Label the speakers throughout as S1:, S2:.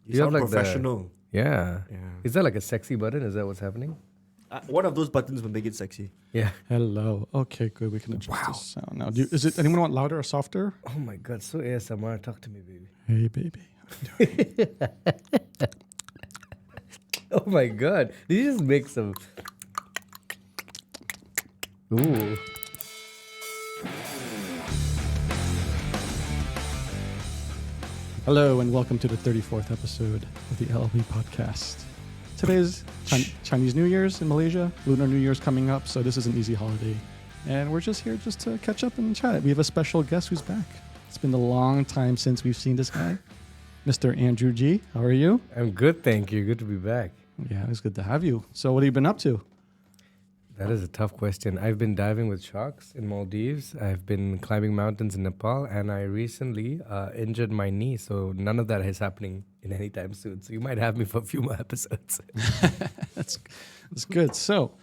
S1: You sound
S2: have like
S1: professional.
S2: Yeah.
S1: Yeah.
S2: Is that like a sexy button? Is that what's happening?
S1: One of those buttons will make it sexy.
S2: Yeah.
S3: Hello. Okay, good. We can adjust the sound now. Is it anyone want louder or softer?
S2: Oh my God. So ASMR. Talk to me, baby.
S3: Hey, baby.
S2: Oh my God. Did you just make some? Ooh.
S3: Hello and welcome to the 34th episode of the LLB podcast. Today's Chinese New Year's in Malaysia. Lunar New Year's coming up, so this is an easy holiday. And we're just here just to catch up and chat. We have a special guest who's back. It's been a long time since we've seen this guy. Mr. Andrew G. How are you?
S2: I'm good, thank you. Good to be back.
S3: Yeah, it's good to have you. So what have you been up to?
S2: That is a tough question. I've been diving with sharks in Maldives. I've been climbing mountains in Nepal, and I recently injured my knee. So none of that is happening in any time soon. So you might have me for a few more episodes.
S3: That's good. So,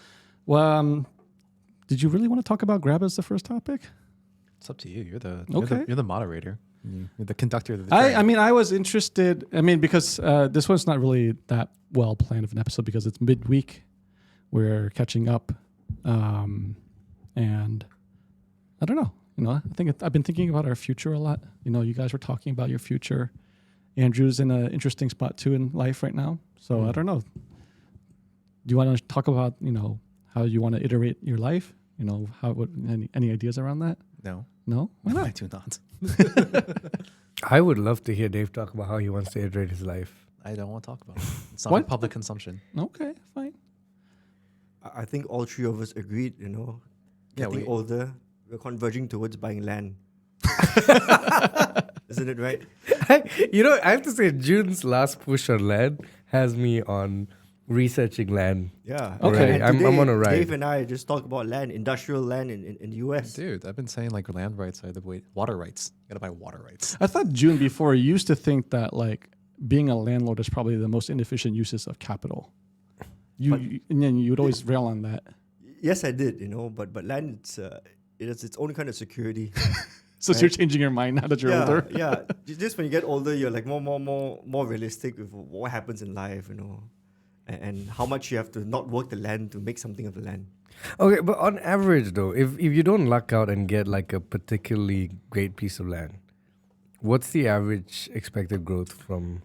S3: did you really want to talk about grab as the first topic?
S4: It's up to you. You're the moderator. You're the conductor of the train.
S3: I mean, I was interested. I mean, because this was not really that well planned of an episode because it's midweek. We're catching up, and I don't know. I think I've been thinking about our future a lot. You guys were talking about your future. Andrew's in an interesting spot too in life right now. So I don't know. Do you want to talk about how you want to iterate your life? Any ideas around that?
S4: No.
S3: No? Why not?
S4: I do not.
S2: I would love to hear Dave talk about how he wants to iterate his life.
S4: I don't want to talk about it. It's not for public consumption.
S3: Okay, fine.
S1: I think all three of us agreed, getting older, we're converging towards buying land. Isn't it right?
S2: I have to say, June's last push on land has me on researching land.
S1: Yeah.
S3: Okay.
S1: And
S2: I'm on a ride.
S1: Dave and I just talk about land, industrial land in the US.
S4: Dude, I've been saying like land rights are the way. Water rights. You gotta buy water rights.
S3: I thought June before used to think that being a landlord is probably the most inefficient uses of capital. And then you'd always rail on that.
S1: Yes, I did, but land it has its own kind of security.
S3: So you're changing your mind now that you're older.
S1: Yeah. Just when you get older, you're like more realistic with what happens in life, and how much you have to not work the land to make something of the land.
S2: Okay, but on average though, if you don't luck out and get like a particularly great piece of land, what's the average expected growth from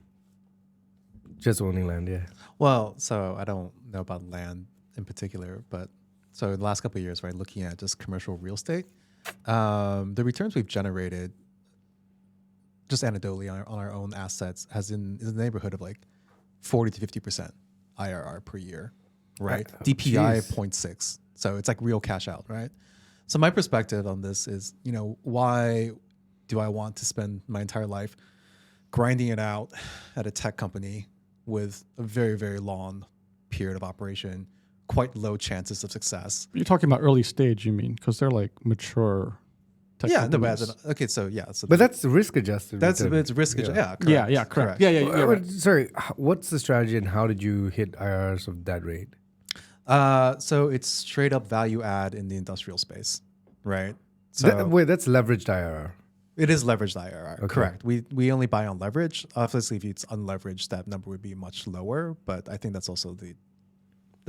S2: just owning land? Yeah.
S4: Well, so I don't know about land in particular, but so in the last couple of years, right, looking at just commercial real estate, the returns we've generated just anecdotally on our own assets is in the neighborhood of like 40 to 50% IRR per year, right? DPI 0.6. So it's like real cash out, right? So my perspective on this is, why do I want to spend my entire life grinding it out at a tech company with a very, very long period of operation, quite low chances of success?
S3: You're talking about early stage, you mean? Because they're like mature tech companies.
S2: But that's risk adjusted.
S4: It's risk adjusted.
S3: Yeah, correct. Yeah, right.
S2: Sorry, what's the strategy and how did you hit IRRs of that rate?
S4: So it's straight up value add in the industrial space, right? So
S2: that's leveraged IRR.
S4: It is leveraged IRR,
S2: okay.
S4: Correct. We only buy on leverage. Obviously, if it's unleveraged, that number would be much lower. But I think that's also the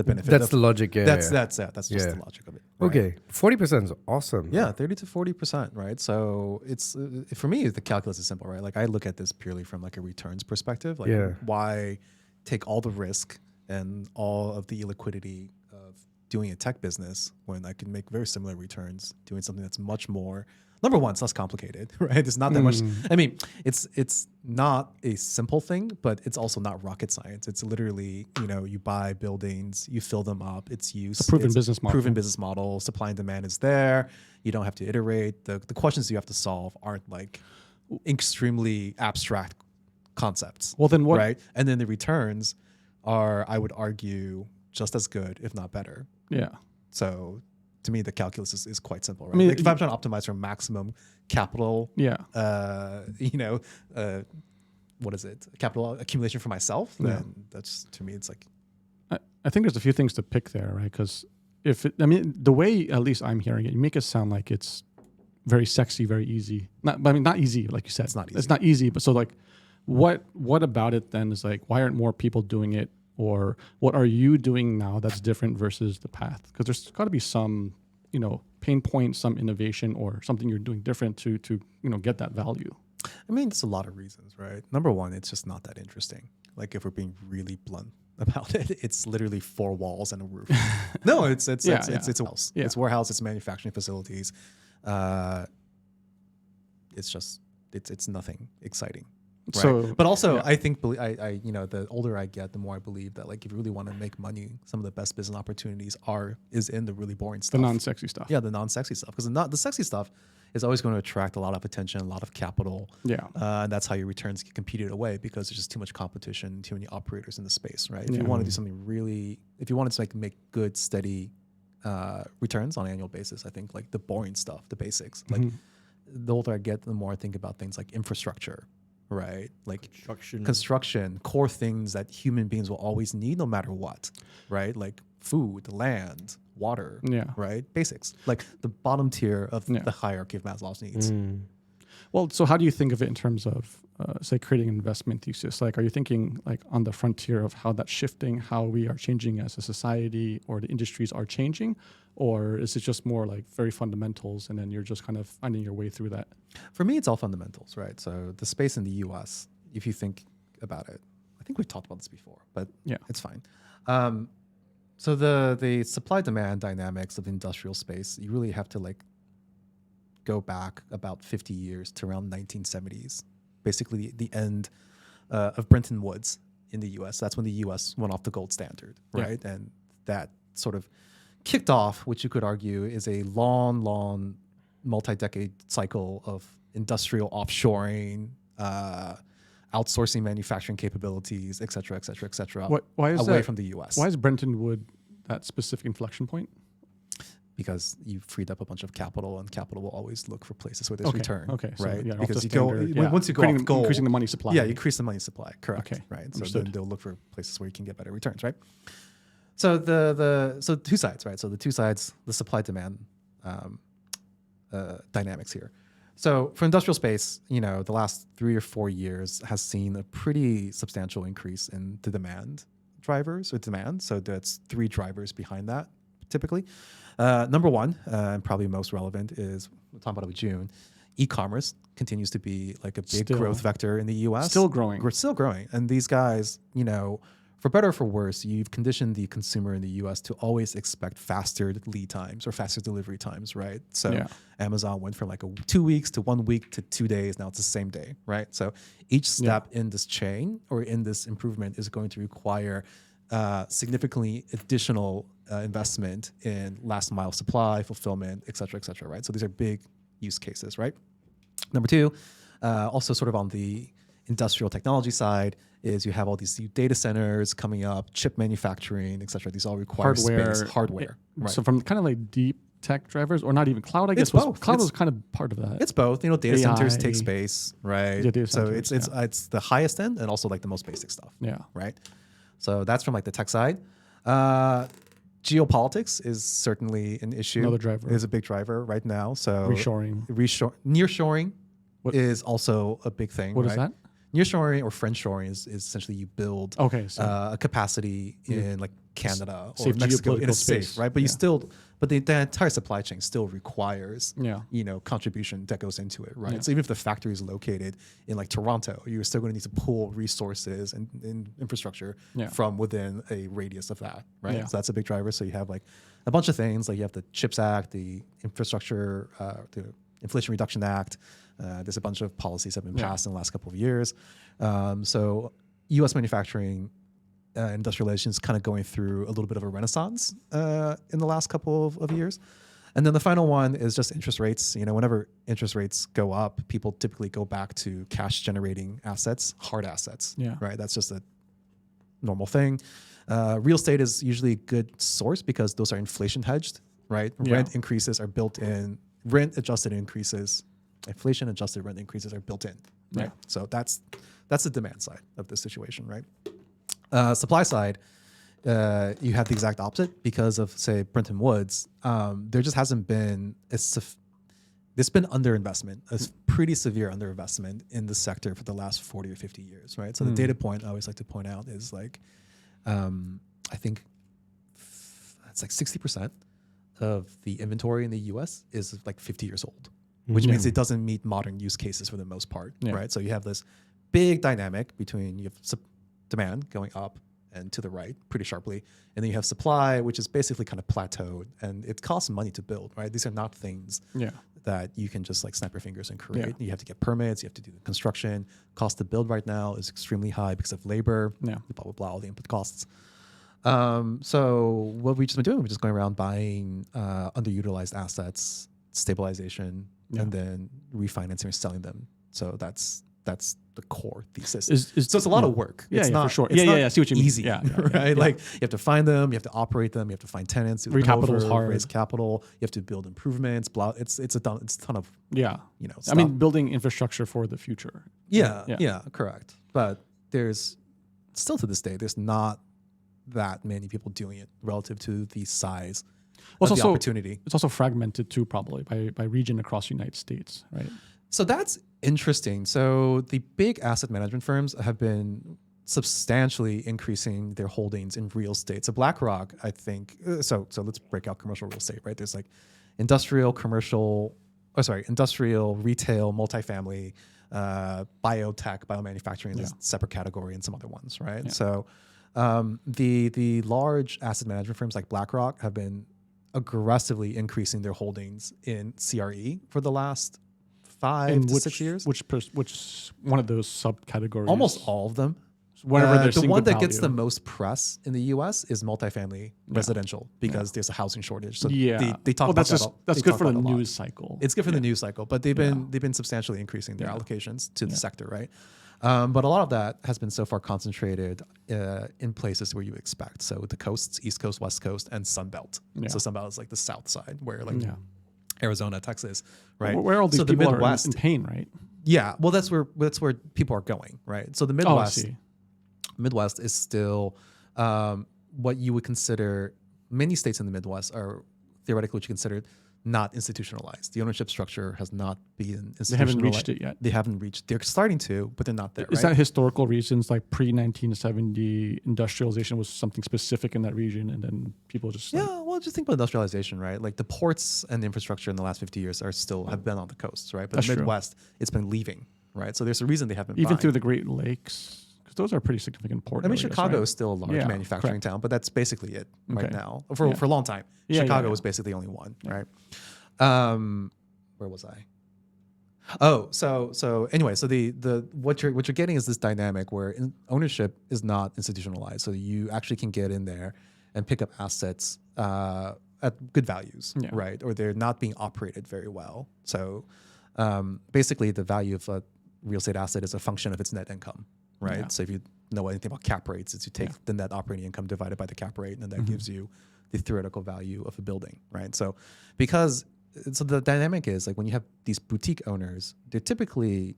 S4: benefit.
S2: That's the logic. Yeah,
S4: that's just the logic of it. Right?
S2: Okay, 40% is awesome.
S4: Yeah, 30 to 40%, right? So it's for me, the calculus is simple, right? Like I look at this purely from like a returns perspective. Like why take all the risk and all of the illiquidity of doing a tech business when I can make very similar returns doing something that's much more. Number one, it's less complicated, right? It's not that much. I mean, it's not a simple thing, but it's also not rocket science. It's literally, you buy buildings, you fill them up, it's use.
S3: It's a proven business model.
S4: Proven business model. Supply and demand is there. You don't have to iterate. The questions you have to solve aren't like extremely abstract concepts.
S3: Well, then what?
S4: Right? And then the returns are, I would argue, just as good, if not better.
S3: Yeah.
S4: So to me, the calculus is quite simple, right?
S3: I mean,
S4: like if I'm trying to optimize for maximum capital, what is it? Capital accumulation for myself, then that's, to me, it's like.
S3: I think there's a few things to pick there, right? Because the way, at least I'm hearing it, you make it sound like it's very sexy, very easy. Not easy, like you said.
S4: It's not easy.
S3: It's not easy, but so like, what about it then is like, why aren't more people doing it? Or what are you doing now that's different versus the path? Because there's got to be some, pain point, some innovation, or something you're doing different to get that value.
S4: I mean, it's a lot of reasons, right? Number one, it's just not that interesting. Like if we're being really blunt about it, it's literally 4 walls and a roof. No, it's a house.
S3: Yeah.
S4: It's warehouse. It's manufacturing facilities. It's just it's nothing exciting. Right.
S3: So,
S4: but also, I think the older I get, the more I believe that like if you really want to make money, some of the best business opportunities is in the really boring stuff,
S3: the non-sexy stuff.
S4: Yeah, the non-sexy stuff, because the sexy stuff is always going to attract a lot of attention, a lot of capital.
S3: Yeah,
S4: and that's how your returns get competed away because there's just too much competition, too many operators in the space, right? If you want to do something really, if you wanted to make good, steady returns on an annual basis, I think like the boring stuff, the basics. Like the older I get, the more I think about things like infrastructure. Right, like construction, core things that human beings will always need no matter what, right? Like food, land, water, right? Basics, like the bottom tier of the hierarchy of Maslow's needs.
S3: Well, so how do you think of it in terms of, say, creating an investment thesis? Like, are you thinking like on the frontier of how that's shifting, how we are changing as a society or the industries are changing? Or is it just more like very fundamentals and then you're just kind of finding your way through that?
S4: For me, it's all fundamentals, right? So the space in the US, if you think about it, I think we've talked about this before, but it's fine. So the supply-demand dynamics of the industrial space, you really have to like go back about 50 years to around 1970s, basically the end of Bretton Woods in the US. That's when the US went off the gold standard, right? Yeah. And that sort of kicked off, which you could argue is a long, multi-decade cycle of industrial offshoring, outsourcing manufacturing capabilities, et cetera,
S3: why is
S4: away
S3: that,
S4: from the US.
S3: Why is Bretton Woods that specific inflection point?
S4: Because you freed up a bunch of capital, and capital will always look for places where there's return.
S3: Okay, so
S4: right?
S3: Because
S4: you once you go off gold,
S3: increasing the money supply.
S4: Yeah, you increase the money supply. Correct.
S3: Okay,
S4: right.
S3: Understood.
S4: So then they'll look for places where you can get better returns. Right. So the two sides, right? So the two sides, the supply demand dynamics here. So for industrial space, the last 3 or 4 years has seen a pretty substantial increase in the demand drivers or demand. So that's 3 drivers behind that typically. Number one, and probably most relevant, is we'll talk about it with June. E-commerce continues to be like a big growth vector in the US.
S3: Still growing.
S4: We're still growing. And these guys, for better or for worse, you've conditioned the consumer in the US to always expect faster lead times or faster delivery times, right? So Amazon went from like 2 weeks to 1 week to 2 days. Now it's the same day, right? So each step in this chain or in this improvement is going to require significantly additional investment in last mile supply, fulfillment, et cetera, right? So these are big use cases, right? Number two, also sort of on the industrial technology side, is you have all these new data centers coming up, chip manufacturing, et cetera. These all require hardware. Right.
S3: So from kind of like deep tech drivers, or not even cloud, I guess. Cloud was kind of part of that.
S4: It's both. Data centers take space, right?
S3: Yeah, data
S4: so
S3: centers,
S4: it's the highest end and also like the most basic stuff.
S3: Yeah.
S4: Right. So that's from like the tech side. Geopolitics is certainly an issue.
S3: Another driver.
S4: Is a big driver right now. So
S3: nearshoring
S4: is also a big thing.
S3: What is that?
S4: Nearshoring or friendshoring is essentially you build a capacity in like Canada or Mexico in a safe, right? But the entire supply chain still requires contribution that goes into it, right? So even if the factory is located in like Toronto, you're still going to need to pull resources and infrastructure from within a radius of that, right? So that's a big driver. So you have like a bunch of things, like you have the CHIPS Act, the Infrastructure, the Inflation Reduction Act. There's a bunch of policies that have been passed in the last couple of years. So U.S. manufacturing industrialization is kind of going through a little bit of a renaissance in the last couple of years. And then the final one is just interest rates. Whenever interest rates go up, people typically go back to cash generating assets, hard assets, right? That's just a normal thing. Real estate is usually a good source because those are inflation hedged, right? Rent increases are built in, rent-adjusted increases, inflation-adjusted rent increases are built in, right? So that's the demand side of the situation, right? Supply side, you have the exact opposite because of, say, Bretton Woods. There just hasn't been there's been underinvestment, a pretty severe underinvestment in the sector for the last 40 or 50 years, right? So the data point I always like to point out is like, I think it's like 60% of the inventory in the US is like 50 years old, which means it doesn't meet modern use cases for the most part, right? So you have this big dynamic between you have demand going up and to the right pretty sharply, and then you have supply, which is basically kind of plateaued, and it costs money to build, right? These are not things that you can just like snap your fingers and create. You have to get permits, you have to do the construction. Cost to build right now is extremely high because of labor, blah, blah, blah, all the input costs. So what we've just been doing, we're just going around buying underutilized assets, stabilization, and then refinancing or selling them. So that's the core thesis. So it's a lot of work. It's not,
S3: for sure.
S4: It's not
S3: I see what you mean.
S4: easy, right? Like you have to find them, you have to operate them, you have to find tenants,
S3: capital is hard.
S4: raise capital, you have to build improvements. Blah. It's a ton of stuff.
S3: I mean, building infrastructure for the future.
S4: Yeah, correct. But there's still to this day, there's not that many people doing it relative to the size of the opportunity.
S3: It's also fragmented too, probably by region across the United States, right?
S4: So that's interesting. So the big asset management firms have been substantially increasing their holdings in real estate. So BlackRock, I think, so let's break out commercial real estate, right? There's like industrial, retail, multifamily, biotech, biomanufacturing is a separate category, and some other ones, right?
S3: Yeah.
S4: So the large asset management firms like BlackRock have been aggressively increasing their holdings in CRE for the last 5 to 6 years.
S3: Which one of those subcategories?
S4: Almost all of them.
S3: Whenever
S4: the one that gets the most press in the U.S. is multifamily residential because there's a housing shortage. So they talk about that.
S3: That's good for the news cycle.
S4: It's good for the news cycle, but they've been substantially increasing their allocations to the sector, right? But a lot of that has been so far concentrated in places where you expect. So the coasts, East Coast, West Coast, and Sun Belt. So Sun Belt is like the south side, where like Arizona, Texas, right?
S3: Where all these
S4: the
S3: people
S4: Midwest,
S3: are in pain, right?
S4: Yeah, well, that's where people are going, right? So the Midwest is still what you would consider. Many states in the Midwest are theoretically what you consider not institutionalized. The ownership structure has not been institutionalized.
S3: They haven't reached it yet.
S4: They haven't reached. They're starting to, but they're not there.
S3: Is that historical reasons, like pre-1970 industrialization was something specific in that region, and then people just
S4: well, just think about industrialization, right? Like the ports and the infrastructure in the last 50 years have been on the coasts, right? But the Midwest, it's been leaving, right? So there's a reason they haven't
S3: even through the Great Lakes. Those are pretty significant port areas,
S4: Chicago is still a large manufacturing town, but that's basically it right now. For a long time, Chicago was basically the only one, right? Where was I? Oh, so anyway, so the what you're getting is this dynamic where ownership is not institutionalized, so you actually can get in there and pick up assets at good values, right? Or they're not being operated very well. So basically, the value of a real estate asset is a function of its net income. Right. Yeah. So if you know anything about cap rates, it's you take the net operating income divided by the cap rate, and that gives you the theoretical value of a building. Right. So the dynamic is like when you have these boutique owners, they're typically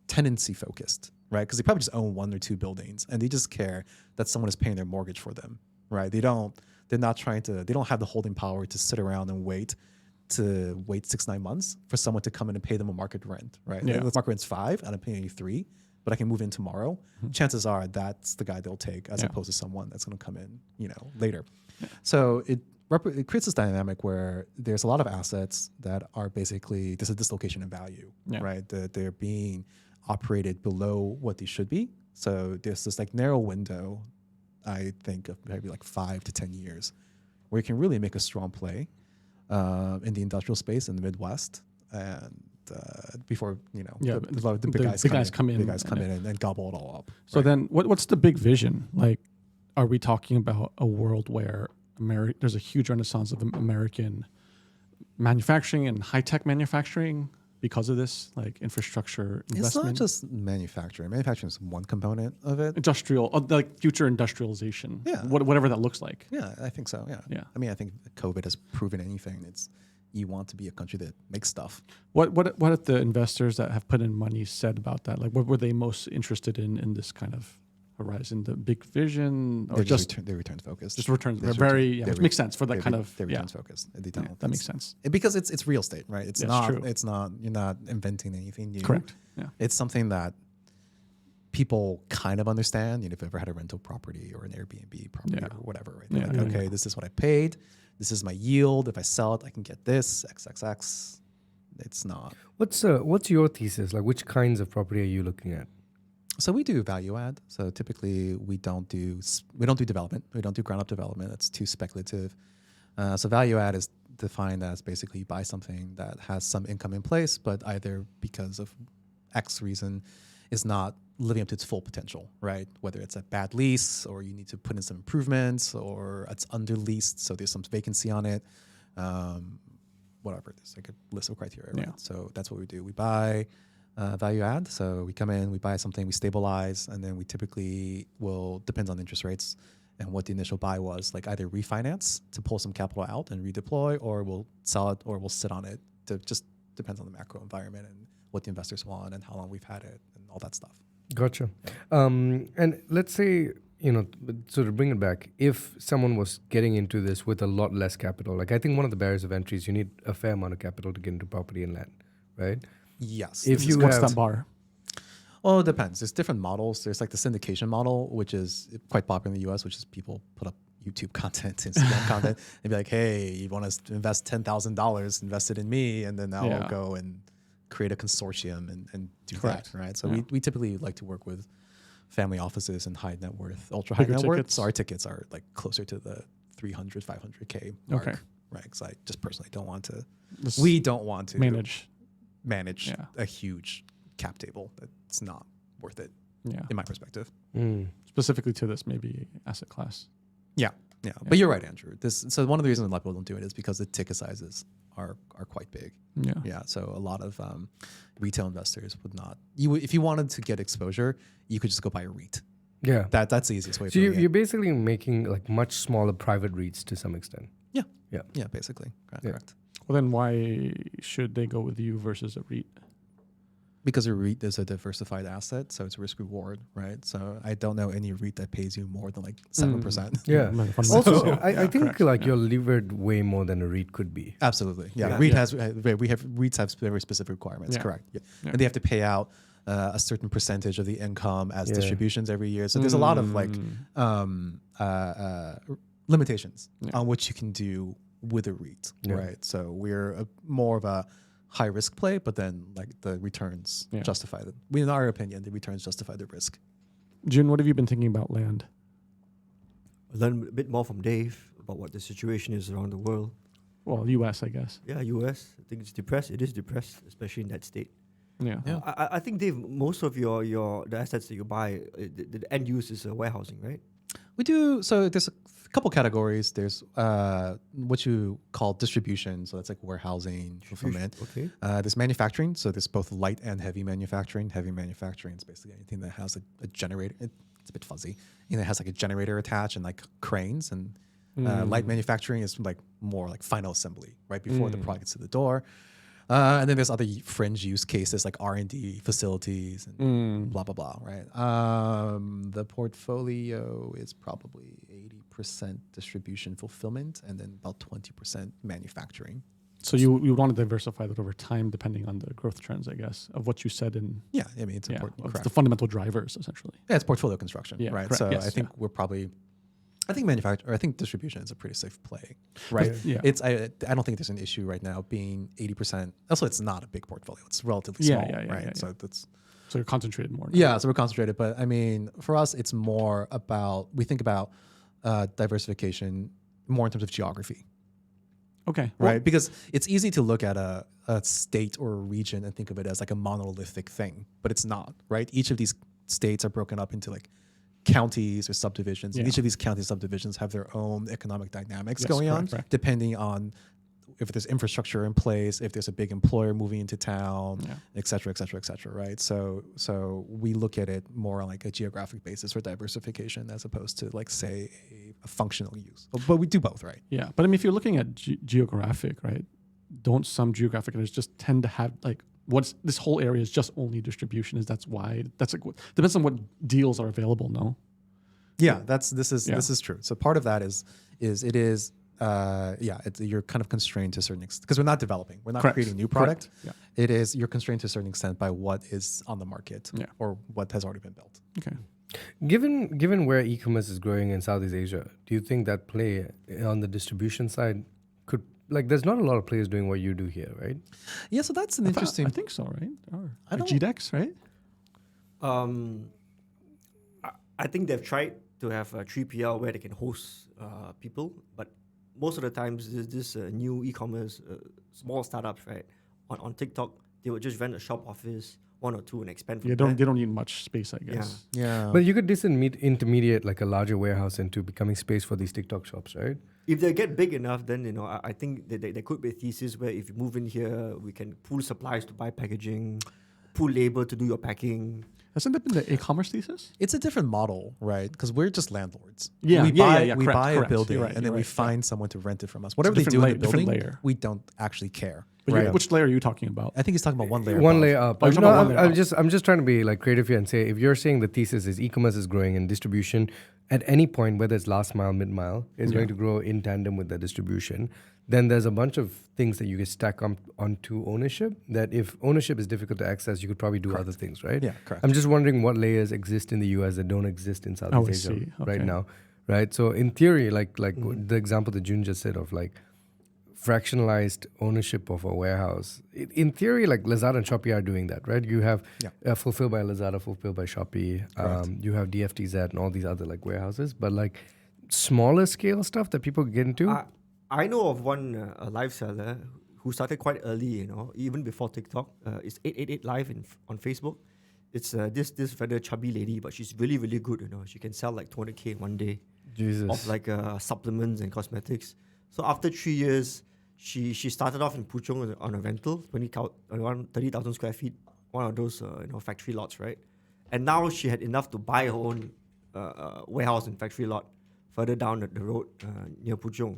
S4: tenancy focused, right? Because they probably just own 1 or 2 buildings, and they just care that someone is paying their mortgage for them. Right. They don't have the holding power to sit around and wait 6-9 months for someone to come in and pay them a market rent. Right. Yeah. The market rent's 5 and I'm paying you 3. But I can move in tomorrow. Chances are that's the guy they'll take as opposed to someone that's going to come in, later. Yeah. So it creates this dynamic where there's a lot of assets that are basically, there's a dislocation in value, right? They're being operated below what they should be. So there's this like narrow window, I think of maybe like 5 to 10 years, where you can really make a strong play in the industrial space in the Midwest. And before the big guys come in and gobble it all up.
S3: So then, what's the big vision? Like, are we talking about a world where there's a huge renaissance of American manufacturing and high tech manufacturing because of this, like infrastructure investment?
S4: It's not just manufacturing. Manufacturing is one component of it.
S3: Industrial, like future industrialization. Yeah, whatever that looks like.
S4: Yeah, I think so. Yeah. I mean, I think COVID has proven anything. You want to be a country that makes stuff.
S3: What have the investors that have put in money said about that? Like, what were they most interested in this kind of categorize into big vision or
S4: They're
S3: just
S4: they're returns focused.
S3: just returns?
S4: They're
S3: They're very
S4: they're
S3: which makes sense for that kind of
S4: they're returns focused. They don't.
S3: Yeah, that makes sense.
S4: Because it's real estate, right? It's
S3: That's
S4: not.
S3: true.
S4: It's not. You're not inventing anything new.
S3: Correct. Yeah.
S4: It's something that people kind of understand. You know, if you've ever had a rental property or an Airbnb property
S3: Yeah.
S4: or whatever, right?
S3: Yeah,
S4: They're like,
S3: yeah,
S4: okay, this is what I paid. This is my yield. If I sell it, I can get this XXX. It's not.
S2: What's your thesis? Like, which kinds of property are you looking at?
S4: So we do value add. So typically we don't do development. We don't do ground up development. That's too speculative. So value add is defined as basically you buy something that has some income in place, but either because of X reason is not living up to its full potential, right? Whether it's a bad lease or you need to put in some improvements or it's under leased, so there's some vacancy on it. Whatever, there's like a list of criteria, right?
S3: Yeah.
S4: So that's what we do. We buy value add. So we come in, we buy something, we stabilize, and then we typically will, depends on interest rates and what the initial buy was, like either refinance to pull some capital out and redeploy, or we'll sell it or we'll sit on it. To just depends on the macro environment and what the investors want and how long we've had it and all that stuff.
S2: Gotcha. And let's say, so to bring it back, if someone was getting into this with a lot less capital, like I think one of the barriers of entry is you need a fair amount of capital to get into property and land, right?
S4: Yes.
S2: If you
S3: What's
S2: have
S3: that bar?
S4: Well, it depends. There's different models. There's like the syndication model, which is quite popular in the US, which is people put up YouTube content, Instagram content, and be like, hey, you want to invest $10,000, invest it in me, and then I'll go and create a consortium and do
S3: Correct.
S4: that, right? So
S3: Yeah.
S4: we typically like to work with family offices and high net worth, ultra high
S3: Bigger
S4: net worth.
S3: tickets.
S4: So our tickets are like closer to the 300, 500K mark,
S3: Okay.
S4: right? Because I just personally don't want to,
S3: This
S4: we don't want to
S3: manage.
S4: manage a huge cap table. That's not worth it,
S3: Yeah.
S4: in my perspective.
S3: Specifically to this maybe asset class.
S4: Yeah. But you're right, Andrew. So one of the reasons a lot of people don't do it is because the ticket sizes are quite big.
S3: Yeah.
S4: Yeah. So a lot of retail investors would not. If you wanted to get exposure, you could just go buy a REIT.
S2: Yeah.
S4: That's the easiest way.
S2: So you're basically making like much smaller private REITs to some extent.
S4: Yeah, basically. Correct.
S3: Well, then why should they go with you versus a REIT?
S4: Because a REIT is a diversified asset, so it's risk reward, right? So I don't know any REIT that pays you more than like 7%.
S2: Yeah.
S3: Fundamentals.
S2: Also,
S3: Yeah.
S2: I think
S3: Correct.
S2: like you're levered way more than a REIT could be.
S4: Absolutely. Yeah.
S1: Yeah.
S4: REITs have very specific requirements.
S3: Yeah.
S4: Correct. Yeah.
S3: Yeah.
S4: And they have to pay out a certain percentage of the income as distributions every year. So there's a lot of like limitations on what you can do with a REIT, right? So we're more of a high risk play, but then like the returns justify it. In our opinion, the returns justify the risk.
S3: Jun, what have you been thinking about land?
S1: Learn a bit more from Dave about what the situation is around the world.
S3: Well, US, I guess.
S1: Yeah, US. I think it's depressed. It is depressed, especially in that state.
S3: Yeah.
S1: I think, Dave, most of the assets that you buy, the end use is warehousing, right?
S4: We do. So there's a couple categories. There's what you call distribution. So that's like warehousing, fulfillment.
S1: Okay.
S4: There's manufacturing. So there's both light and heavy manufacturing. Heavy manufacturing is basically anything that has a generator. It's a bit fuzzy. It has like a generator attached and like cranes. And light manufacturing is like more like final assembly, right before the product gets to the door. And then there's other fringe use cases like R&D facilities and blah, blah, blah, right? The portfolio is probably 80% distribution fulfillment and then about 20% manufacturing.
S3: So you want to diversify that over time depending on the growth trends, I guess, of what you said in...
S4: Yeah, I mean, it's important.
S3: It's
S4: Correct.
S3: the fundamental drivers, essally.
S4: Yeah, it's portfolio construction,
S3: Yeah,
S4: right?
S3: correct.
S4: So
S3: Yes,
S4: I think we're probably... I think distribution is a pretty safe play, right?
S3: Yeah.
S4: I don't think there's an issue right now being 80%. Also, it's not a big portfolio. It's relatively small, right?
S3: Yeah.
S4: So that's...
S3: So you're concentrated more. Now.
S4: Yeah, so we're concentrated. But I mean, for us, it's more about, we think about diversification more in terms of geography,
S3: Okay.
S4: right? Because it's easy to look at a state or a region and think of it as like a monolithic thing, but it's not, right? Each of these states are broken up into like counties or subdivisions. And each of these county subdivisions have their own economic dynamics going on, depending on if there's infrastructure in place, if there's a big employer moving into town, et cetera, right? So we look at it more on like a geographic basis for diversification as opposed to like, say, a functional use. But we do both, right?
S3: Yeah. But I mean, if you're looking at geographic, right, don't some geographic areas just tend to have like, what's this whole area is just only distribution? Is that's why? That's like, depends on what deals are available, no?
S4: Yeah, this
S3: Yeah.
S4: is true. So part of that is you're kind of constrained to a certain extent because we're not developing, we're not
S3: Correct.
S4: creating new
S3: Correct.
S4: product.
S3: Yeah.
S4: It is you're constrained to a certain extent by what is on the market
S3: Yeah.
S4: or what has already been built.
S3: Okay.
S2: Given where e-commerce is growing in Southeast Asia, do you think that play on the distribution side could, like, there's not a lot of players doing what you do here, right?
S4: Yeah, so that's an interesting.
S3: I think so, right? Or
S4: I
S3: like
S4: don't-
S3: GDEX, right?
S1: I think they've tried to have a 3PL where they can host people, but most of the times this new e-commerce small startups, right? On TikTok, they would just rent a shop office, 1 or 2, and expand from
S3: Yeah,
S1: there.
S3: they don't need much space, I guess.
S4: Yeah,
S2: But you could intermediate like a larger warehouse into becoming space for these TikTok shops, right?
S1: If they get big enough, then I think that there could be a thesis where if you move in here, we can pool supplies to buy packaging, pool labor to do your packing.
S3: Hasn't that been the e-commerce thesis?
S4: it's a different model, right? Because we're just landlords.
S3: Yeah,
S4: we
S3: yeah,
S4: buy,
S3: yeah, yeah,
S4: we
S3: correct,
S4: buy a
S3: correct.
S4: building
S3: You're right,
S4: and then
S3: you're
S4: we
S3: right, yeah.
S4: find someone to rent it from us. Whatever they do
S3: different
S4: in the
S3: different
S4: building,
S3: layer.
S4: we don't actually care.
S3: But
S4: right?
S3: which layer are you talking about?
S4: I think he's talking about one layer.
S2: One
S4: above.
S2: layer up.
S3: Oh, you're talking about one layer up.
S2: I'm just trying to be like creative here and say, if you're saying the thesis is e-commerce is growing and distribution at any point, whether it's last mile, mid mile, is going to grow in tandem with the distribution, then there's a bunch of things that you can stack onto ownership. That if ownership is difficult to access, you could probably do other things, right?
S4: Yeah, correct.
S2: I'm just wondering what layers exist in the US that don't exist in Southeast
S3: I
S2: Asia
S3: see.
S2: right
S3: Okay.
S2: now, right? So in theory, like the example that Jun just said of like fractionalized ownership of a warehouse. In theory, like Lazada and Shopee are doing that, right? You have Fulfilled by Lazada, Fulfilled by Shopee. You have DFTZ and all these other like warehouses. But like smaller scale stuff that people get into.
S1: I know of one a live seller who started quite early, even before TikTok. It's 888 Live on Facebook. It's this very chubby lady, but she's really, really good, She can sell like 200K in one day
S2: Jesus.
S1: of like supplements and cosmetics. So after 3 years, she started off in Puchong on a rental, around 30,000 square feet, one of those factory lots, right? And now she had enough to buy her own warehouse and factory lot further down the road near Puchong.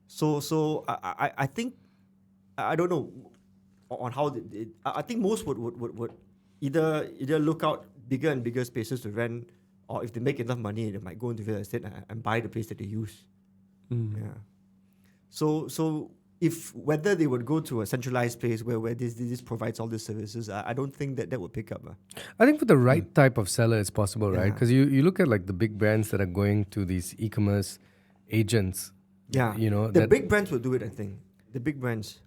S1: So I think I don't know on how I think most would either look out bigger and bigger spaces to rent, or if they make enough money, they might go into real estate and buy the place that they use. Yeah. So if whether they would go to a centralized place where this provides all these services, I don't think that would pick up.
S2: I think for the right type of seller, it's possible, right?
S1: Yeah.
S2: Because you look at like the big brands that are going to these e-commerce agents.
S1: Yeah. The big brands will do it, I think. The big brands.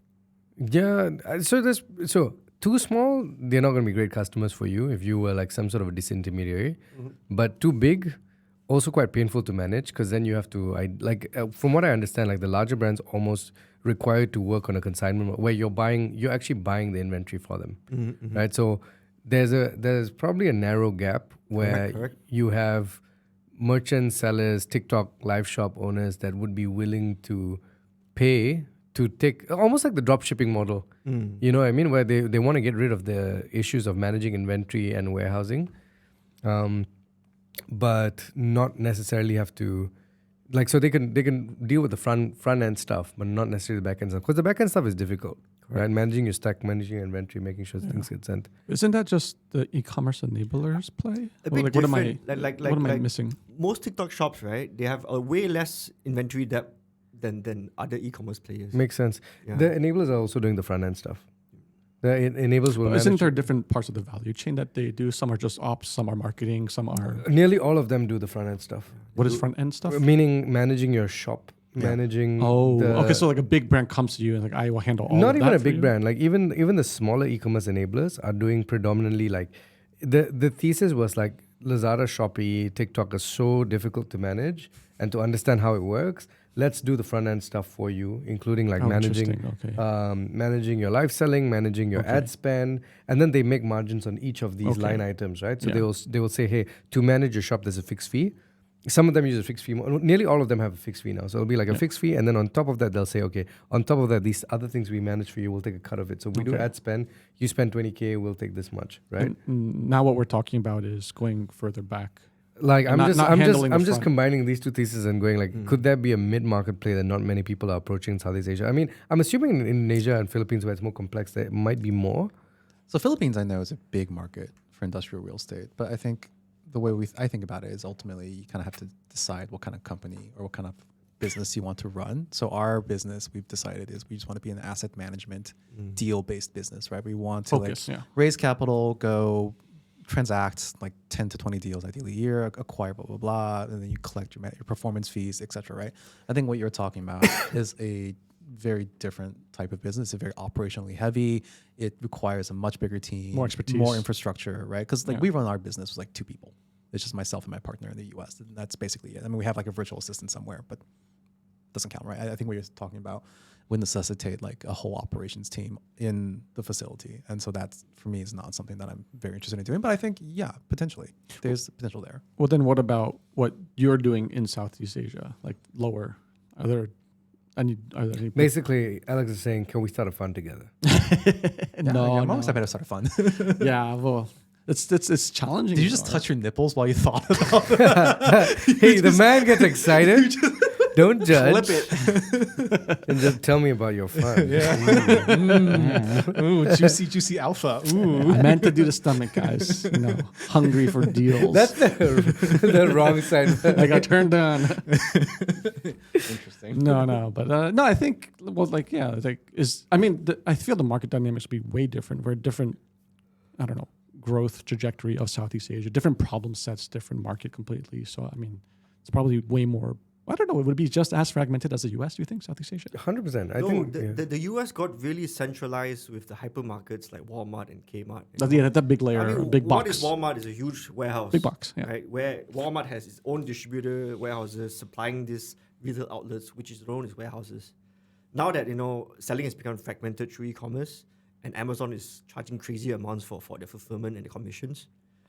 S2: Yeah. So too small, they're not going to be great customers for you if you were like some sort of a disintermediary.
S1: Mm-hmm.
S2: But too big, also quite painful to manage because then you have to, from what I understand, like the larger brands almost required to work on a consignment where you're actually buying the inventory for them,
S1: Mm-hmm.
S2: right? So there's probably a narrow gap where
S1: Correct.
S2: you have merchants, sellers, TikTok live shop owners that would be willing to pay to take almost like the drop shipping model. You know what I mean? Where they want to get rid of the issues of managing inventory and warehousing, but not necessarily have to. Like, so they can deal with the front end stuff, but not necessarily the back end stuff. Because the back end stuff is difficult, right? Managing your stack, managing your inventory, making sure things get sent.
S3: Isn't that just the e-commerce enablers play?
S1: A
S3: Or
S1: bit
S3: what am I
S1: different.
S3: what am I missing?
S1: Most TikTok shops, right? They have a way less inventory depth than other e-commerce players.
S2: Makes sense.
S1: Yeah.
S2: The enablers are also doing the front end stuff. The enablers will
S3: Isn't
S2: manage.
S3: there different parts of the value chain that they do? Some are just ops, some are marketing, some are.
S2: Nearly all of them do the front end stuff.
S3: What is front end stuff?
S2: Meaning managing your shop, managing.
S3: Okay, so like a big brand comes to you and like I will handle all.
S2: Not
S3: of
S2: even
S3: that
S2: a
S3: for
S2: big
S3: you?
S2: brand. Like even the smaller e-commerce enablers are doing predominantly like the thesis was like Lazada, Shopee, TikTok is so difficult to manage and to understand how it works. Let's do the front end stuff for you, including like managing
S3: interesting. Okay.
S2: managing your live selling, managing your ad spend, and then they make margins on each of these line items, right? So they will say, hey, to manage your shop, there's a fixed fee. Some of them use a fixed fee. Nearly all of them have a fixed fee now. So it'll be like a fixed fee, and then on top of that, they'll say, okay, on top of that, these other things we manage for you, we'll take a cut of it. So we do ad spend. You spend 20K, we'll take this much, right?
S3: And now what we're talking about is going further back.
S2: Like
S3: And
S2: I'm
S3: not handling the
S2: just
S3: front.
S2: combining these two theses and going like, could there be a mid-market play that not many people are approaching in Southeast Asia? I mean, I'm assuming in Indonesia and Philippines where it's more complex, there might be more.
S4: So Philippines, I know, is a big market for industrial real estate, but I think the way I think about it is ultimately you kind of have to decide what kind of company or what kind of business you want to run. So our business, we've decided, is we just want to be an asset management deal-based business, right? We want to
S3: Focus,
S4: raise capital, go transact like 10 to 20 deals ideally a year, acquire blah, blah, blah, and then you collect your performance fees, et cetera, right? I think what you're talking about is a very different type of business. It's very operationally heavy. It requires a much bigger team,
S3: More expertise,
S4: more infrastructure, right? Because we run our business with like 2 people. It's just myself and my partner in the US. And that's basically it. I mean, we have like a virtual assistant somewhere, but doesn't count, right? I think what you're talking about would necessitate like a whole operations team in the facility. And so that's, for me, is not something that I'm very interested in doing. But I think, yeah, potentially. There's potential there.
S3: Well, then what about what you're doing in Southeast Asia, like lower? Are there any
S2: Basically, Alex is saying, can we start a fund together?
S4: I'm always happy to start a fund.
S3: Yeah, well, it's challenging.
S4: Did you just touch your nipples while you thought about it?
S2: Hey, the man gets excited. Don't judge.
S4: Flip it.
S2: And just tell me about your fun.
S4: Ooh, juicy alpha. Ooh.
S3: I meant to do the stomach, guys. Hungry for deals.
S2: That's the wrong side.
S3: I got turned down.
S4: Interesting.
S3: No, but no, I think I feel the market dynamics will be way different. We're different. I don't know, growth trajectory of Southeast Asia, different problem sets, different market completely. So I mean, it's probably way more. I don't know. It would be just as fragmented as the US, do you think, Southeast Asia?
S2: 100%. I
S1: No,
S2: think
S1: the US got really centralized with the hypermarkets like Walmart and Kmart.
S3: That big layer, big box.
S1: What is Walmart is a huge warehouse.
S3: Big box, yeah.
S1: Right, where Walmart has its own distributor warehouses supplying these retail outlets, which is known as warehouses. Now that, selling has become fragmented through e-commerce and Amazon is charging crazy amounts for the fulfillment and the commissions,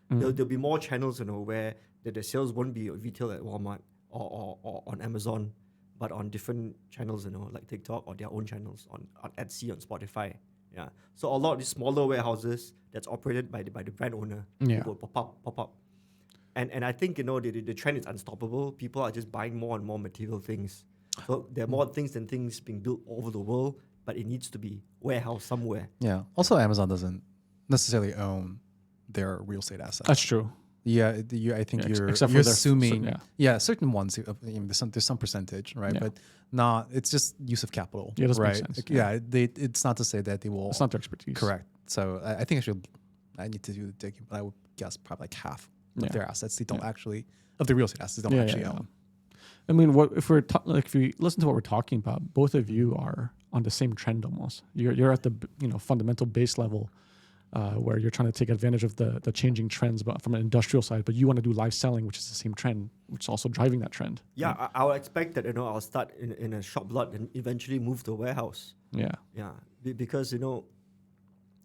S1: there'll be more channels, where the sales won't be retail at Walmart or on Amazon, but on different channels, like TikTok or their own channels on Etsy, on Spotify. Yeah. So a lot of these smaller warehouses that's operated by the brand owner will pop up. And I think, the trend is unstoppable. People are just buying more and more material things. So there are more things than things being built all over the world, but it needs to be warehoused somewhere.
S4: Yeah. Also, Amazon doesn't necessarily own their real estate assets.
S3: That's true.
S4: Yeah, I think you're assuming. Certain ones. There's some percentage, right?
S3: Yeah.
S4: But not. It's just use of capital.
S3: Yeah, that
S4: right?
S3: makes sense.
S4: It's not to say that they will.
S3: It's not their expertise.
S4: Correct. So I think I need to do the digging, but I would guess probably like half of their assets they don't actually of the real estate assets they don't actually own.
S3: I mean, if we listen to what we're talking about, both of you are on the same trend almost. You're at the fundamental base level. Where you're trying to take advantage of the changing trends, but from an industrial side, but you want to do live selling, which is the same trend, which is also driving that trend.
S1: Yeah, right? I would expect that I'll start in a shop lot and eventually move to a warehouse.
S3: Yeah,
S1: because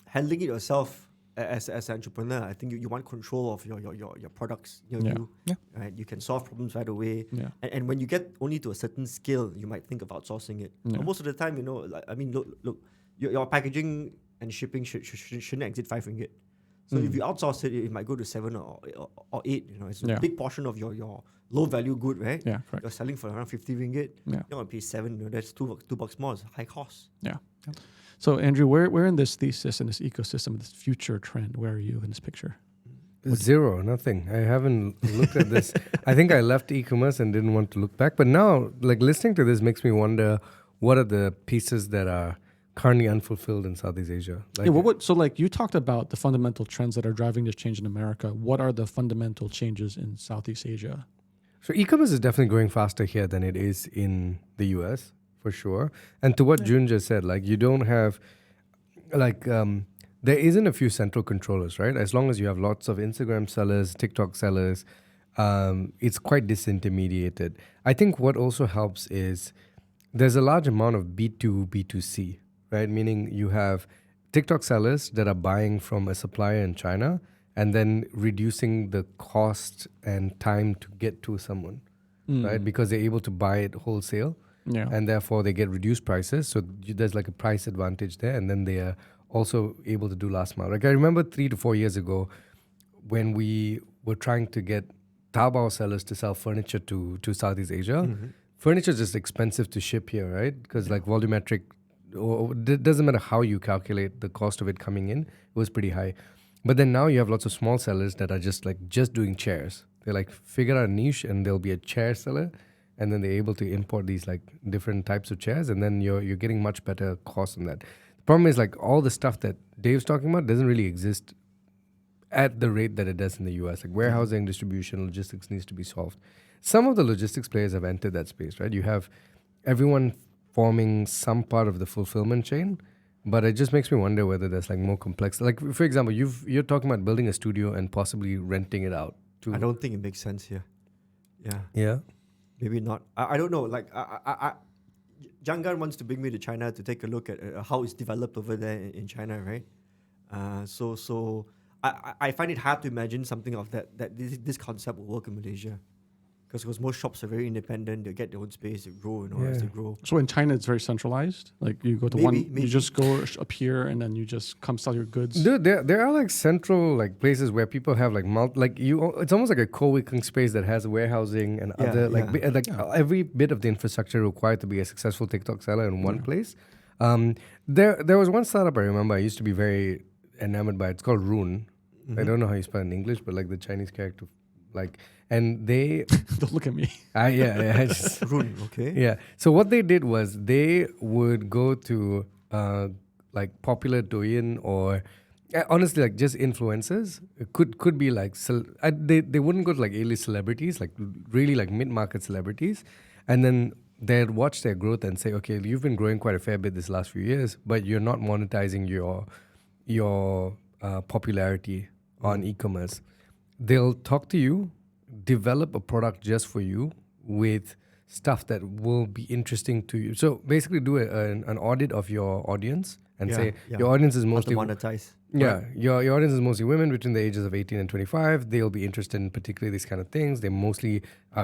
S1: handling it yourself as an entrepreneur, I think you want control of your products. Right? You can solve problems right away.
S3: Yeah.
S1: And when you get only to a certain scale, you might think of outsourcing it.
S3: Yeah.
S1: But most of the time, look, your packaging and shipping shouldn't exceed 5 ringgit. So if you outsource it, it might go to 7 or 8. It's a big portion of your low value good, right?
S3: Yeah, correct.
S1: You're selling for around 50 ringgit.
S3: Yeah.
S1: You're gonna pay 7. That's $2 more. It's high cost.
S3: Yeah. So Andrew, where in this thesis and this ecosystem, this future trend, where are you in this picture?
S2: Zero, nothing. I haven't looked at this. I think I left e-commerce and didn't want to look back. But now, listening to this makes me wonder, what are the pieces that are currently unfulfilled in Southeast Asia?
S3: You talked about the fundamental trends that are driving this change in America. What are the fundamental changes in Southeast Asia?
S2: So e-commerce is definitely growing faster here than it is in the US, for sure. And to what Jun just said, you don't have, there isn't a few central controllers, right? As long as you have lots of Instagram sellers, TikTok sellers, it's quite disintermediated. I think what also helps is there's a large amount of B2, B2C, right? Meaning you have TikTok sellers that are buying from a supplier in China and then reducing the cost and time to get to someone, right? Because they're able to buy it wholesale and therefore they get reduced prices. So there's a price advantage there, and then they are also able to do last mile. I remember 3 to 4 years ago when we were trying to get Taobao sellers to sell furniture to Southeast Asia. Mm-hmm. Furniture is just expensive to ship here, right? Because volumetric, it doesn't matter how you calculate the cost of it coming in, it was pretty high. But then now you have lots of small sellers that are just doing chairs. They like figure out a niche and there'll be a chair seller, and then they're able to import these like different types of chairs, and then you're getting much better cost on that. The problem is like all the stuff that Dave's talking about doesn't really exist at the rate that it does in the US. Like warehousing, distribution, logistics needs to be solved. Some of the logistics players have entered that space, right? You have everyone forming some part of the fulfillment chain, but it just makes me wonder whether there's like more complex. Like for example, you're talking about building a studio and possibly renting it out to.
S1: I don't think it makes sense here.
S2: Yeah.
S1: Maybe not. I don't know. Like Jangan wants to bring me to China to take a look at how it's developed over there in China, right? So I find it hard to imagine something of that this concept will work in Malaysia, because most shops are very independent. They get their own space, they grow, as they grow.
S3: So in China, it's very centralized. Like you go to you just go up here and then you just come sell your goods.
S2: Dude, there are like central like places where people have like it's almost like a co-working space that has warehousing and other every bit of the infrastructure required to be a successful TikTok seller in one place. There was one startup I remember I used to be very enamored by. It's called Rune. I don't know how you spell it in English, but like the Chinese character, like, and they
S3: Don't look at me.
S1: Rune, okay.
S2: Yeah. So what they did was they would go to like popular Douyin or honestly like just influencers. It could be like they wouldn't go to like A-list celebrities, like really like mid-market celebrities, and then they'd watch their growth and say, okay, you've been growing quite a fair bit this last few years, but you're not monetizing your popularity on e-commerce. They'll talk to you, develop a product just for you with stuff that will be interesting to you. So basically do an audit of your audience and say your audience is mostly
S1: monetize.
S2: Yeah,
S1: Right.
S2: your audience is mostly women between the ages of 18 and 25. They'll be interested in particularly these kind of things. They mostly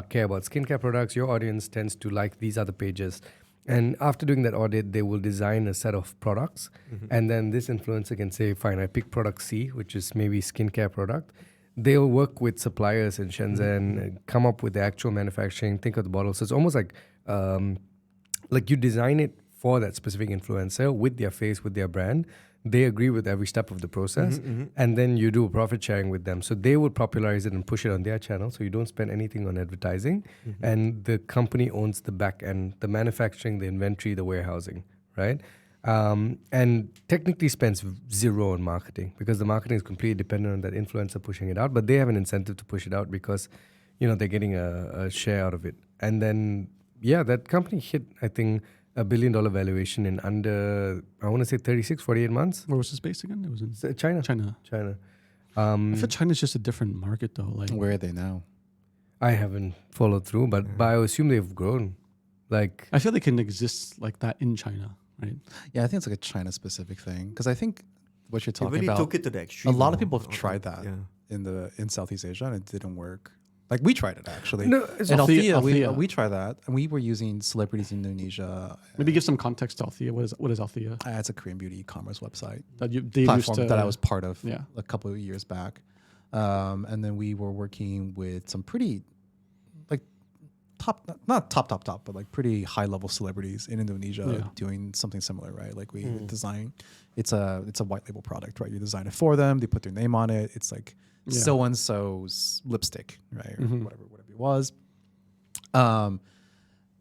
S2: care about skincare products. Your audience tends to like these other pages. And after doing that audit, they will design a set of products. And then this influencer can say, fine, I pick product C, which is maybe skincare product. They'll work with suppliers in Shenzhen, come up with the actual manufacturing, think of the bottle. So it's almost like you design it for that specific influencer with their face, with their brand. They agree with every step of the process, and then you do a profit sharing with them. So they would popularize it and push it on their channel, so you don't spend anything on advertising, and the company owns the back end, the manufacturing, the inventory, the warehousing, right? And technically spends zero on marketing because the marketing is completely dependent on that influencer pushing it out, but they have an incentive to push it out because, they're getting a share out of it. And then, that company hit, I think, $1 billion valuation in under, I want to say 36, 48 months.
S3: Where was this based again? It was in
S2: China.
S3: I feel China's just a different market though. Like,
S4: Where are they now?
S2: I haven't followed through, but I assume they've grown. Like,
S3: I feel they can exist like that in China, right?
S4: Yeah, I think it's like a China specific thing because I think what you're
S1: They
S4: talking
S1: really
S4: about.
S1: took it to the extreme.
S4: A lot of people have tried that
S1: Yeah.
S4: in Southeast Asia and it didn't work. Like we tried it actually.
S2: No, it's
S4: in
S3: Althea.
S4: Althea, we tried that and we were using celebrities in Indonesia.
S3: Maybe give some context to Althea. What is Althea?
S4: It's a Korean beauty e-commerce website
S3: That they used
S4: platform
S3: to,
S4: that I was part of
S3: Yeah.
S4: a couple of years back. And then we were working with some pretty like not top, but like pretty high level celebrities in Indonesia doing something similar, right? Like we design, it's a white label product, right? You design it for them, they put their name on it. It's like so and so's lipstick, right? Or whatever it was.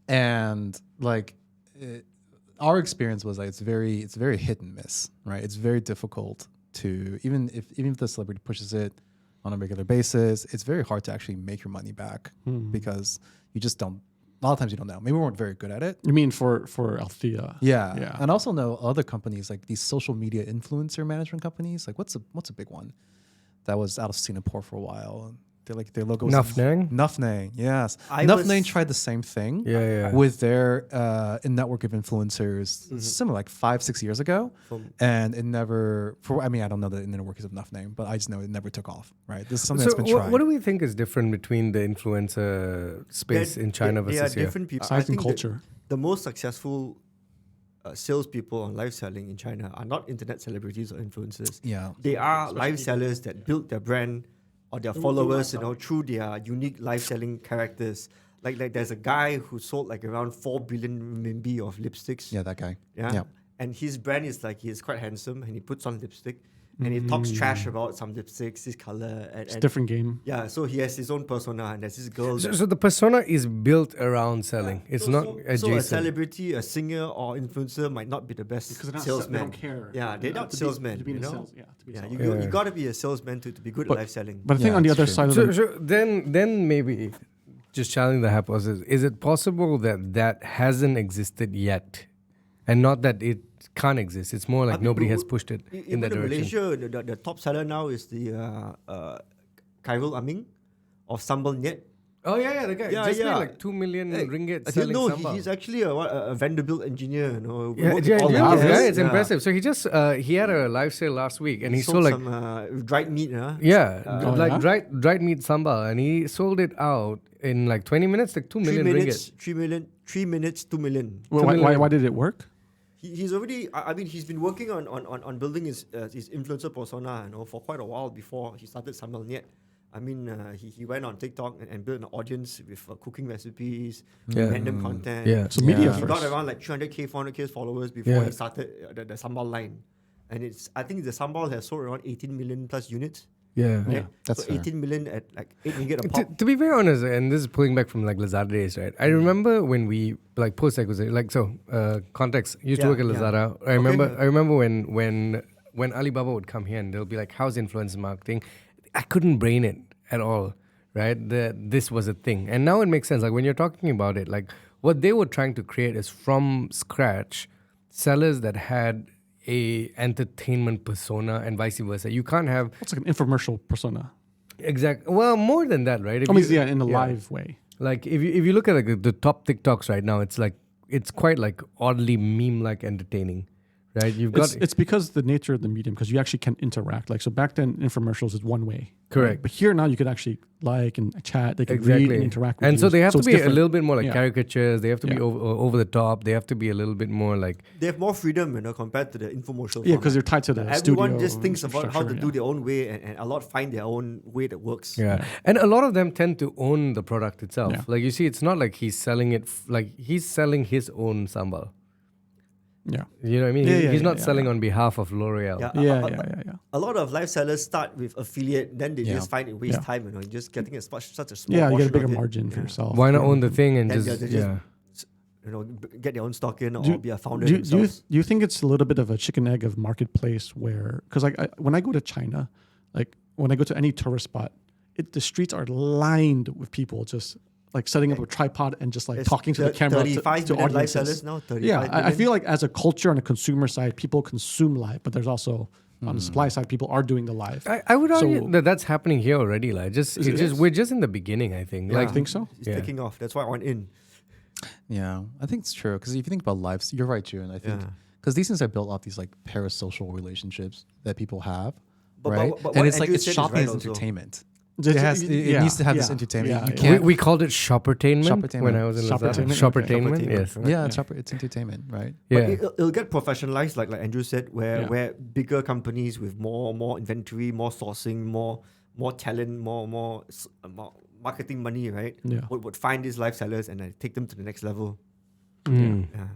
S4: And like our experience was like it's very hit and miss, right? It's very difficult to even if the celebrity pushes it on a regular basis, it's very hard to actually make your money back because you just don't. A lot of times you don't know. Maybe we weren't very good at it.
S3: You mean for Althea?
S4: Yeah. And also know other companies like these social media influencer management companies. Like what's a big one that was out of Singapore for a while? They're like their logo. Nufnang, yes. Nufnang tried the same thing. With their network of influencers, similar like 5-6 years ago, and it never. I don't know the inner workings of Nufnang, but I just know it never took off. Right. This is something that's been tried.
S2: What do we think is different between the influencer space in China versus here?
S1: Different people.
S3: Size and culture.
S1: The most successful salespeople on live selling in China are not internet celebrities or influencers.
S4: Yeah.
S1: They are live sellers that build their brand or their followers, through their unique live selling characters. Like there's a guy who sold like around 4 billion RMB of lipsticks.
S4: Yeah, that guy.
S1: Yeah. And his brand is like he's quite handsome and he puts on lipstick and he talks trash about some lipsticks, this color,
S3: It's a
S1: and
S3: different game.
S1: yeah. So he has his own persona, and there's this girl.
S2: So,
S1: that-
S2: so the persona is built around selling. It's not
S1: so a
S2: adjacent.
S1: celebrity, a singer, or influencer might not be the best
S3: Because they're not
S1: salesman.
S3: they don't care.
S1: Yeah, they're not
S3: to
S1: salesmen.
S3: To be in
S1: you
S3: the
S1: know?
S3: sales, to be
S1: Yeah,
S3: salesman.
S1: you
S2: Yeah.
S1: got to be a salesman to be good
S3: But-
S1: at live selling.
S3: But I think
S4: Yeah,
S3: on the
S4: it's
S3: other
S4: true.
S3: side of
S2: So,
S3: the
S2: so then maybe just challenge the hypothesis. Is it possible that hasn't existed yet, and not that it can't exist? It's more like
S1: I mean,
S2: nobody
S1: we-
S2: has pushed it
S1: Even
S2: in that
S1: in
S2: direction.
S1: Malaysia, the top seller now is the Khairul Aming of Sambal Nyet.
S2: Oh yeah, the guy
S1: Yeah,
S2: just made
S1: yeah.
S2: like 2 million
S1: Hey,
S2: ringgit
S1: I didn't
S2: selling
S1: know
S2: sambal.
S1: he's actually a Vanderbilt engineer. You know,
S2: Yeah,
S1: worked
S2: yeah,
S1: with all the
S2: yeah,
S3: wow,
S1: guys.
S2: yeah, it's
S1: Yeah.
S2: impressive. So he just he had a live sale last week, and he
S1: sold
S2: sold like
S1: some dried meat.
S2: yeah,
S3: Oh,
S2: like
S3: yeah?
S2: dried meat sambal, and he sold it out in like 20 minutes, like 2 million ringgit.
S1: 3 minutes, 2 million.
S3: why did it work?
S1: He's already. I mean, he's been working on building his influencer persona, you know, for quite a while before he started Sambal Nyet. I mean, he went on TikTok and built an audience with cooking recipes,
S2: Yeah.
S1: random content.
S2: Yeah.
S3: So media
S1: He
S3: first.
S1: got around like 300k, 400k followers before
S2: Yeah.
S1: he started the sambal line, and I think the sambal has sold around 18 million plus units.
S2: Yeah.
S1: Right?
S4: That's
S1: so
S4: fair.
S1: 18 million at like 8 ringgit a
S2: To,
S1: pop.
S2: to be very honest, and this is pulling back from like Lazada days, right? I remember when we like post acquisition, like context. Used to
S1: Yeah,
S2: work at
S1: yeah.
S2: Lazada. I remember when Alibaba would come here and they'll be like, "How's influencer marketing?" I couldn't brain it at all, right? This was a thing, and now it makes sense. Like when you're talking about it, like what they were trying to create is from scratch sellers that had a entertainment persona and vice versa. You can't have
S3: It's like an infomercial persona.
S2: well more than that, right? If
S3: I mean,
S2: you-
S3: in a
S2: yeah.
S3: live way.
S2: Like if you look at like the top TikToks right now, it's quite like oddly meme like entertaining, right? You've got
S3: It's because the nature of the medium, because you actually can interact. Like, so back then, infomercials is one way.
S2: Correct.
S3: Right? But here now you could actually like and chat. They can
S2: exactly
S3: read and interact with
S2: and
S3: you.
S2: so they have to
S3: it's
S2: be a
S3: different.
S2: little bit more like
S3: Yeah.
S2: caricatures. They have to be
S3: Yeah.
S2: over the top. They have to be a little bit more like
S1: They have more freedom, you know, compared to the infomercial.
S3: Yeah, because
S1: format.
S3: they're tied to the
S1: Everyone
S3: studio
S1: just thinks about how to
S3: infrastructure,
S1: do their own way, and a lot find their own way that works.
S2: yeah. And a lot of them tend to own the product itself.
S3: Yeah.
S2: Like you see, it's not like he's selling it like he's selling his own sambal.
S3: Yeah.
S2: You know what I mean?
S3: Yeah, yeah,
S2: he's
S3: yeah,
S2: not
S3: yeah,
S2: selling
S3: yeah.
S2: on behalf of L'Oreal.
S1: Yeah.
S3: Yeah.
S1: A lot of live sellers start with affiliate, then they
S4: Yeah.
S1: just find it waste
S3: Yeah.
S1: time, you know, just getting such a small
S3: Yeah, you get a
S1: portion
S3: bigger
S1: of it.
S3: margin for
S1: Yeah.
S3: yourself.
S2: Why not
S3: Yeah.
S2: own the thing and
S1: Then
S2: just
S1: they
S2: yeah?
S1: You know, get their own stock in or
S3: Do-
S1: be a founder
S3: Do you
S1: themselves.
S3: think it's a little bit of a chicken egg of marketplace where, because like when I go to China, like when I go to any tourist spot, the streets are lined with people just like setting up a tripod and just like
S1: There's
S3: talking to the camera
S1: 35
S3: to
S1: million live
S3: audiences.
S1: sellers now. 35
S3: Yeah, I
S1: million.
S3: feel like as a culture on the consumer side, people consume live, but there's also on the supply side, people are doing the live.
S2: I would argue
S3: So-
S2: that that's happening here already. Like
S3: Is it?
S2: we're just in the beginning. I think.
S1: Yeah.
S2: Like
S3: I think so.
S1: It's
S2: Yeah.
S1: taking off. That's why I went in.
S4: Yeah, I think it's true because if you think about lives, you're right, June. I think
S1: Yeah.
S4: because these things are built off these like parasocial relationships that people have,
S1: But
S4: right?
S1: what
S4: and it's
S1: Andrew
S4: like it's
S1: said is
S4: shopping
S1: right
S4: as
S1: also.
S4: entertainment.
S3: Just-
S4: It
S3: yeah,
S4: needs to have this
S3: yeah,
S4: entertainment.
S3: yeah,
S4: You
S3: yeah.
S4: can't-
S2: we called it shoppertainment
S4: Shoppertainment.
S2: when I was in Lazada.
S3: Shoppertainment?
S2: Shoppertainment,
S1: Okay.
S2: yes.
S1: Shoppertainment.
S4: Yeah,
S1: Yeah.
S4: it's entertainment, right?
S2: Yeah.
S1: But it'll get professionalized, like Andrew said,
S3: Yeah.
S1: where bigger companies with more inventory, more sourcing, more talent, more marketing money, right?
S3: Yeah.
S1: Would find these live sellers and take them to the next level.
S2: Mm.
S1: Yeah.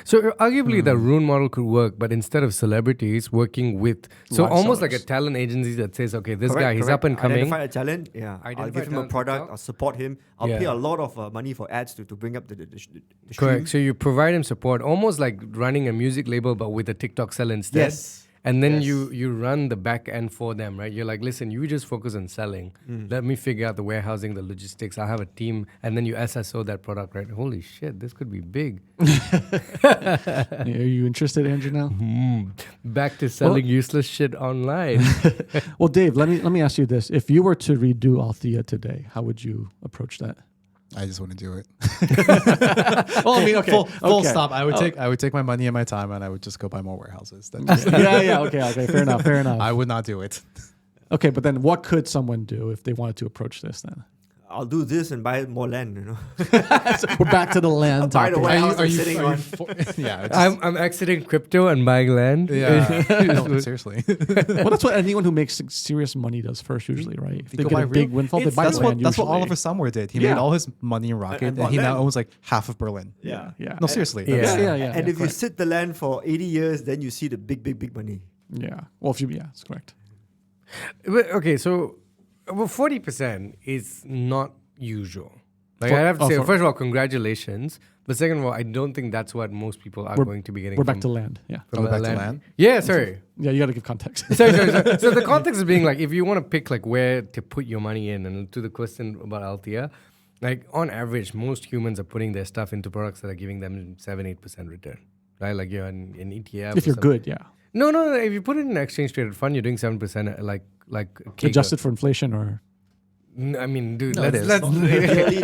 S2: So arguably the Rune model could work, but instead of celebrities working with, so
S3: Live
S2: almost like a
S3: sellers.
S2: talent agency that says, okay, this
S1: Correct,
S2: guy, he's
S1: correct.
S2: up and coming.
S1: Identify a talent, yeah. I'll
S2: Identify
S1: give him a
S2: talent,
S1: product,
S2: TikTok.
S1: I'll support him. I'll
S2: Yeah.
S1: pay a lot of money for ads to bring up the stream.
S2: Correct. So you provide him support, almost like running a music label, but with a TikTok seller instead.
S1: Yes.
S2: And then
S1: Yes.
S2: you run the back end for them, right? You're like, listen, you just focus on selling. Let me figure out the warehousing, the logistics. I'll have a team, and then you SSO that product, right? Holy shit, this could be big.
S3: Are you interested, Andrew? Now,
S2: Back to selling useless shit online.
S3: well, Dave, let me ask you this: if you were to redo Althea today, how would you approach that?
S4: I just want to do it.
S3: Well, I mean, okay,
S4: Full
S3: okay.
S4: stop. I would take my money and my time, and I would just go buy more warehouses. That's
S3: yeah, okay, fair enough.
S4: I would not do it.
S3: Okay, but then what could someone do if they wanted to approach this then?
S1: I'll do this and buy more land, you know.
S3: So we're back to the land
S1: Buy the
S3: topic.
S1: warehouse I'm sitting on.
S4: Yeah, it's
S2: I'm exiting crypto and buying land.
S4: yeah. No, seriously.
S3: Well, that's what anyone who makes serious money does first, usually, right? If they
S4: go
S3: get
S4: buy
S3: a big
S4: real-
S3: windfall, they buy
S4: That's
S3: land.
S4: what
S3: usually.
S4: Oliver Somewhere did. He
S3: Yeah.
S4: made all his money in Rocket,
S1: And
S4: and he
S1: bought
S4: now
S1: land.
S4: owns like half of Berlin.
S3: Yeah.
S4: No, seriously.
S2: Yeah.
S4: that's-
S3: Yeah.
S1: And if you
S3: correct.
S1: sit the land for 80 years, then you see the big money.
S3: Yeah. Well, that's correct.
S2: But, okay, so 40% is not usual. Like
S3: For-
S2: I have to
S3: oh,
S2: say,
S3: for-
S2: first of all, congratulations. But second of all, I don't think that's what most people are going to be getting.
S3: We're back to land. Yeah.
S2: from
S4: We're back to
S2: land.
S4: land?
S2: Yeah, sorry.
S3: Yeah, you got to give context.
S2: sorry. So the context is being like, if you want to pick like where to put your money in, and to the question about Althea, like on average, most humans are putting their stuff into products that are giving them 7-8% return, right? Like you're in ETF.
S3: If you're good, yeah.
S2: No. If you put it in an exchange traded fund, you're doing 7%, like CAGR.
S3: Adjusted for inflation or...
S2: I mean, dude,
S4: No, it is.
S2: let's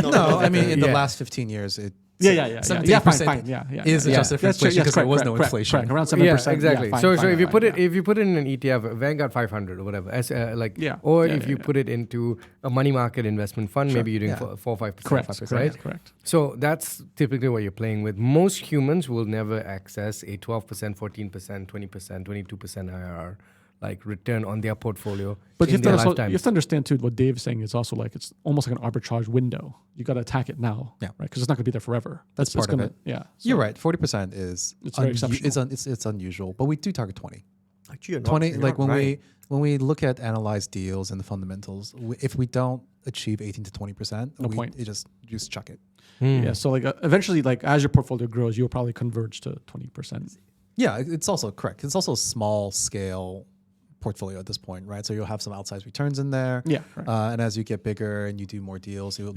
S4: No, I mean, in the
S2: Yeah.
S4: last 15 years, it
S3: Yeah,
S4: 17%
S3: fine. Yeah.
S4: is adjusted for
S3: That's
S4: inflation
S3: yes,
S4: because there
S3: correct,
S4: was no
S3: correct,
S4: inflation.
S3: correct. Around 7%.
S2: Yeah, exactly.
S3: fine,
S2: so
S3: fine,
S2: if you
S3: fine,
S2: put it
S3: yeah.
S2: if you put it in an ETF, Vanguard 500 or whatever, or if you put it into a money market investment fund, maybe you're doing 4-5%,
S3: Correct,
S2: 5%,
S3: correct,
S2: right?
S3: correct.
S2: So that's typically what you're playing with. Most humans will never access a 12%, 14%, 20%, 22% IRR like return on their portfolio
S3: But
S2: in
S3: you
S2: their
S3: have
S2: lifetime.
S3: to understand too what Dave's saying is also like it's almost like an arbitrage window. You got to attack it now,
S4: Yeah.
S3: right? Because it's not going to be there forever.
S4: That's part of it.
S3: Yeah,
S4: You're right. 40% is
S3: It's very exceptional.
S4: it's unusual, but we do target 20.
S1: Actually, you're not-
S4: 20
S1: you're
S4: like
S1: not
S4: when
S1: right.
S4: we look at analyzed deals and the fundamentals, if we don't achieve 18 to 20%,
S3: No point.
S4: you just chuck it.
S3: Yeah, so like eventually, like as your portfolio grows, you'll probably converge to 20%.
S4: Yeah, it's also correct. It's also a small scale portfolio at this point, right? So you'll have some outsized returns in there.
S3: Yeah, right.
S4: And as you get bigger and you do more deals, it will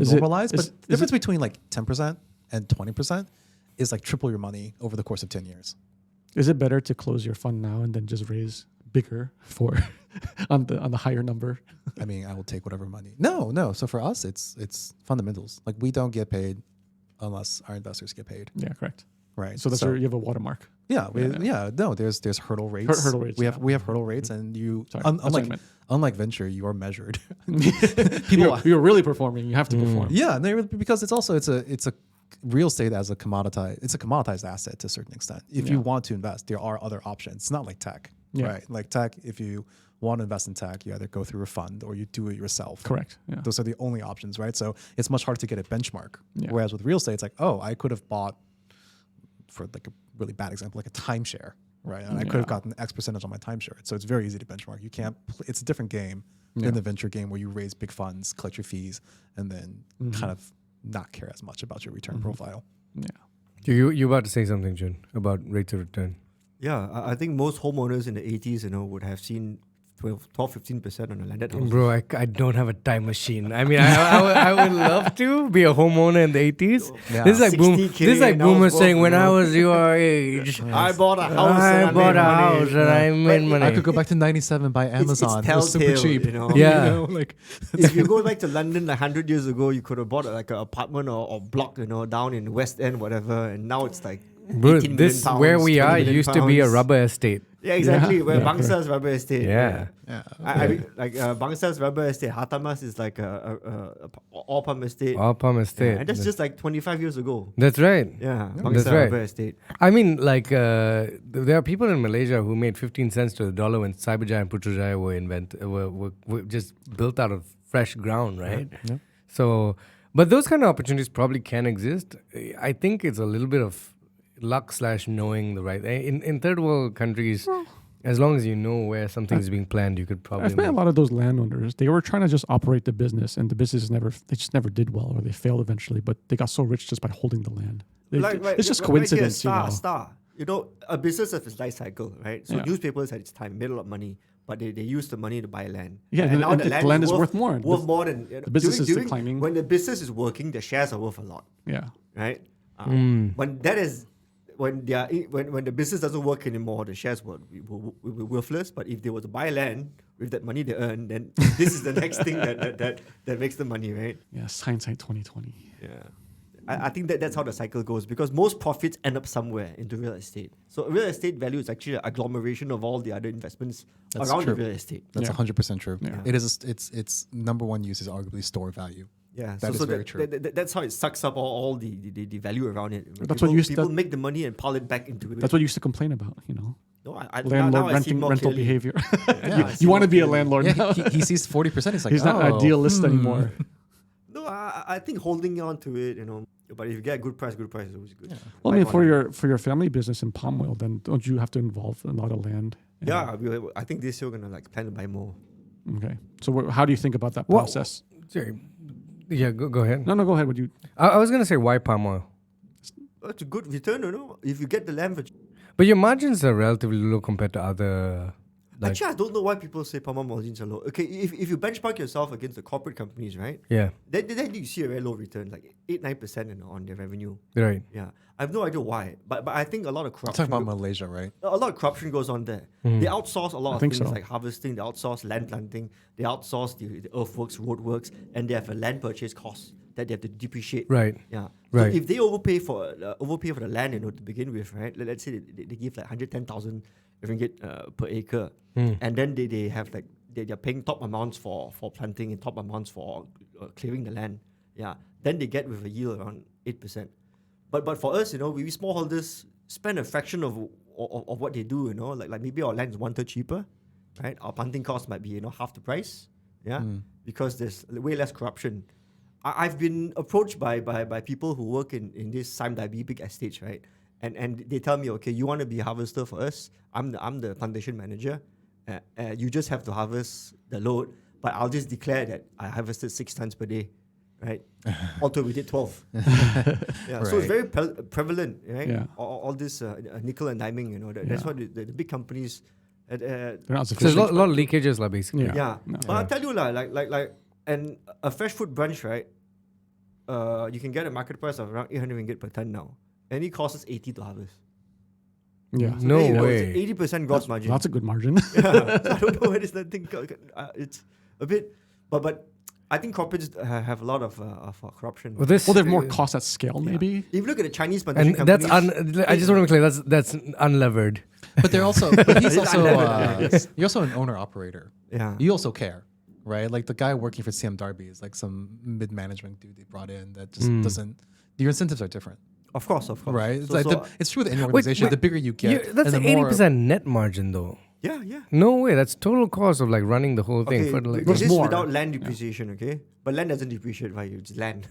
S3: Is it-
S4: normalize.
S3: is-
S4: But the difference between like 10% and 20% is like triple your money over the course of 10 years.
S3: Is it better to close your fund now and then just raise bigger for on the higher number?
S4: I mean, I will take whatever money. No. So for us, it's fundamentals. Like we don't get paid unless our investors get paid,
S3: Yeah, correct.
S4: right?
S3: So you have a watermark.
S4: Yeah, no. There's hurdle rates.
S3: Hurdle rates,
S4: We have hurdle rates, and you
S3: Sorry, that's what I meant.
S4: unlike venture, you are measured.
S3: You're really performing. You have to perform.
S4: Yeah, no, because it's a real estate as a commoditized asset to a certain extent. If you want to invest, there are other options. It's not like tech, right? Like tech, if you want to invest in tech, you either go through a fund or you do it yourself.
S3: Correct. Yeah.
S4: Those are the only options, right? So it's much harder to get a benchmark.
S3: Yeah.
S4: Whereas with real estate, it's like, oh, I could have bought, for like a really bad example, like a timeshare, right? And I could have gotten X percentage on my timeshare. So it's very easy to benchmark. You can't. It's a different game than the venture game where you raise big funds, collect your fees, and then kind of not care as much about your return profile.
S3: Yeah.
S2: You about to say something, Jun, about rates of return?
S1: Yeah, I think most homeowners in the 80s, would have seen 12-15% on a landed house.
S2: Bro, I don't have a time machine. I mean, I would love to be a homeowner in the 80s.
S4: Yeah.
S2: This is like
S1: 60K
S2: this is like
S1: and I
S2: boomer
S1: was
S2: saying,
S1: worth,
S2: when I was your age,
S1: I bought a house.
S2: I bought a house and I made money.
S4: I could go back to 97 by Amazon.
S1: It's
S4: It was super
S1: telltale,
S4: cheap.
S2: Yeah.
S4: Like
S1: If you go back to London like 100 years ago, you could have bought like an apartment or block, down in West End, whatever. And now it's like
S2: Bro,
S1: 18 million
S2: this
S1: pounds,
S2: where we
S1: 20
S2: are
S1: million
S2: used to be a
S1: pounds.
S2: rubber estate.
S1: Yeah, exactly.
S3: Yeah.
S1: Where
S3: Yeah.
S1: Bangsa's rubber estate.
S2: Yeah.
S1: I mean, like Bangsa's rubber estate, Hatamas is like a all palm estate.
S2: All palm estate.
S1: Yeah, and that's just like 25 years ago.
S2: That's right.
S1: Yeah,
S2: That's
S1: Bangsa
S2: right.
S1: rubber estate.
S2: I mean, like, there are people in Malaysia who made 15 cents to the dollar when Cyberjaya and Putrajaya were just built out of fresh ground, right?
S4: Yeah.
S2: So, but those kind of opportunities probably can exist. I think it's a little bit of luck / knowing the right. In third world countries, as long as you know where something is being planned, you could probably.
S3: I've met a lot of those landowners. They were trying to just operate the business, and the business they just never did well, or they failed eventually. But they got so rich just by holding the land. It's just coincidence,
S1: Star. A business has its life cycle, right? So
S3: Yeah.
S1: newspapers at its time made a lot of money, but they use the money to buy land.
S3: Yeah,
S1: and
S3: and
S1: now
S3: the land is worth more.
S1: Worth more than
S3: the business is declining.
S1: When the business is working, the shares are worth a lot,
S3: Yeah.
S1: right? When that is. When the business doesn't work anymore, the shares will be worthless. But if they were to buy land with that money they earn, then this is the next thing that makes the money, right?
S3: Yes, hindsight 2020.
S1: Yeah, I think that's how the cycle goes, because most profits end up somewhere into real estate. So real estate value is actually an agglomeration of all the other investments around
S4: true.
S1: the real estate.
S4: That's 100% true.
S3: Yeah.
S4: It is. Its number one use is arguably store value.
S1: Yeah,
S4: That is very true.
S1: That's how it sucks up all the value around it.
S3: That's what
S1: people make the money and pile it back into it.
S3: That's what you used to complain about,
S1: No,
S3: landlord
S1: now I see
S3: rental
S1: more clearly.
S3: behavior.
S1: Yeah, I see
S3: you want to
S1: more
S3: be a
S1: clearly.
S3: landlord now.
S4: Yeah, he sees 40%. He's like,
S3: He's not
S4: oh,
S3: idealist anymore.
S1: No, I think holding on to it, but if you get a good price is always good.
S3: Well, I
S1: Buy
S3: mean,
S1: one.
S3: for your family business in palm oil, then don't you have to involve a lot of land
S1: Yeah, I think this year we're gonna like plan to buy more.
S3: Okay. So how do you think about that
S2: Well,
S3: process?
S2: Sorry. Yeah, go ahead.
S3: No, go ahead. Would you?
S2: I was gonna say why palm oil,
S1: It's a good return, if you get the land for.
S2: but your margins are relatively low compared to other. Like,
S1: Actually, I don't know why people say palm oil margins are low. Okay, if you benchmark yourself against the corporate companies, right?
S2: yeah,
S1: Then you see a very low return, like 8-9% on their revenue.
S2: right.
S1: Yeah, I have no idea why, but I think a lot of
S4: I'm
S1: corruption.
S4: talking about Malaysia, right?
S1: A lot of corruption goes on there.
S2: Mm.
S1: They outsource a lot
S3: I
S1: of
S3: think
S1: things
S3: so.
S1: like harvesting. They outsource land planting. They outsource the earthworks, roadworks, and they have a land purchase cost that they have to depreciate.
S2: Right.
S1: Yeah.
S2: Right.
S1: So if they overpay for the land, to begin with, right? Let's say they give like 110,000 ringgit per acre, and then they have like they're paying top amounts for planting and top amounts for clearing the land. Yeah. Then they get with a yield around 8%. But for us, we smallholders spend a fraction of what they do. Like maybe our land is 1/3 cheaper, right? Our planting cost might be half the price. Yeah. Because there's way less corruption. I've been approached by people who work in this Sime Daibi big estates, right? And they tell me, okay, you want to be a harvester for us? I'm the plantation manager. You just have to harvest the load, but I'll just declare that I harvested 6 tons per day, right? Although we did 12. Yeah, so it's very prevalent, right?
S3: Yeah.
S1: All this nickel and diming, that's what the big companies.
S3: They're not
S2: So there's
S3: sufficient.
S2: a lot of leakages, lah, basically.
S3: Yeah.
S1: Yeah,
S3: No.
S1: but I'll tell you like and a fresh fruit branch, right? You can get a market price of around 800 ringgit per ton now, and it costs us 80 to harvest.
S3: Yeah.
S2: No
S1: There you go,
S2: way.
S1: it's 80% gross margin.
S3: That's a good margin.
S1: Yeah, so I don't know where this thing. It's a bit, but I think corporates have a lot of corruption.
S2: Well, this.
S3: Well, there's more cost at scale,
S1: Yeah.
S3: maybe.
S1: If you look at the Chinese plantation
S2: and that's
S1: companies,
S2: I just want to be clear. That's unlevered.
S4: But they're also, but he's
S1: It's
S4: also,
S1: unlevered.
S4: you're also an owner operator.
S1: yeah,
S4: You also care, right? Like the guy working for CM Darby is like some mid-management dude they brought in that just doesn't. Your incentives are different,
S1: of course,
S4: right? It's
S1: So-
S4: like
S1: so,
S4: it's true with any organization.
S2: wait.
S4: The bigger you get,
S2: That's
S4: and
S2: an
S4: the more
S2: 80% net margin, though.
S1: yeah.
S2: No way. That's total cost of like running the whole thing.
S1: Okay,
S2: For like,
S1: this is
S3: more.
S1: without land depreciation, okay? But land doesn't depreciate, right? It's land.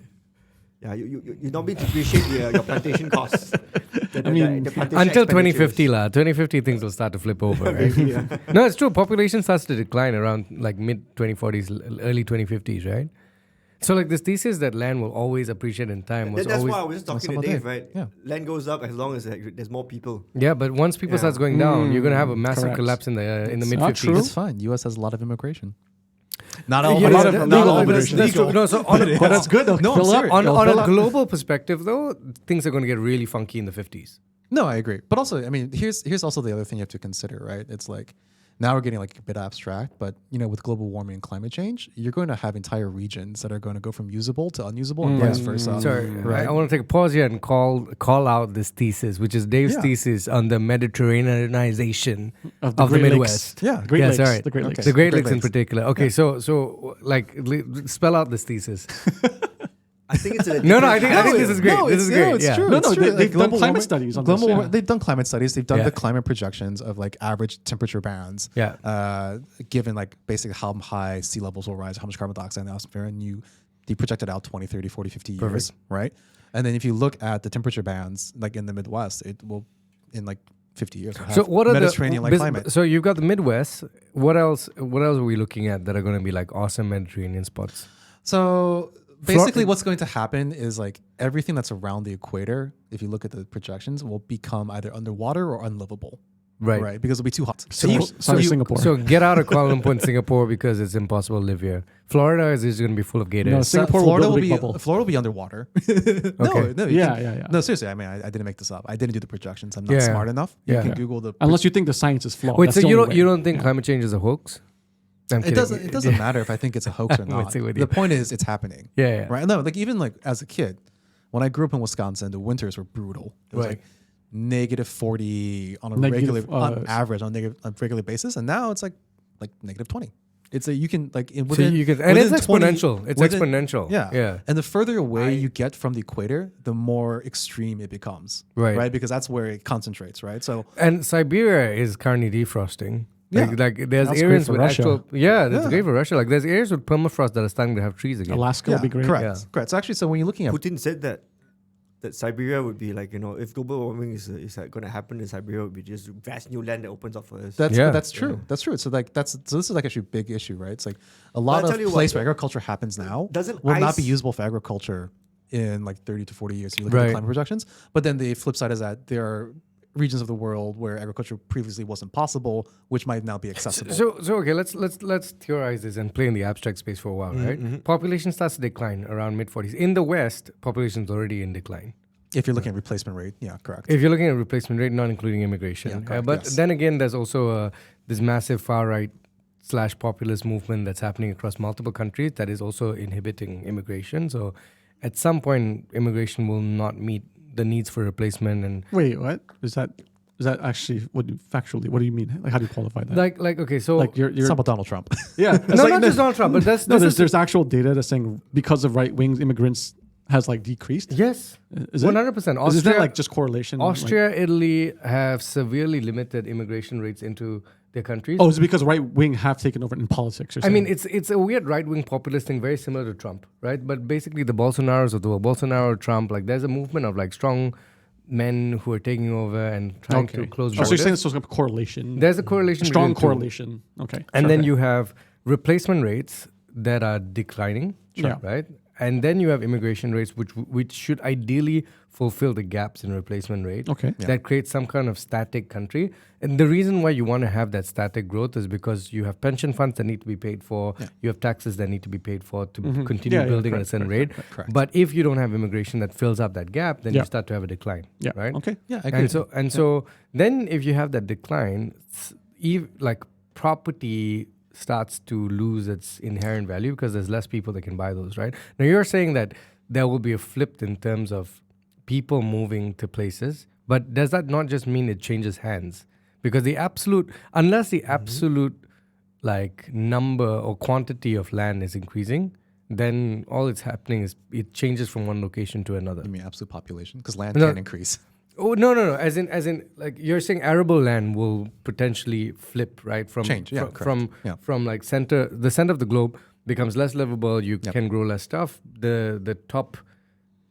S1: Yeah, you normally depreciate your plantation costs. The plantation
S2: until
S1: expenditures.
S2: 2050, lah. 2050 things will start to flip over, right?
S1: Yeah.
S2: No, it's true. Population starts to decline around like mid 2040s, early 2050s, right? So like this thesis that land will always appreciate in time was
S1: That's
S2: always
S1: why I was just talking to
S4: Some
S1: Dave,
S4: day.
S1: right?
S4: Yeah.
S1: Land goes up as long as there's more people.
S2: yeah. But once people
S1: Yeah.
S2: starts going down, you're gonna have a massive
S3: Correct.
S2: collapse in the
S3: It's
S2: mid
S3: not
S2: 50s.
S3: true.
S4: it's fine. U.S. has a lot of immigration. Not all,
S2: Yeah,
S3: a lot of
S2: that-
S3: legal
S2: no,
S3: immigration.
S2: that's true. No, so on a,
S3: But that's good. They'll
S4: No, I'm
S3: fill up.
S4: serious.
S2: on,
S3: They'll
S2: on
S3: fill
S2: a
S3: up.
S2: global perspective, though, things are going to get really funky in the 50s.
S4: No, I agree. But also, I mean, here's also the other thing you have to consider, right? It's like now we're getting like a bit abstract, but with global warming and climate change, you're going to have entire regions that are going to go from usable to unusable and vice versa.
S2: Sorry,
S4: right?
S2: I want to take a pause here and call out this thesis, which is Dave's
S4: Yeah.
S2: thesis on the Mediterraneanization
S3: Of
S2: of the
S3: Great Lakes.
S2: Midwest.
S4: Yeah,
S3: Great
S2: Yeah,
S3: Lakes.
S2: sorry.
S3: The Great
S4: Okay.
S3: Lakes.
S2: The Great
S4: Great
S2: Lakes in
S4: Lakes.
S2: particular. Okay, so like spell out this thesis.
S1: I think it's a
S2: No, I think this is great.
S4: No,
S2: this is
S4: it's-
S2: great.
S4: no, it's
S2: yeah.
S4: true.
S3: No,
S4: It's
S3: no,
S4: true.
S3: they've done
S4: global
S3: climate
S4: warming-
S3: studies on
S4: global
S3: this.
S4: war-
S3: Yeah.
S4: They've done climate studies. They've done
S2: Yeah.
S4: the climate projections of like average temperature bands.
S2: Yeah.
S4: Given like basically how high sea levels will rise, how much carbon dioxide in the atmosphere, and they projected out 20, 30, 40, 50 years,
S2: Perfect.
S4: right? And then if you look at the temperature bands, like in the Midwest, it will in like 50 years. We'll
S2: So
S4: have
S2: what are
S4: Mediterranean-like
S2: the
S4: climate?
S2: So you've got the Midwest. What else? What else are we looking at that are going to be like awesome Mediterranean spots?
S4: So basically, what's going to happen is like everything that's around the equator, if you look at the projections, will become either underwater or unlivable.
S2: Right.
S4: Because it'll be too hot.
S3: Singapore.
S2: So get out of Kuala Lumpur and Singapore because it's impossible to live here. Florida is going to be full of gators.
S3: No, Singapore will
S4: Florida
S3: build a
S4: will
S3: big
S4: be
S3: bubble.
S4: Florida will be underwater.
S2: Okay.
S4: No,
S3: Yeah.
S4: No, seriously. I mean, I didn't make this up. I didn't do the projections. I'm not
S2: Yeah.
S4: smart enough. You
S2: Yeah.
S4: can Google the.
S3: Unless you think the science is flawed.
S2: Wait,
S3: That's
S2: so
S3: the
S2: you
S3: only
S2: don't
S3: way.
S2: you don't think climate change is a hoax? I'm
S4: It
S2: kidding.
S4: doesn't matter if I think it's a hoax or
S2: I'm
S4: not.
S2: messing with
S4: The
S2: you.
S4: point is, it's happening.
S2: Yeah.
S4: Right. No, like even like as a kid, when I grew up in Wisconsin, the winters were brutal. It was
S2: Right.
S4: like negative 40 on a
S3: Negative,
S4: regular, on average, on a regular basis, and now it's like negative 20. It's you can like
S2: So
S4: within,
S2: you can, and it's
S4: within 20
S2: exponential. It's
S4: within-
S2: exponential.
S4: Yeah.
S2: Yeah.
S4: And the further away you get from the equator, the more extreme it becomes.
S2: Right.
S4: Right. Because that's where it concentrates. Right. So
S2: And Siberia is currently defrosting.
S4: Yeah.
S2: Like there's
S3: That's
S2: areas
S3: great for
S2: with
S3: Russia.
S2: actual that's
S4: Yeah.
S2: great for Russia. Like there's areas with permafrost that are starting to have trees again.
S3: Alaska will be great.
S4: Correct.
S2: Yeah.
S4: Correct. So actually, so when you're looking at
S1: Putin said that that Siberia would be like, if global warming is going to happen in Siberia, it would be just vast new land that opens up for us.
S4: That's true. That's true. So this is like actually a big issue, right? It's like a lot of place where agriculture happens now will not be usable for agriculture in like 30 to 40 years. You look at the climate projections, but then the flip side is that there are regions of the world where agriculture previously wasn't possible, which might now be accessible.
S2: So okay, let's theorize this and play in the abstract space for a while, right? Population starts to decline around mid-40s. In the West, population is already in decline.
S4: If you're looking at replacement rate, yeah, correct.
S2: If you're looking at replacement rate, not including immigration. But then again, there's also this massive far-right / populist movement that's happening across multiple countries that is also inhibiting immigration. So at some point, immigration will not meet the needs for replacement. And
S3: wait, what is that? Is that actually factually? What do you mean? Like, how do you qualify that?
S2: Like okay, so
S3: like you're
S4: it's about Donald Trump.
S3: Yeah,
S2: not just Donald Trump, but
S3: there's actual data that's saying because of right wing immigrants has like decreased.
S2: Yes, 100%.
S3: Is that like just correlation?
S2: Austria, Italy have severely limited immigration rates into their countries.
S3: Oh, is it because right wing have taken over in politics?
S2: I mean, it's a weird right wing populist thing, very similar to Trump, right? But basically, the Bolsonaros of the world, Bolsonaro, Trump, like there's a movement of like strong men who are taking over and trying to close borders.
S3: So you're saying there's a correlation?
S2: There's a correlation.
S3: Strong correlation. Okay.
S2: And then you have replacement rates that are declining, right? And then you have immigration rates which should ideally fulfill the gaps in replacement rate.
S3: Okay.
S2: That creates some kind of static country. And the reason why you want to have that static growth is because you have pension funds that need to be paid for, you have taxes that need to be paid for to continue building at a certain rate.
S4: Correct.
S2: But if you don't have immigration that fills up that gap, then you start to have a decline.
S3: Yeah.
S2: Right?
S3: Okay.
S4: Yeah, I agree.
S2: So then if you have that decline, like property starts to lose its inherent value because there's less people that can buy those, right? Now you're saying that there will be a flip in terms of people moving to places, but does that not just mean it changes hands? Because unless the absolute like number or quantity of land is increasing, then all it's happening is it changes from one location to another.
S4: You mean absolute population? Because land can increase.
S2: Oh no! As in, like you're saying, arable land will potentially flip, right? From
S4: Change,
S2: from like the center of the globe becomes less livable. You can grow less stuff. The top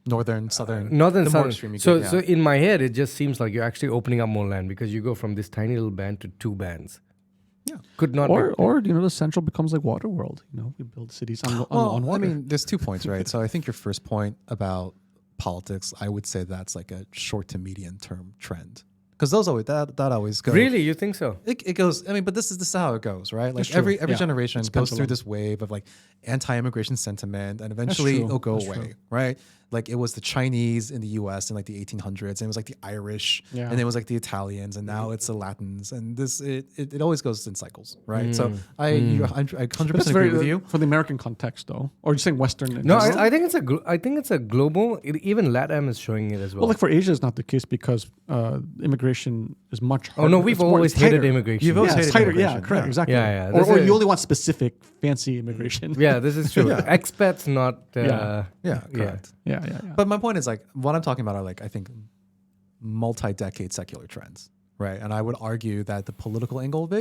S4: northern, southern.
S2: So in my head, it just seems like you're actually opening up more land because you go from this tiny little band to 2 bands.
S4: Yeah,
S3: could not. Or the central becomes like Waterworld. We build cities on water.
S4: I mean, there's 2 points, right? So I think your first point about politics, I would say that's like a short to medium term trend, because those always that always goes.
S2: Really, you think so?
S4: It goes. I mean, but this is how it goes, right? Like every generation goes through this wave of like anti-immigration sentiment, and eventually it'll go away, right? Like it was the Chinese in the U.S. in like the 1800s, and it was like the Irish, and then it was like the Italians, and now it's the Latins, and it always goes in cycles, right? So I 100% agree with you.
S3: For the American context, though, or you're saying Western?
S2: No, I think it's a global. Even LATAM is showing it as well.
S3: Well, like for Asia, it's not the case because immigration is much harder.
S2: Oh no, we've always hated immigration.
S4: You've always hated immigration.
S3: Yeah, correct, exactly.
S2: Yeah.
S3: Or you only want specific fancy immigration.
S2: Yeah, this is true. Expats, not.
S4: Correct.
S3: Yeah.
S4: But my point is like what I'm talking about are like I think multi-decade secular trends, right? And I would argue that the political angle of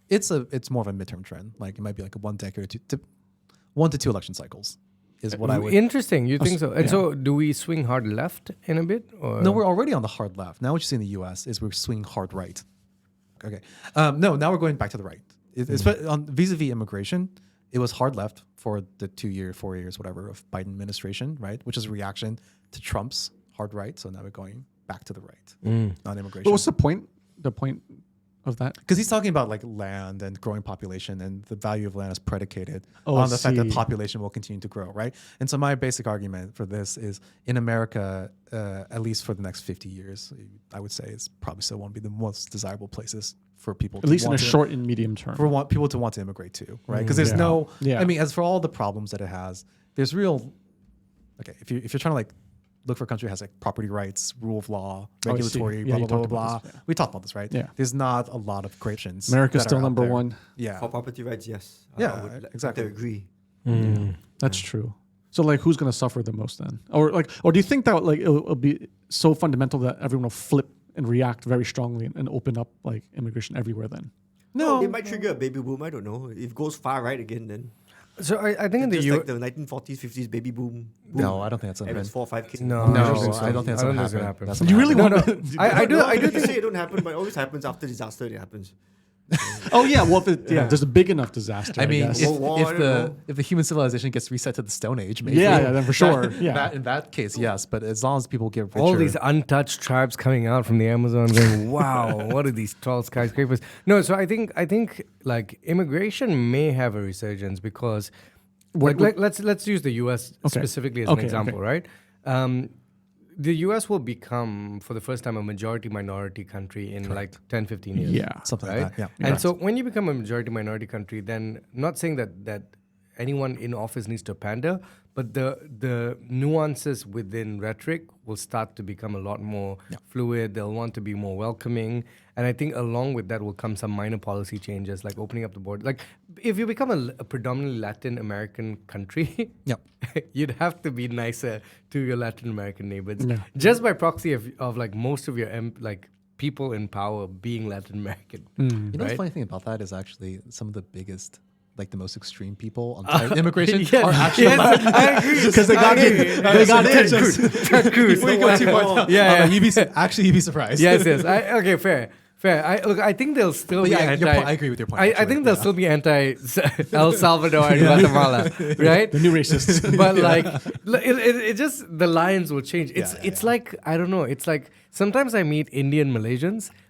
S4: it's more of a midterm trend. Like it might be like a 1 decade or 1 to 2 election cycles is what I would.
S2: Interesting. You think so? And so do we swing hard left in a bit? Or?
S4: No, we're already on the hard left. Now what you see in the U.S. is we're swinging hard right. Okay. No, now we're going back to the right. On vis-a-vis immigration, it was hard left for the 4 years, whatever, of Biden administration, right? Which is a reaction to Trump's hard right. So now we're going back to the right on immigration.
S3: But what's the point? The point of that?
S4: Because he's talking about like land and growing population, and the value of land is predicated on the fact that population will continue to grow, right? And so my basic argument for this is in America, at least for the next 50 years, I would say it's probably still won't be the most desirable places for people
S3: at least in a short and medium term
S4: for people to want to immigrate to, right? Because there's I mean, as for all the problems that it has, there's real. Okay, if you're trying to like look for a country that has like property rights, rule of law, regulatory, blah blah. We talked about this, right?
S3: Yeah.
S4: There's not a lot of great options.
S3: America's still number one.
S4: Yeah.
S1: For property rights, yes.
S4: Yeah,
S1: I would
S4: exactly.
S1: agree.
S3: That's true. So like, who's going to suffer the most then? Or do you think that like it'll be so fundamental that everyone will flip and react very strongly and open up like immigration everywhere then?
S1: No, it might trigger a baby boom. I don't know. If it goes far right again, then
S2: So I think in the
S1: just
S2: U.
S1: like the 1940s, 50s baby boom.
S4: No, I don't think that's
S1: And it's
S4: something.
S1: 4 or 5 kids.
S2: No,
S4: No,
S2: I don't think so.
S4: I don't think that's
S2: I don't
S4: gonna
S2: think it's gonna
S4: happen.
S2: happen.
S4: That's
S3: You
S4: not
S3: really
S4: happening.
S3: want?
S2: I do. I do
S1: You
S2: think.
S1: say it don't happen, but it always happens after disaster. It happens.
S3: Oh yeah, well, there's a big enough disaster.
S4: I mean,
S3: guess.
S4: if,
S1: Well, I
S4: if
S1: don't
S4: the
S1: know.
S4: if the human civilization gets reset to the Stone Age, maybe.
S3: yeah, then for sure. Yeah.
S4: That, in that case, yes. But as long as people get richer,
S2: All these untouched tribes coming out from the Amazon, going, "Wow, what are these tall skyscrapers?" No, so I think like immigration may have a resurgence because, let's use the U.S.
S3: Okay.
S2: specifically as
S3: Okay,
S2: an example,
S3: okay.
S2: right? The U.S. will become, for the first time, a majority-minority country in like 10, 15 years.
S3: Yeah.
S4: something
S2: Right?
S4: like that. Yeah.
S2: And so when you become a majority-minority country, then not saying that anyone in office needs to pander, but the nuances within rhetoric will start to become a lot more fluid. They'll want to be more welcoming. And I think along with that will come some minor policy changes, like opening up the border. Like if you become a predominantly Latin American country,
S4: Yep.
S2: you'd have to be nicer to your Latin American neighbors.
S3: Yeah.
S2: Just by proxy of like most of your like people in power being Latin American.
S4: You know, the
S2: Right?
S4: funny thing about that is actually some of the biggest, like the most extreme people on immigration
S2: Yes,
S4: are actually
S2: yes,
S4: Latin.
S2: I agree.
S3: Because they got it. They got it.
S2: Ted Cruz.
S4: Before you go too far down,
S2: Yeah,
S4: you'd be surprised.
S2: yes. Okay, fair. I think they'll still
S4: But
S2: be
S4: yeah,
S2: anti.
S4: I agree with your point.
S2: I
S4: actually.
S2: think they'll still be anti El Salvador and Guatemala, right?
S3: The new racists.
S2: But like, it just the lines will change. It's
S4: yeah.
S2: like I don't know. It's like sometimes I meet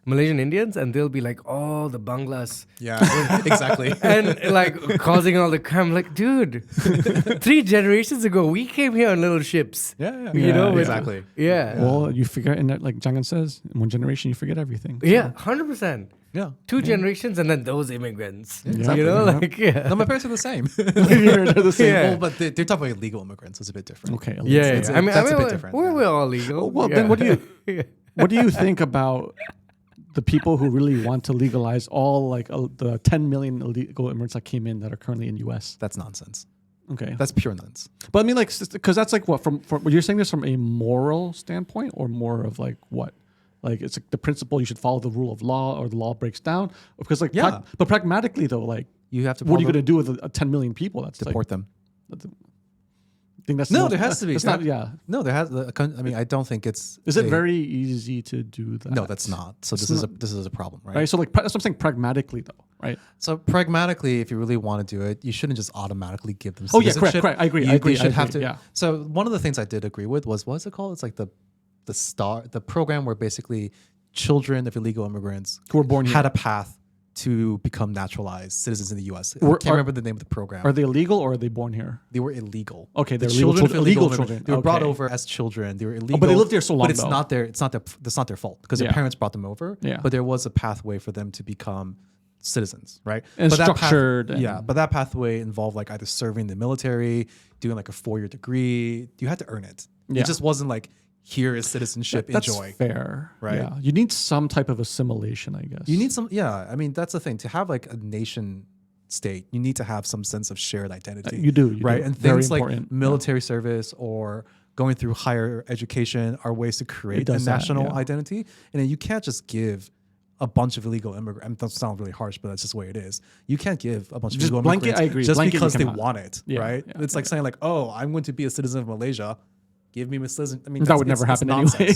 S2: Malaysian Indians, and they'll be like, "Oh, the Banglas,"
S4: Yeah, exactly.
S2: and like causing all the crime. Like, dude, 3 generations ago, we came here on little ships.
S4: Yeah,
S2: You know, with-
S4: exactly.
S2: Yeah.
S3: Well, you figure, and like Jangan says, in one generation you forget everything.
S2: Yeah, 100%.
S4: Yeah.
S2: 2 generations and then those immigrants.
S3: Exactly.
S2: You know,
S3: Yeah.
S2: like, yeah.
S4: No, my parents are the same.
S3: They're the same.
S2: Yeah.
S4: Well, but they're talking about illegal immigrants. So it's a bit different.
S3: Okay.
S2: Yeah,
S4: It's-
S2: I mean,
S4: that's a bit different,
S2: We're all legal.
S3: Well, then what do you
S2: Yeah.
S3: what do you think about the people who really want to legalize all like the 10 million illegal immigrants that came in that are currently in U.S.?
S4: That's nonsense.
S3: Okay.
S4: That's pure nonsense.
S3: But I mean, like, because that's like what from you're saying this from a moral standpoint, or more of like what? Like it's like the principle you should follow the rule of law, or the law breaks down. Because like,
S4: Yeah.
S3: but pragmatically though, like,
S4: You have to.
S3: what are you going to do with 10 million people? That's
S4: deport them?
S3: I think that's
S4: No,
S3: the most-
S4: there has to be.
S3: That's not. Yeah.
S4: No, there has. I mean, I don't think it's.
S3: Is it very easy to do that?
S4: No, that's not. So this is a problem, right?
S3: Right. So like that's what I'm saying. Pragmatically though, right?
S4: So pragmatically, if you really want to do it, you shouldn't just automatically give them.
S3: Oh yeah,
S4: citizenship.
S3: correct. I agree.
S4: You,
S3: I agree.
S4: You should
S3: I
S4: have
S3: agree,
S4: to.
S3: Yeah.
S4: So one of the things I did agree with was what's it called? It's like the program where basically children of illegal immigrants
S3: Who were born here.
S4: had a path to become naturalized citizens in the U.S. I
S3: Were-
S4: can't remember the name of the program.
S3: Are they illegal or are they born here?
S4: They were illegal.
S3: Okay,
S4: the
S3: they're illegal
S4: children
S3: children-
S4: of illegal
S3: illegal
S4: immigrants.
S3: children.
S4: They were brought
S3: Okay.
S4: over as children. They were illegal.
S3: but they lived here so long,
S4: But it's
S3: though.
S4: not their. That's not their fault because their
S3: Yeah.
S4: parents brought them over.
S3: Yeah.
S4: But there was a pathway for them to become citizens, right?
S3: And
S4: but
S3: structured
S4: That
S3: and-
S4: but that pathway involved like either serving in the military, doing like a 4-year degree. You had to earn it.
S3: Yeah.
S4: It just wasn't like here is citizenship.
S3: That's
S4: enjoy.
S3: fair,
S4: Right?
S3: Yeah, you need some type of assimilation, I guess.
S4: You need some. Yeah, I mean that's the thing. To have like a nation state, you need to have some sense of shared identity.
S3: You do,
S4: right?
S3: do.
S4: And
S3: Very
S4: things like
S3: important.
S4: military service or going through higher education are ways to create a
S3: does that,
S4: national
S3: yeah.
S4: identity. And then you can't just give a bunch of illegal immigrants. I mean, that sounds really harsh, but that's just the way it is. You can't give a bunch of
S3: Just
S4: illegal
S3: blanket-
S4: immigrants
S3: I agree.
S4: just
S3: Blanket you
S4: because they
S3: cannot.
S4: want it,
S3: Yeah,
S4: right?
S3: yeah,
S4: It's like saying like, oh, I'm going to be a citizen of Malaysia. Give me a citizen. I mean,
S3: That would never happen anyway.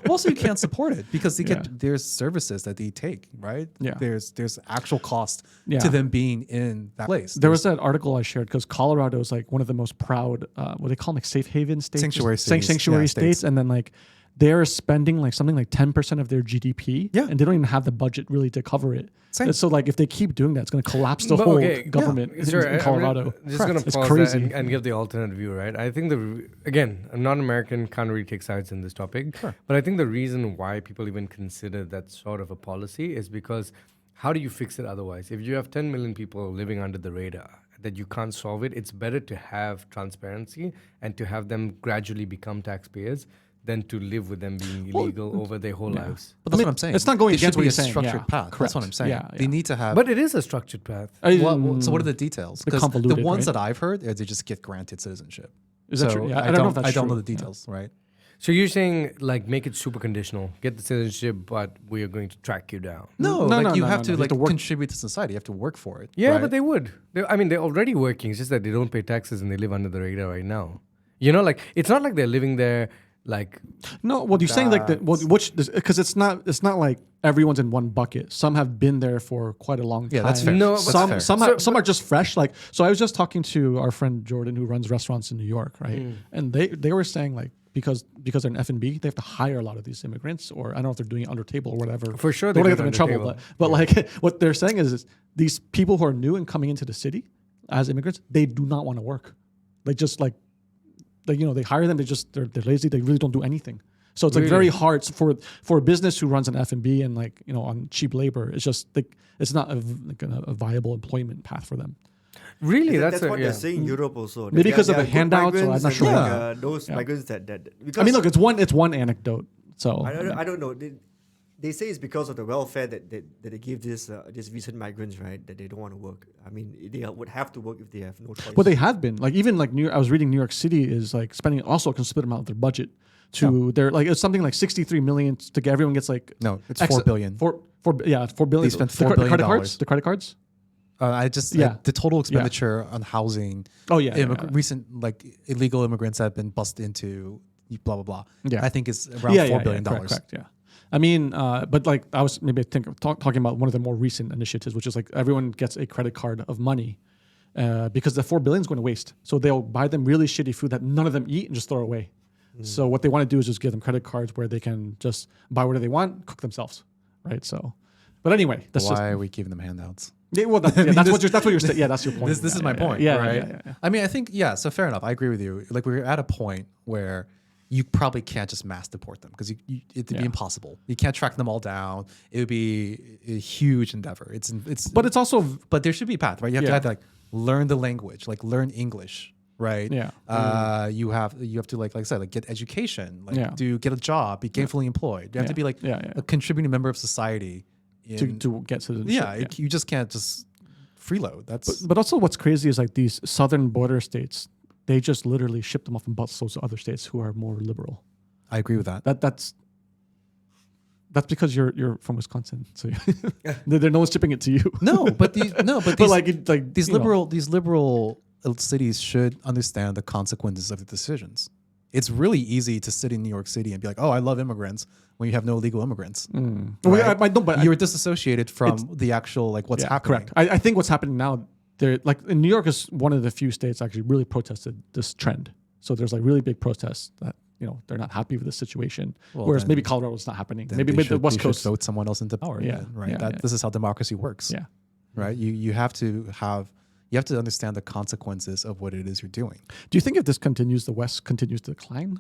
S4: Also, you can't support it because they
S3: Yeah.
S4: there's services that they take, right?
S3: Yeah.
S4: There's actual cost
S3: Yeah.
S4: to them being in that place.
S3: There was that article I shared because Colorado is like one of the most proud, what they call them, like safe haven states,
S4: Sanctuary
S3: Just
S4: cities.
S3: sanctuary
S4: Yeah,
S3: states,
S4: states.
S3: and then like they're spending like something like 10% of their GDP,
S4: Yeah.
S3: and they don't even have the budget really to cover it.
S4: Same.
S3: And so like if they keep doing that, it's going to collapse the
S2: But
S3: whole
S2: okay,
S3: government in,
S2: Sure,
S3: in Colorado.
S2: I'm just going to
S3: It's
S2: pause
S3: crazy.
S2: that and give the alternate view, right? I think again, a non-American can't really take sides in this topic, but I think the reason why people even consider that sort of a policy is because how do you fix it otherwise? If you have 10 million people living under the radar, that you can't solve it, it's better to have transparency and to have them gradually become taxpayers than to live with them being illegal over their whole lives.
S4: But that's what I'm saying.
S3: it's not going
S4: It should
S3: against what
S4: be
S3: you're
S4: a
S3: saying.
S4: structured
S3: Yeah,
S4: path.
S3: correct.
S4: That's what I'm saying.
S3: Yeah,
S4: They
S3: yeah.
S4: need to have.
S2: But it is a structured path.
S4: So what are the details?
S3: bit
S4: Because
S3: convoluted,
S4: the ones
S3: right?
S4: that I've heard is they just get granted citizenship.
S3: Is that
S4: so
S3: true? Yeah, I don't know if that's
S4: I don't know
S3: true.
S4: the details, right?
S2: So you're saying like make it super conditional, get the citizenship, but we are going to track you down.
S4: No,
S3: No,
S4: like
S3: no,
S4: you
S3: no,
S4: have
S3: no,
S4: to
S3: no. You
S4: like
S3: have to work-
S4: contribute to society. You have to work for it.
S2: Yeah,
S4: right?
S2: but they would. I mean, they're already working. It's just that they don't pay taxes and they live under the radar right now. You know, like it's not like they're living there like
S3: No, well, you're saying like that,
S1: That's-
S3: which because it's not like everyone's in one bucket. Some have been there for quite a long time.
S4: Yeah, that's fair.
S2: No,
S4: That's
S3: some
S4: fair.
S3: some are just fresh. Like, so I was just talking to our friend Jordan who runs restaurants in New York, right? And they were saying like because they're in F&B, they have to hire a lot of these immigrants, or I don't know if they're doing it under table or whatever.
S2: For sure
S3: Don't
S2: they
S3: want to
S2: do
S3: get them in
S2: it under
S3: trouble,
S2: table.
S3: but like what they're saying is these people who are new and coming into the city as immigrants, they do not want to work. They just like they hire them. They're lazy. They really don't do anything. So it's like very hard for a business who runs an F&B and like on cheap labor. It's just like it's not a viable employment path for them.
S2: really.
S1: That's
S2: That's
S1: what they're saying in Europe also.
S3: Maybe
S1: There-
S3: because of
S1: there
S3: the
S1: are good
S3: handouts, or I'm
S1: migrants
S3: not
S1: and
S3: sure.
S1: like,
S4: Yeah.
S1: those
S3: Yeah.
S1: migrants that because
S3: I mean, look, it's one anecdote. So
S1: I don't know. They say it's because of the welfare that they give these recent migrants, right? That they don't want to work. I mean, they would have to work if they have no choice.
S3: But they have been like even like I was reading New York City is like spending also a considerable amount of their budget to their like it's something like 63 million to get everyone gets like
S4: No, it's 4 billion.
S3: 4 billion.
S4: They spent $4
S3: the
S4: billion
S3: credit cards. The credit cards.
S4: The total expenditure on housing.
S3: Oh yeah.
S4: Recent like illegal immigrants that have been busted into blah blah blah.
S3: Yeah.
S4: I think it's around $4 billion.
S3: Correct. Yeah. I mean, but like I was maybe talking about one of the more recent initiatives, which is like everyone gets a credit card of money because the $4 billion is going to waste. So they'll buy them really shitty food that none of them eat and just throw away. So what they want to do is just give them credit cards where they can just buy whatever they want, cook themselves, right? So, but anyway, that's
S4: Why
S3: just
S4: are we giving them handouts?
S3: yeah, well, that's what you're saying. Yeah, that's your point.
S4: This is my point,
S3: Yeah,
S4: right?
S3: yeah.
S4: I mean, I think so fair enough. I agree with you. Like we're at a point where you probably can't just mass deport them because it'd be impossible. You can't track them all down. It would be a huge endeavor.
S3: But it's also
S4: but there should be a path, right? You have to like learn the language, like learn English, right?
S3: Yeah.
S4: You have to like I said, like get education, like
S3: Yeah.
S4: get a job, be gainfully employed. You have to be like a contributing member of society.
S3: to get citizenship.
S4: You just can't just freeload. That's
S3: But also what's crazy is like these southern border states, they just literally ship them off and bus those to other states who are more liberal.
S4: I agree with that.
S3: That's because you're from Wisconsin, so no one's shipping it to you.
S4: But these
S3: you know.
S4: these liberal cities should understand the consequences of the decisions. It's really easy to sit in New York City and be like, "Oh, I love immigrants," when you have no illegal immigrants.
S3: Well, I don't, but
S4: You're disassociated from the actual like what's happening.
S3: Correct. I think what's happening now, like in New York is one of the few states actually really protested this trend. So there's like really big protests that they're not happy with the situation.
S4: Well,
S3: whereas
S4: then-
S3: maybe Colorado's not happening.
S4: Then
S3: Maybe
S4: they
S3: the West
S4: should
S3: Coast.
S4: vote someone else into power.
S3: Yeah,
S4: then, right.
S3: yeah.
S4: This is how democracy works.
S3: Yeah.
S4: Right. You have to understand the consequences of what it is you're doing.
S3: Do you think if this continues, the West continues to decline?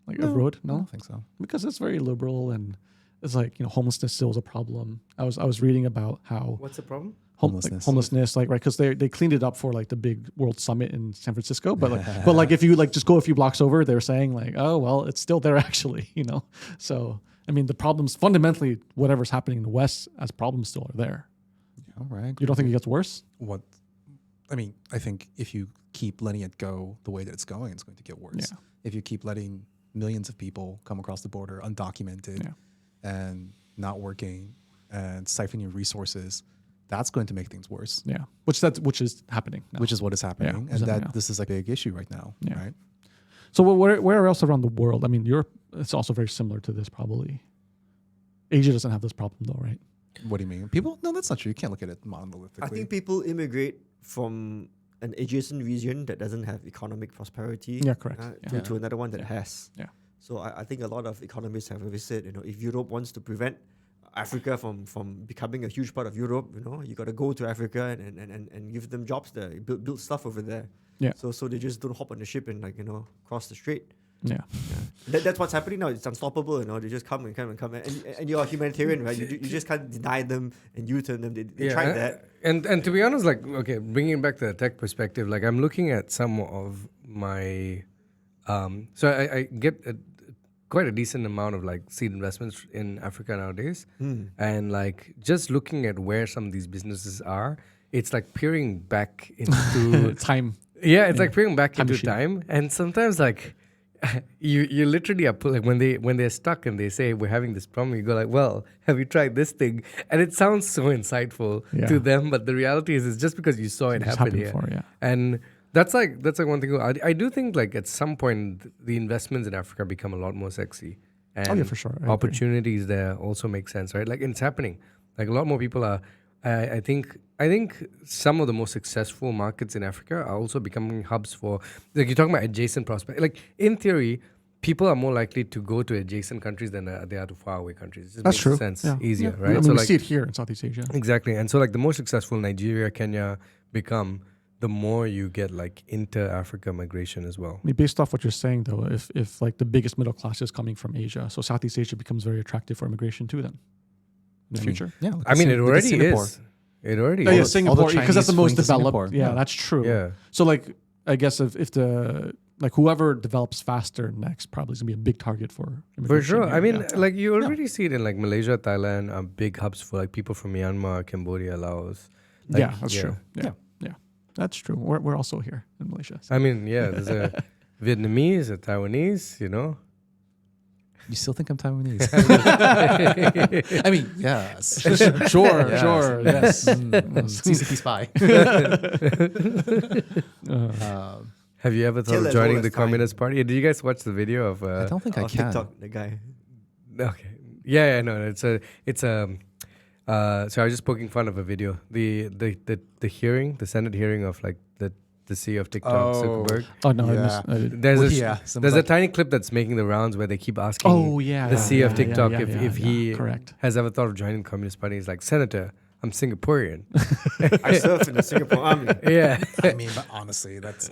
S3: Like a road?
S4: I
S3: No,
S4: don't think so.
S3: because it's very liberal and it's like homelessness still is a problem. I was reading about how
S1: What's the problem?
S3: homelessness, like right, because they cleaned it up for like the big World Summit in San Francisco, but like if you like just go a few blocks over, they're saying like, oh well, it's still there actually, So I mean, the problems fundamentally, whatever's happening in the West as problems still are there.
S4: All right.
S3: You don't think it gets worse?
S4: I think if you keep letting it go the way that it's going, it's going to get worse.
S3: Yeah.
S4: If you keep letting millions of people come across the border undocumented and not working and siphoning resources, that's going to make things worse.
S3: Yeah, which is happening now.
S4: Which is what is happening,
S3: it's
S4: and
S3: happening now.
S4: this is a big issue right now,
S3: Yeah.
S4: right?
S3: So where else around the world? I mean, Europe, it's also very similar to this probably. Asia doesn't have this problem though, right?
S4: What do you mean? People? No, that's not true. You can't look at it monolithically.
S1: I think people immigrate from an adjacent region that doesn't have economic prosperity.
S3: Yeah, correct.
S1: To another one that has.
S3: Yeah.
S1: So I think a lot of economists have always said, if Europe wants to prevent Africa from becoming a huge part of Europe, you got to go to Africa and give them jobs there, build stuff over there.
S3: Yeah.
S1: So they just don't hop on the ship and cross the strait.
S3: Yeah.
S1: That's what's happening now. It's unstoppable. They just come and and you're a humanitarian, right? You just can't deny them and U-turn them. They tried that.
S2: And to be honest, like, okay, bringing it back to the tech perspective, like I'm looking at some of my, so I get quite a decent amount of like seed investments in Africa nowadays. And like just looking at where some of these businesses are, it's like peering back into
S3: Time.
S2: Yeah, it's like peering back
S3: Time
S2: into
S3: machine.
S2: time. And sometimes like, you literally are like when they're stuck and they say we're having this problem, you go like, well, have you tried this thing? And it sounds so insightful to them, but the reality is it's just because you saw it happen here. And that's like one thing. I do think like at some point the investments in Africa become a lot more sexy. And
S3: for sure.
S2: opportunities there also make sense, right? Like it's happening. Like a lot more people are. I think some of the most successful markets in Africa are also becoming hubs for, like you're talking about adjacent prospects. Like in theory, people are more likely to go to adjacent countries than they are to faraway countries. It just
S3: That's
S2: makes
S3: true.
S2: sense,
S3: Yeah.
S2: easier,
S3: Yeah.
S2: right?
S3: I mean,
S2: So
S3: we
S2: like,
S3: see it here in Southeast Asia.
S2: Exactly. And so like the more successful Nigeria, Kenya become, the more you get like inter-Africa migration as well.
S3: I mean, based off what you're saying, though, if like the biggest middle class is coming from Asia, so Southeast Asia becomes very attractive for immigration too then in the future.
S4: Yeah.
S2: I mean, it already is. It already is.
S3: Yeah, Singapore, because that's the most
S4: Chinese fleeing to
S3: developed.
S4: Singapore.
S3: Yeah,
S4: Yeah.
S3: that's true.
S2: Yeah.
S3: So like, I guess if the like whoever develops faster next probably is gonna be a big target for
S2: For
S3: immigration
S2: sure.
S3: here.
S2: I mean,
S3: Yeah.
S2: like you already see it in like Malaysia, Thailand, big hubs for like people from Myanmar, Cambodia, Laos. Like,
S3: yeah, that's true. Yeah, that's true. We're also here in Malaysia. So.
S2: I mean, yeah, there's a Vietnamese, a Taiwanese, you know.
S4: You still think I'm Taiwanese? I mean, yes.
S3: Sure,
S4: Yes.
S3: yes.
S4: CCP spy.
S2: Have you ever thought
S1: Till
S2: of
S1: as
S2: joining
S1: old
S2: the
S1: as time.
S2: Communist Party? Did you guys watch the video of?
S4: I don't think I can.
S1: TikTok, the guy.
S2: Okay. Yeah, no. It's a. So I was just poking fun of a video. The hearing, the Senate hearing of like the CEO of TikTok, Zuckerberg.
S3: Oh no,
S4: Yeah.
S2: There's a tiny clip that's making the rounds where they keep asking the CEO of TikTok if he
S3: correct.
S2: has ever thought of joining the Communist Party. He's like, Senator, I'm Singaporean.
S1: I served in the Singapore Army.
S2: Yeah.
S4: I mean, but honestly, that's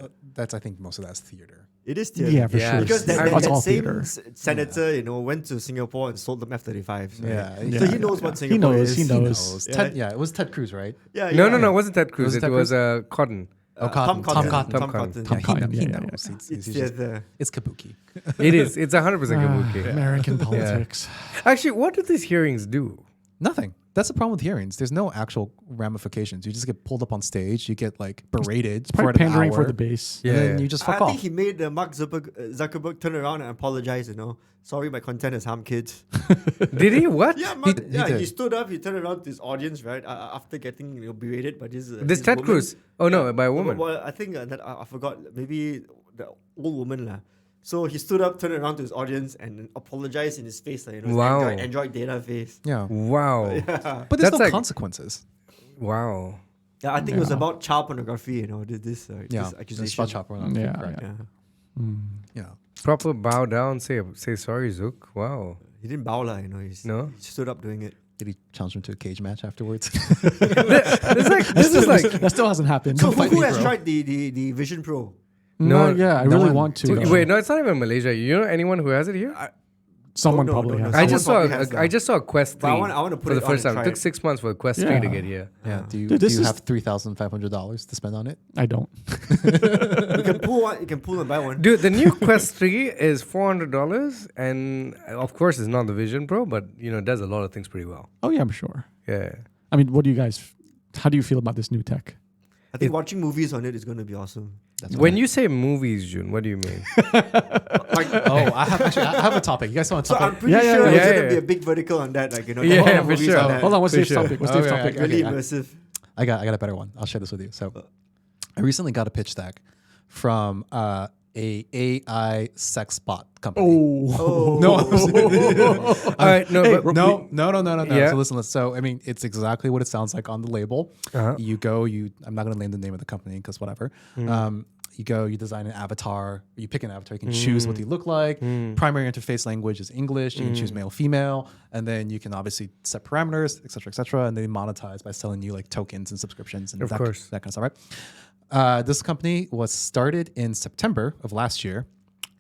S4: I think most of that's theater.
S1: It is theater.
S3: Yeah, for
S2: Yeah.
S3: sure.
S1: Because
S2: That's
S1: that
S3: all
S1: same
S3: theater.
S1: senator, went to Singapore and sold them F-35s. Right?
S4: Yeah.
S1: So he knows what Singapore is.
S3: He knows.
S1: Yeah.
S4: It was Ted Cruz, right?
S1: Yeah,
S2: No, it wasn't Ted Cruz.
S4: Was it
S2: It
S4: Ted
S2: was
S4: Cruz?
S2: Cotton.
S1: Tom Cotton.
S2: Tom
S1: Cotton.
S3: Tom
S4: Yeah,
S3: Cotton.
S4: he
S3: Yeah,
S4: knows.
S3: yeah.
S1: It's
S4: He's just,
S1: theater.
S4: it's kabuki.
S2: It is. It's 100% kabuki.
S3: American politics.
S2: Actually, what do these hearings do?
S4: Nothing. That's the problem with hearings. There's no actual ramifications. You just get pulled up on stage. You get like berated for
S3: Probably
S4: an
S3: pandering for
S4: hour,
S3: the base.
S4: and then
S2: Yeah.
S4: you just
S1: I
S4: fuck
S1: think
S4: off.
S1: he made Mark Zuckerberg turn around and apologize. Sorry, my content has harmed kids.
S2: Did he? What?
S1: Yeah,
S4: He
S1: he
S4: did.
S1: stood up. He turned around to his audience, right, after getting berated by
S2: This Ted Cruz. Oh, no, by a woman.
S1: Well, I think that I forgot. Maybe the old woman lah. So he stood up, turned around to his audience, and apologized in his face. His
S2: Wow.
S1: Android data face.
S4: Yeah.
S2: Wow.
S1: Yeah.
S4: But there's
S2: That's
S4: no
S2: like-
S4: consequences.
S2: Wow.
S1: Yeah, I think it was about child pornography. This
S4: Yeah.
S1: accusation.
S4: It's about child pornography,
S3: Yeah,
S4: correct.
S1: Yeah.
S4: Yeah.
S2: Proper bow down, say sorry, Zook. Wow.
S1: He didn't bow lah.
S2: No?
S1: He stood up doing it.
S4: Did he challenge him to a cage match afterwards?
S2: This is like
S3: That still hasn't happened.
S1: So
S4: fight
S1: who
S4: me,
S1: has
S4: bro.
S1: tried the Vision Pro?
S3: No, yeah, I
S4: no
S3: really
S4: one-
S3: want to. though.
S2: wait, no, it's not even Malaysia. You know anyone who has it here?
S3: Someone
S1: no,
S3: probably
S1: no,
S3: has.
S1: no.
S2: I
S1: Someone
S2: just saw
S1: probably has now.
S2: I just saw a Quest 3
S1: But I wanna put
S2: for the
S1: it on
S2: first
S1: and
S2: time. It
S1: try
S2: took
S1: it.
S2: 6 months for Quest 3
S3: Yeah.
S2: to get here.
S4: Yeah. Do you,
S3: Dude,
S4: do
S3: this
S4: you
S3: is-
S4: have $3,500 to spend on it?
S3: I don't.
S1: You can pull one. You can pull and buy one.
S2: Dude, the new Quest 3 is $400, and of course it's not the Vision Pro, but it does a lot of things pretty well.
S3: Oh yeah, I'm sure.
S2: Yeah.
S3: I mean, what do you guys? How do you feel about this new tech?
S1: I think watching movies on it is going to be awesome.
S4: That's
S2: When you say movies, June, what do you mean?
S4: I have a topic. You guys want a
S1: So I'm
S4: topic?
S1: pretty
S3: Yeah,
S1: sure
S3: yeah,
S1: there's
S2: yeah.
S1: going to be a big vertical on that.
S2: Yeah,
S1: the
S2: for
S1: movies
S2: sure.
S1: on that.
S3: Hold on, what's
S2: For
S3: Dave's
S2: sure.
S3: topic? What's Dave's
S4: Okay,
S3: topic?
S1: Really
S4: Okay.
S1: immersive.
S4: I got a better one. I'll share this with you. So I recently got a pitch deck from a AI sex bot company.
S3: Oh,
S4: No.
S2: All right, no, but
S4: No.
S2: Yeah.
S4: So listen. So I mean, it's exactly what it sounds like on the label.
S2: Uh-huh.
S4: You go. I'm not going to name the name of the company because whatever. You go. You design an avatar. You pick an avatar. You can choose what they look like. Primary interface language is English. You can choose male, female, and then you can obviously set parameters, etc., and they monetize by selling you like tokens and subscriptions and
S2: Of
S4: that
S2: course.
S4: kind of stuff, right? This company was started in September of last year.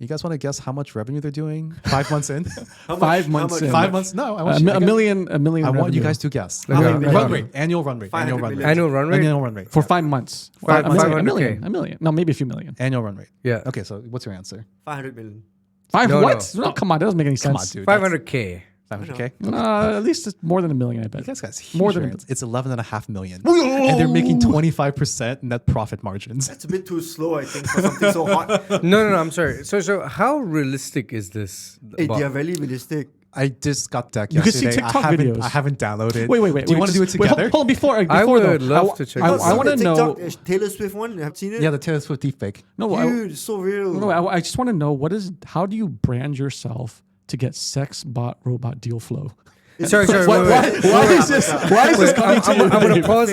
S4: You guys want to guess how much revenue they're doing 5 months in?
S1: How
S3: 5
S1: much-
S3: months
S1: how
S3: in.
S1: much-
S4: 5 months? No, I want
S3: a,
S4: you,
S3: mi- a million. A million.
S4: I want you
S3: revenue.
S4: guys to guess.
S2: Okay.
S4: Run rate, annual run rate,
S1: 500
S4: annual run rate,
S1: million.
S2: annual run rate?
S4: annual run rate,
S3: for 5 months.
S2: Five-
S3: A million,
S2: 500K.
S3: a million. No, maybe a few million.
S4: annual run rate.
S2: Yeah.
S4: Okay, so what's your answer?
S1: 500 million.
S3: Five?
S2: No,
S3: What?
S2: no.
S3: No, come on, that doesn't make any
S4: Come on,
S3: sense.
S4: dude.
S2: 500K.
S4: 500K.
S3: At least it's more than $1 million, I bet.
S4: You guys got huge
S3: More than-
S4: variance. It's 11.5 million, and they're making 25% net profit margins.
S1: That's a bit too slow, I think, for something so hot.
S2: No, I'm sorry. So how realistic is this?
S1: Hey,
S2: bot?
S1: they are very realistic.
S4: I just got deck
S3: You can see
S4: yesterday.
S3: TikTok videos.
S4: I haven't downloaded.
S3: Wait.
S4: Do you want to do it together?
S3: Hold on, before
S2: I would
S3: though,
S2: love to check
S3: I,
S2: this
S3: I
S2: out.
S3: want to
S1: The
S3: know.
S1: TikTok, Taylor Swift one. Have you seen it?
S4: Yeah, the Taylor Swift deepfake.
S3: No,
S1: Dude, it's so real.
S3: I just want to know how do you brand yourself to get sex bot robot deal flow?
S2: Sorry.
S3: Why is this coming to you?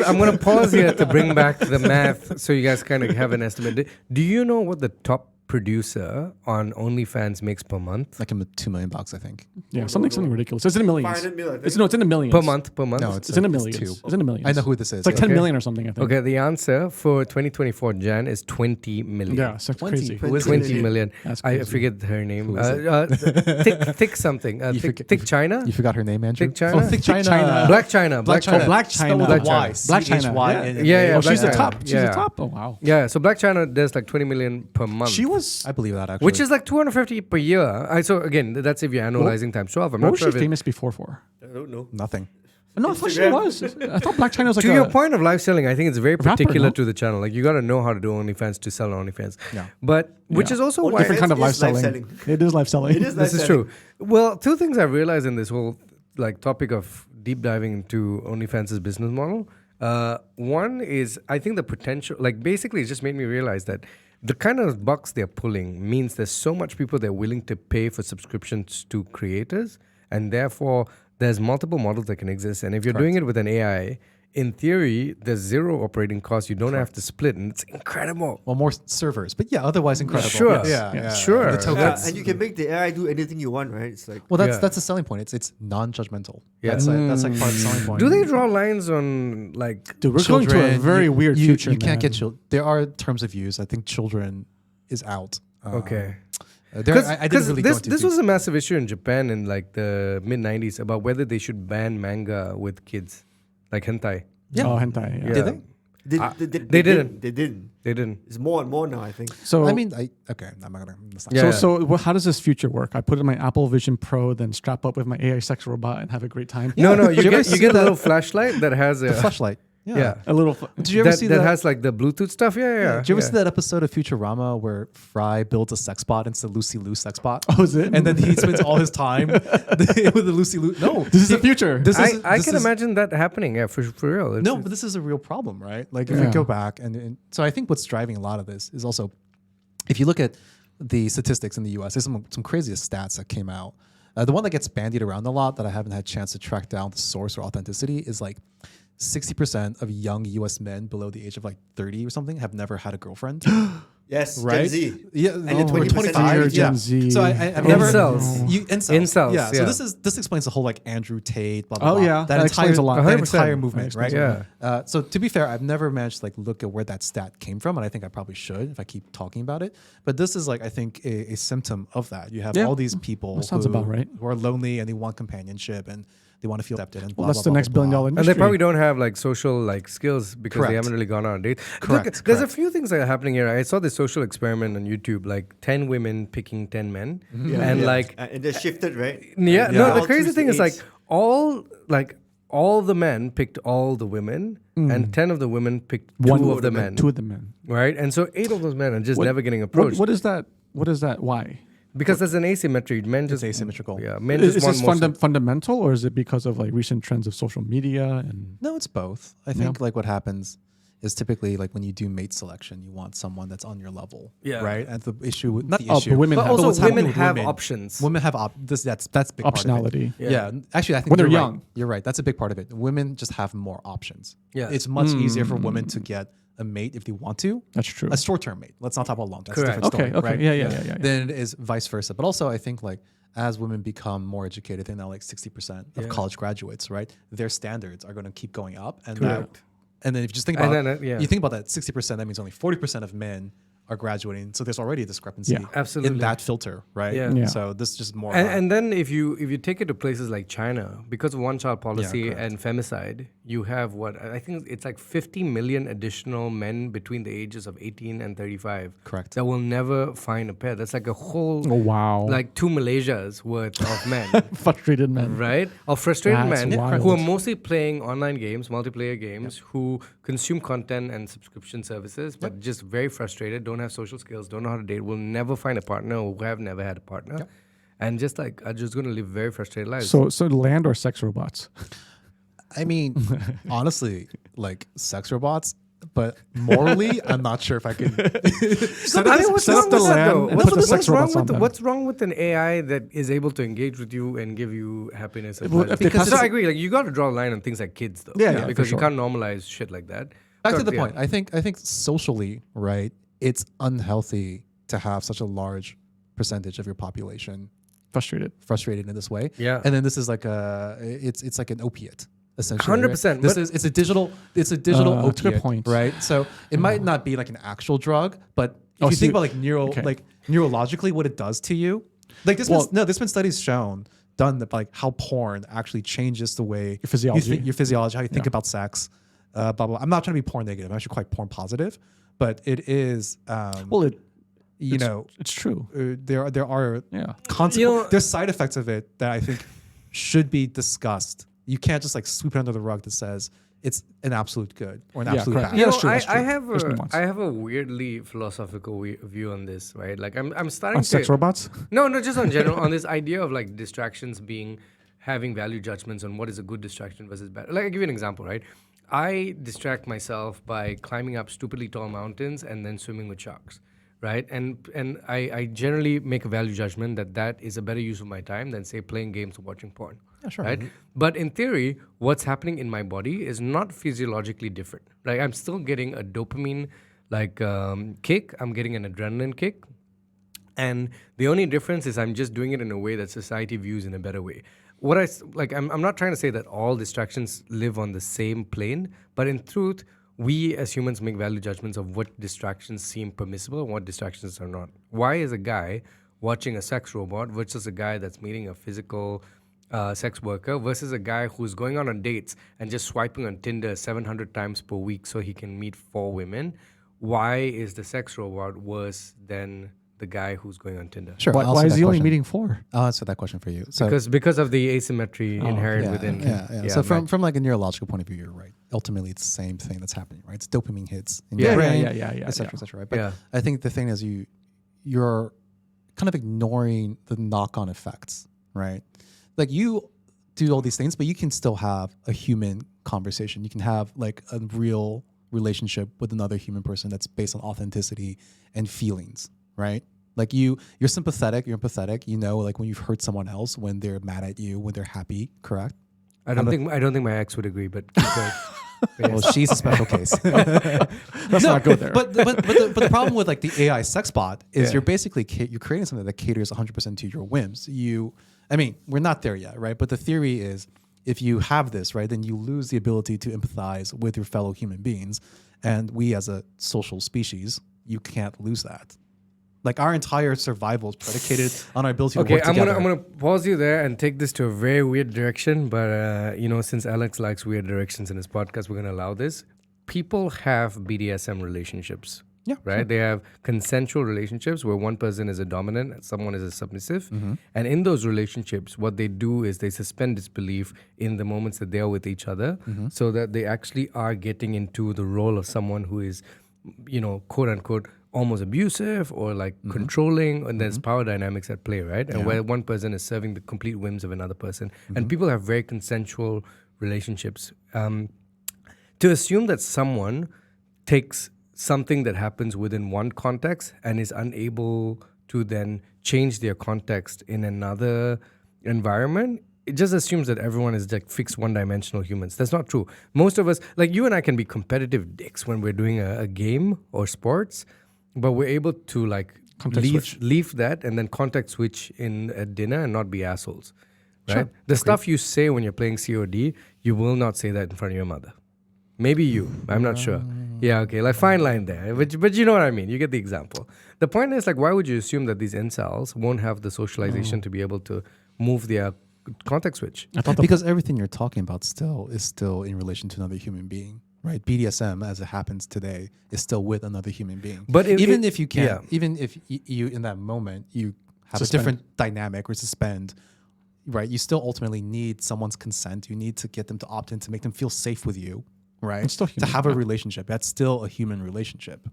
S2: I'm gonna pause here to bring back the math so you guys kind of have an estimate. Do you know what the top producer on OnlyFans makes per month?
S4: Like $2 million, I think.
S3: Yeah, something ridiculous. It's in the millions.
S1: 500 mil, I think.
S3: It's in the millions.
S2: Per month.
S4: No,
S3: It's in the millions.
S4: two.
S3: It's in the millions.
S4: I know who this is.
S3: It's like 10
S2: Okay.
S3: million or something, I think.
S2: Okay, the answer for 2024 Jan is 20 million.
S3: Yeah, so
S4: 20.
S3: crazy.
S4: Who is it?
S2: 20 million.
S3: That's
S2: I
S3: crazy.
S2: forget her name.
S4: Who is
S2: Thick something.
S4: You
S2: Thick
S4: forget-
S2: China.
S4: You forgot her name, Andrew?
S2: Thick China?
S4: Oh, Thick China.
S3: China.
S2: Black China.
S4: Black China.
S3: Black China.
S4: Spelled with a
S2: Black
S4: Y.
S2: China.
S3: Black China.
S4: C-H-Y-N-A.
S2: Yeah.
S3: Oh, she's the
S2: Black
S3: top.
S2: China.
S3: She's
S2: Yeah.
S3: the top. Oh, wow.
S2: Yeah, so Black China does like 20 million per month.
S3: She was.
S4: I believe that, actually.
S2: which is like 250 per year. So again, that's if you're annualizing times 12. I'm
S3: What
S2: not
S3: was
S2: sure
S3: she
S2: if it,
S3: famous before for?
S1: I don't know.
S4: nothing.
S3: No, I thought she
S1: Instagram.
S3: was. I thought Black China was like
S2: to
S3: a.
S2: your point of live selling, I think it's very
S3: Rapper,
S2: particular
S3: no?
S2: to the channel. Like you got to know how to do OnlyFans to sell on OnlyFans.
S4: Yeah.
S2: But which
S3: Yeah.
S2: is also
S1: Only
S2: why
S3: different kind of live
S1: It's live
S3: selling.
S1: selling.
S3: It is live selling.
S1: It is
S2: this
S1: live
S2: is
S1: selling.
S2: true. Well, two things I realized in this whole like topic of deep diving into OnlyFans' business model. One is I think the potential, like basically, it just made me realize that the kind of bucks they're pulling means there's so much people they're willing to pay for subscriptions to creators, and therefore there's multiple models that can exist. And if you're doing it with an AI, in theory, there's zero operating costs. You don't have to split, and it's incredible.
S4: Well, more servers. But yeah, otherwise incredible.
S2: Sure.
S4: Yeah.
S2: Sure.
S4: The tokens.
S1: Yeah, and you can make the AI do anything you want, right? It's like
S4: Well,
S2: Yeah.
S4: that's the selling point. It's non-judgmental.
S2: Yeah.
S4: That's like part of the selling point.
S2: Do they draw lines on like?
S3: Dude, we're going to a
S4: Children,
S3: very weird future.
S4: You can't
S3: man.
S4: get children. There are terms of use. I think children is out.
S2: Okay.
S4: I
S2: Because
S4: didn't really go into
S2: this
S4: deep-
S2: was a massive issue in Japan in like the mid 90s about whether they should ban manga with kids, like hentai.
S4: Yeah.
S3: Oh, hentai. Yeah.
S2: Yeah.
S4: Did they?
S1: they
S2: didn't.
S1: They didn't.
S2: They didn't.
S1: It's more and more now, I think.
S3: So
S4: I mean, okay, I'm not gonna. That's not
S2: Yeah.
S3: So how does this future work? I put in my Apple Vision Pro, then strap up with my AI sex robot and have a great time.
S2: No,
S4: Did you ever
S2: you
S4: see
S2: get a
S4: that-
S2: little flashlight that has
S4: the
S2: a
S4: flashlight.
S2: yeah.
S3: A little.
S4: Did you ever
S2: that,
S4: see
S2: that
S4: that?
S2: has like the Bluetooth stuff? Yeah.
S4: Did you ever see that episode of Futurama where Fry builds a sex bot into Lucy Liu sex bot?
S3: Oh, is it?
S4: And then he spends all his time with the Lucy Liu. No,
S3: this is the future.
S4: This is.
S2: I
S4: this
S2: can
S4: is-
S2: imagine that happening. Yeah, for real. It's-
S4: No, but this is a real problem, right? Like if
S3: Yeah.
S4: you go back and so I think what's driving a lot of this is also if you look at the statistics in the U.S., there's some crazy stats that came out. The one that gets bandied around a lot that I haven't had a chance to track down the source or authenticity is like 60% of young U.S. men below the age of like 30 or something have never had a girlfriend.
S1: Yes,
S4: Right?
S1: Gen Z.
S4: Yeah,
S1: And the 20%
S4: 25.
S3: You're
S4: Yeah.
S3: Gen Z.
S4: So I've never
S2: Incels.
S4: incels.
S2: Incels,
S4: So
S2: yeah.
S4: this explains the whole like Andrew Tate. Blah blah.
S3: Oh,
S4: blah.
S3: yeah. That explains a lot.
S4: That
S2: 100%.
S4: entire movement,
S3: That
S4: right?
S3: explains
S2: Yeah.
S4: So to be fair, I've never managed to like look at where that stat came from, and I think I probably should if I keep talking about it. But this is like I think a symptom of that. You have
S3: Yeah.
S4: all these people
S3: That sounds
S4: who,
S3: about right.
S4: who are lonely and they want companionship and they want to feel accepted. And blah,
S3: Well, that's
S4: blah,
S3: the
S4: blah,
S3: next
S4: blah,
S3: $1
S4: blah.
S3: billion
S2: And
S3: industry.
S2: they probably don't have like social like skills because they
S4: Correct.
S2: haven't really gone on a date.
S4: Correct,
S2: Look, there's a
S4: correct.
S2: few things that are happening here. I saw this social experiment on YouTube, like 10 women picking 10 men. And like,
S1: and they shifted, right?
S2: yeah,
S1: And
S2: no,
S1: all
S2: the crazy
S1: choose
S2: thing is like
S1: eights.
S2: all the men picked all the women and 10 of the women picked two of the men.
S3: Two of the men.
S2: Right? And so 8 of those men are just
S3: What-
S2: never getting approached.
S3: What is that? What is that? Why?
S2: Because there's an asymmetry. Men just
S4: asymmetrical.
S2: Yeah, men
S3: Is
S2: just
S3: this
S2: want more.
S3: fundamental, or is it because of like recent trends of social media and?
S4: No, it's both. I think like what happens is typically like when you do mate selection, you want someone that's on your level.
S2: Yeah.
S4: Right. And the issue with not the
S3: Oh,
S4: issue,
S3: but women
S2: But
S3: have
S2: also
S4: what's happening
S2: women
S4: with
S2: have
S4: women-
S2: options.
S4: Women have that's big part of it.
S3: optionality.
S4: Yeah. Actually, I think
S3: When they're
S4: you're
S3: young.
S4: right. You're right. That's a big part of it. Women just have more options.
S2: Yeah.
S4: It's much easier for women to get a mate if they want to.
S3: That's true.
S4: A short-term mate. Let's not talk about long. That's
S2: Correct.
S4: a different
S3: Okay.
S4: story.
S3: Okay.
S4: Right?
S3: Yeah.
S4: Then it is vice versa. But also, I think like as women become more educated, they're now like 60% of college graduates, right? Their standards are going to keep going up, and
S2: Correct.
S4: and then if you just think
S2: And
S4: about
S2: then, yeah.
S4: you think about that 60%, that means only 40% of men are graduating. So there's already a discrepancy
S3: Yeah.
S2: Absolutely.
S4: in that filter, right?
S2: Yeah.
S3: Yeah.
S4: So this is just more.
S2: And then if you take it to places like China, because of one-child policy
S4: correct.
S2: and femicide, you have what I think it's like 50 million additional men between the ages of 18 and 35
S4: Correct.
S2: that will never find a pair. That's like a whole
S3: Oh, wow.
S2: like 2 Malaysias worth of men.
S3: frustrated men.
S2: Right? Of frustrated
S3: That's
S2: men
S3: wild.
S2: who are mostly playing online games, multiplayer games, who consume content and subscription services, but just very frustrated, don't have social skills, don't know how to date, will never find a partner, or have never had a partner. And just like are just going to live very frustrated lives.
S3: So land or sex robots?
S4: I mean, honestly, like sex robots, but morally, I'm not sure if I can.
S3: Set up the land and put the sex robots on them.
S2: What's wrong with an AI that is able to engage with you and give you happiness? And
S3: Well,
S2: pleasure?
S3: if they
S2: Because
S3: pass-
S2: I agree, like you got to draw a line on things like kids, though.
S3: Yeah, for
S2: because you
S3: sure.
S2: can't normalize shit like that.
S4: Back to
S2: But,
S4: the
S2: yeah.
S4: point. I think socially, right, it's unhealthy to have such a large percentage of your population frustrated in this way.
S2: Yeah.
S4: And then this is like it's like an opiate. Essentially,
S2: 100%,
S4: This
S2: but-
S4: is it's a digital
S3: that's a
S4: opiate,
S3: good point.
S4: right? So it might not be like an actual drug, but if
S3: Oh,
S4: you
S3: so
S4: think
S3: you-
S4: about like
S3: okay.
S4: neurologically what it does to you, like there's been studies done that like how porn actually changes the way
S3: Your physiology.
S4: your physiology, how you think
S3: Yeah.
S4: about sex, blah, blah. I'm not trying to be porn negative. I'm actually quite porn positive, but it is,
S3: Well,
S4: it's
S3: true.
S4: there are
S3: Yeah.
S4: there's side effects of it that I think should be discussed. You can't just like sweep it under the rug that says it's an absolute good or an
S3: Yeah,
S4: absolute
S3: correct.
S4: bad.
S3: Yeah,
S2: You
S3: that's
S2: know,
S3: true, that's true. There's nuance.
S2: I have a weirdly philosophical view on this, right? Like I'm starting
S3: On
S2: to
S3: sex robots?
S2: No, just on general on this idea of like distractions having value judgments on what is a good distraction versus bad. Like I'll give you an example, right? I distract myself by climbing up stupidly tall mountains and then swimming with sharks, right? And I generally make a value judgment that is a better use of my time than say playing games or watching porn.
S4: Yeah, sure.
S2: Right? But in theory, what's happening in my body is not physiologically different. Like I'm still getting a dopamine kick. I'm getting an adrenaline kick. And the only difference is I'm just doing it in a way that society views in a better way. I'm not trying to say that all distractions live on the same plane, but in truth, we as humans make value judgments of what distractions seem permissible and what distractions are not. Why is a guy watching a sex robot versus a guy that's meeting a physical sex worker versus a guy who's going on dates and just swiping on Tinder 700 times per week so he can meet 4 women? Why is the sex robot worse than the guy who's going on Tinder?
S4: Sure. I'll
S3: Why
S4: answer
S3: is
S4: that
S3: he only
S4: question.
S3: meeting 4?
S4: I'll answer that question for you. So
S2: Because of the asymmetry inherent within.
S4: Yeah. So from like a neurological point of view, you're right. Ultimately, it's the same thing that's happening, right? It's dopamine hits in
S3: Yeah,
S4: your
S3: yeah,
S4: brain,
S3: yeah,
S4: et cetera,
S3: yeah.
S4: et cetera, right? But
S2: Yeah.
S4: I think the thing is you're kind of ignoring the knock-on effects, right? Like you do all these things, but you can still have a human conversation. You can have like a real relationship with another human person that's based on authenticity and feelings, right? Like you're sympathetic, you're empathetic. You know, like when you've hurt someone else, when they're mad at you, when they're happy, correct?
S2: I don't think my ex would agree, but keep going.
S4: Well, she's a special case.
S3: Let's not go there.
S4: But the problem with like the AI sex bot is
S2: Yeah.
S4: you're basically you're creating something that caters 100% to your whims. We're not there yet, right? But the theory is if you have this, right, then you lose the ability to empathize with your fellow human beings. And we as a social species, you can't lose that. Like our entire survival is predicated on our ability to
S2: Okay,
S4: work together.
S2: I'm gonna pause you there and take this to a very weird direction. But since Alex likes weird directions in his podcast, we're gonna allow this. People have BDSM relationships.
S4: Yeah,
S2: Right? They have consensual relationships where one person is a dominant and someone is a submissive.
S4: Mm-hmm.
S2: And in those relationships, what they do is they suspend disbelief in the moments that they are with each other
S4: Mm-hmm.
S2: so that they actually are getting into the role of someone who is, quote unquote, almost abusive or like controlling, and there's power dynamics at play, right? And where one person is serving the complete whims of another person. And people have very consensual relationships. To assume that someone takes something that happens within one context and is unable to then change their context in another environment, it just assumes that everyone is like fixed one-dimensional humans. That's not true. Most of us, like you and I, can be competitive dicks when we're doing a game or sports, but we're able to like
S3: Context
S2: leave that and then context switch in at dinner and not be assholes, right?
S4: Sure.
S2: The stuff you say when you're playing COD, you will not say that in front of your mother. Maybe you. I'm not sure. Yeah, okay, like fine line there. But you know what I mean. You get the example. The point is, like, why would you assume that these incels won't have the socialization to be able to move their context switch?
S3: I thought
S4: Because everything you're talking about is still in relation to another human being, right? BDSM, as it happens today, is still with another human being.
S2: But
S4: even if you can't,
S2: yeah.
S4: even if you in that moment you have
S3: Suspend.
S4: a different dynamic or suspend, right? You still ultimately need someone's consent. You need to get them to opt in to make them feel safe with you, right?
S3: It's still
S4: to
S3: human,
S4: have a
S3: yeah.
S4: relationship. That's still a human relationship.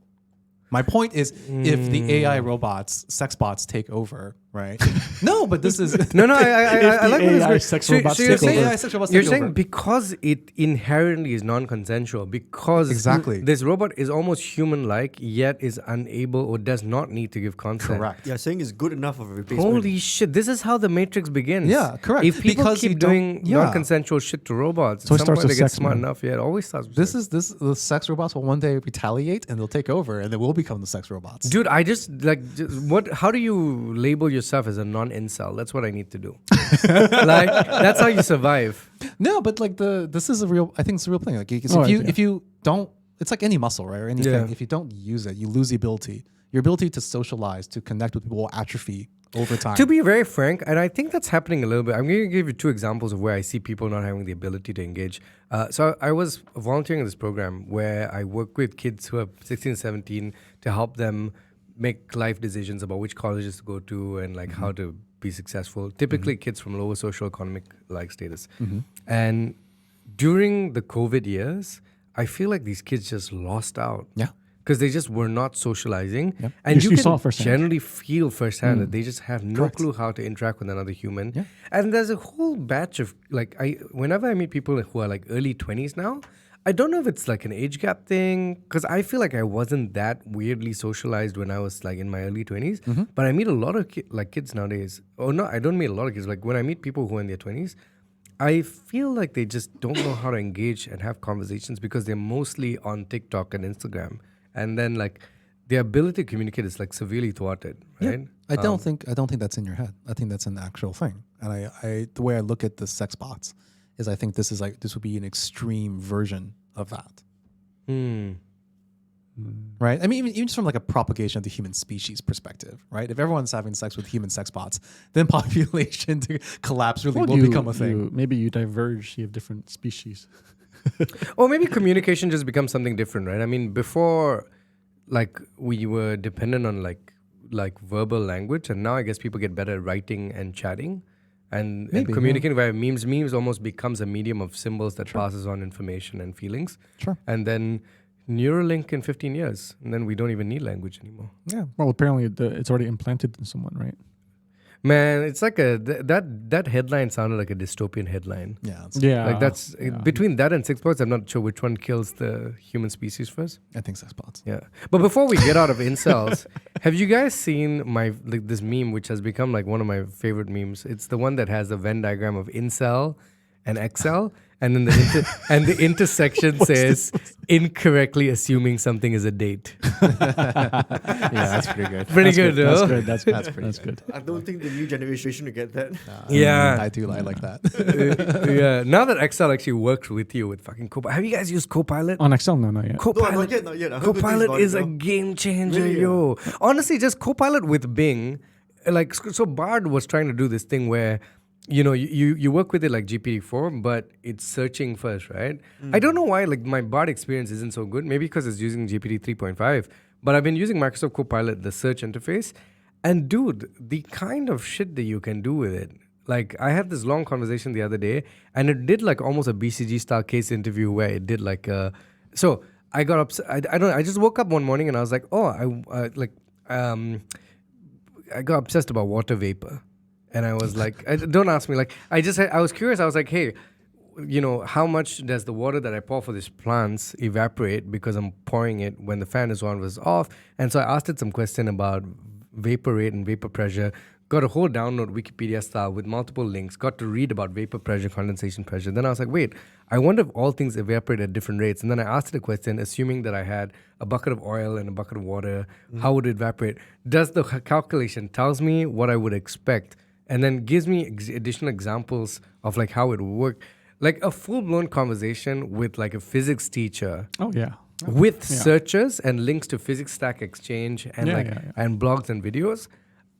S4: My point is, if the AI robots, sex bots take over, right? No, but this is
S2: No, I like what
S3: AI
S2: this
S3: sex
S2: so,
S3: robots
S2: so you're
S3: take
S2: saying,
S3: over.
S4: AI sex robots
S2: you're
S4: take
S2: saying
S4: over.
S2: because it inherently is non-consensual, because
S4: Exactly.
S2: this robot is almost human-like, yet is unable or does not need to give consent.
S4: Correct.
S1: Yeah, saying is good enough of a replacement.
S2: Holy shit! This is how the Matrix begins.
S4: Yeah, correct.
S2: If people
S4: Because you
S2: keep
S4: don't-
S2: doing
S4: yeah.
S2: non-consensual shit to robots,
S3: So it
S2: at some
S3: starts
S2: point they
S3: with
S2: get
S3: sex,
S2: smart
S3: man.
S2: enough. Yeah, it always starts. With sex.
S4: The sex robots will one day retaliate and they'll take over and they will become the sex robots.
S2: Dude, I just what? How do you label yourself as a non-incel? That's what I need to do. Like that's how you survive.
S4: No, but like this is a real. I think it's a real thing. Like
S3: Oh,
S4: if you
S3: yeah.
S4: if you don't, it's like any muscle, right? Or anything.
S2: Yeah.
S4: If you don't use it, you lose the ability. Your ability to socialize, to connect with people, will atrophy over time.
S2: To be very frank, and I think that's happening a little bit. I'm going to give you two examples of where I see people not having the ability to engage. So I was volunteering in this program where I work with kids who are 16, 17 to help them make life decisions about which colleges to go to and like how to be successful. Typically kids from lower social economic like status. And during the COVID years, I feel like these kids just lost out.
S4: Yeah.
S2: Because they just were not socializing.
S4: Yep.
S2: And
S3: You
S2: you
S3: saw
S2: can
S3: it firsthand.
S2: generally feel firsthand that they just have no
S4: Correct.
S2: clue how to interact with another human.
S4: Yeah.
S2: And there's a whole batch of like whenever I meet people who are like early 20s now, I don't know if it's like an age gap thing, because I feel like I wasn't that weirdly socialized when I was like in my early 20s. But I meet a lot of kids nowadays. Or no, I don't meet a lot of kids. Like when I meet people who are in their 20s, I feel like they just don't know how to engage and have conversations because they're mostly on TikTok and Instagram. And then like their ability to communicate is like severely thwarted, right?
S4: I don't think that's in your head. I think that's an actual thing. And I the way I look at the sex bots is I think this would be an extreme version of that. Right? I mean, even just from like a propagation of the human species perspective, right? If everyone's having sex with human sex bots, then population to collapse really will become a thing.
S3: Maybe you diverge. You have different species.
S2: Or maybe communication just becomes something different, right? I mean, before, like, we were dependent on like verbal language, and now I guess people get better at writing and chatting, and communicating via memes. Memes almost becomes a medium of symbols that passes on information and feelings.
S4: Sure.
S2: And then Neuralink in 15 years, and then we don't even need language anymore.
S4: Yeah.
S3: Well, apparently it's already implanted in someone, right?
S2: Man, it's like that headline sounded like a dystopian headline.
S4: Yeah.
S3: Yeah.
S2: Like that's between that and 6 points. I'm not sure which one kills the human species first.
S4: I think sex bots.
S2: Yeah, but before we get out of incels, have you guys seen this meme which has become like one of my favorite memes? It's the one that has a Venn diagram of incel and excel, and then the intersection says incorrectly assuming something is a date.
S4: Yeah, that's pretty good.
S2: Pretty good,
S3: That's
S2: though.
S3: good. That's good.
S4: That's pretty
S3: That's good.
S1: I don't think the new generation will get that.
S2: Yeah.
S4: I do. I like that.
S2: Yeah. Now that Excel actually works with you with fucking Copilot, have you guys used Copilot?
S3: On Excel, no, not yet.
S1: No,
S2: Copilot,
S1: not yet. I heard good things
S2: Copilot
S1: about
S2: is
S1: it
S2: a
S1: now.
S2: game changer,
S1: Really,
S2: yo. Honestly, just Copilot with Bing, like so Bard was trying to do this thing where, you know, you work with it like GPT-4, but it's searching first, right? I don't know why like my Bard experience isn't so good. Maybe because it's using GPT 3.5, but I've been using Microsoft Copilot, the search interface, and dude, the kind of shit that you can do with it. Like I had this long conversation the other day, and it did like almost a BCG style case interview where it did like so I got upset. I just woke up one morning and I was like, oh, I got obsessed about water vapor. And I was like, don't ask me. Like, I was curious. I was like, hey, you know, how much does the water that I pour for these plants evaporate because I'm pouring it when the fan is on was off? And so I asked it some question about vapor rate and vapor pressure. Got a whole download Wikipedia style with multiple links. Got to read about vapor pressure, condensation pressure. Then I was like, wait, I wonder if all things evaporate at different rates. And then I asked it a question, assuming that I had a bucket of oil and a bucket of water. How would it evaporate? Does the calculation tells me what I would expect, and then gives me additional examples of like how it would work. Like a full-blown conversation with like a physics teacher
S3: Oh yeah.
S2: with
S3: Yeah.
S2: searches and links to Physics Stack Exchange and and blogs and videos.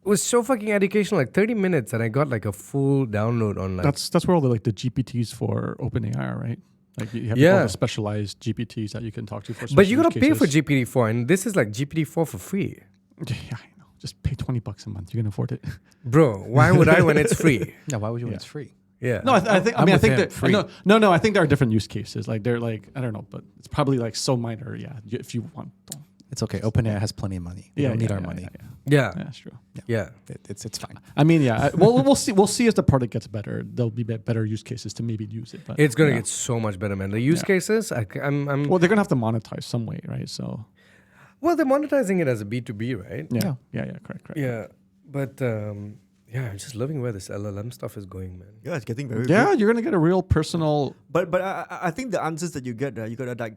S2: It was so fucking educational, like 30 minutes, and I got like a full download on like.
S3: That's where all the GPTs for OpenAI are, right? Like you have all the specialized GPTs that you can talk to for.
S2: But you
S3: special
S2: gotta pay
S3: use
S2: for
S3: cases.
S2: GPT-4, and this is like GPT-4 for free,
S3: Yeah, I know. Just pay $20 a month. You can afford it.
S2: bro. Why would I when it's free?
S4: Yeah, why would you when
S3: Yeah.
S4: it's free?
S2: Yeah.
S3: No, I think. I
S4: I'm
S3: mean, I
S4: with
S3: think
S4: him.
S3: that
S4: Free.
S3: no. I think there are different use cases. Like they're like I don't know, but it's probably like so minor. Yeah, if you want.
S4: It's okay. OpenAI has plenty of money. We don't need our money.
S2: Yeah.
S3: That's true.
S2: Yeah.
S4: It's fine.
S3: I mean, yeah. We'll see. We'll see as the product gets better. There'll be better use cases to maybe use it. But
S2: It's gonna get so much better, man. The use cases, I'm.
S3: Well, they're gonna have to monetize some way, right? So.
S2: Well, they're monetizing it as a B2B, right?
S3: Yeah. Correct.
S2: Yeah. But I'm just loving where this LLM stuff is going, man.
S1: Yeah, it's getting very
S3: Yeah,
S1: big.
S3: you're gonna get a real personal.
S1: But I think the answers that you get, you gotta like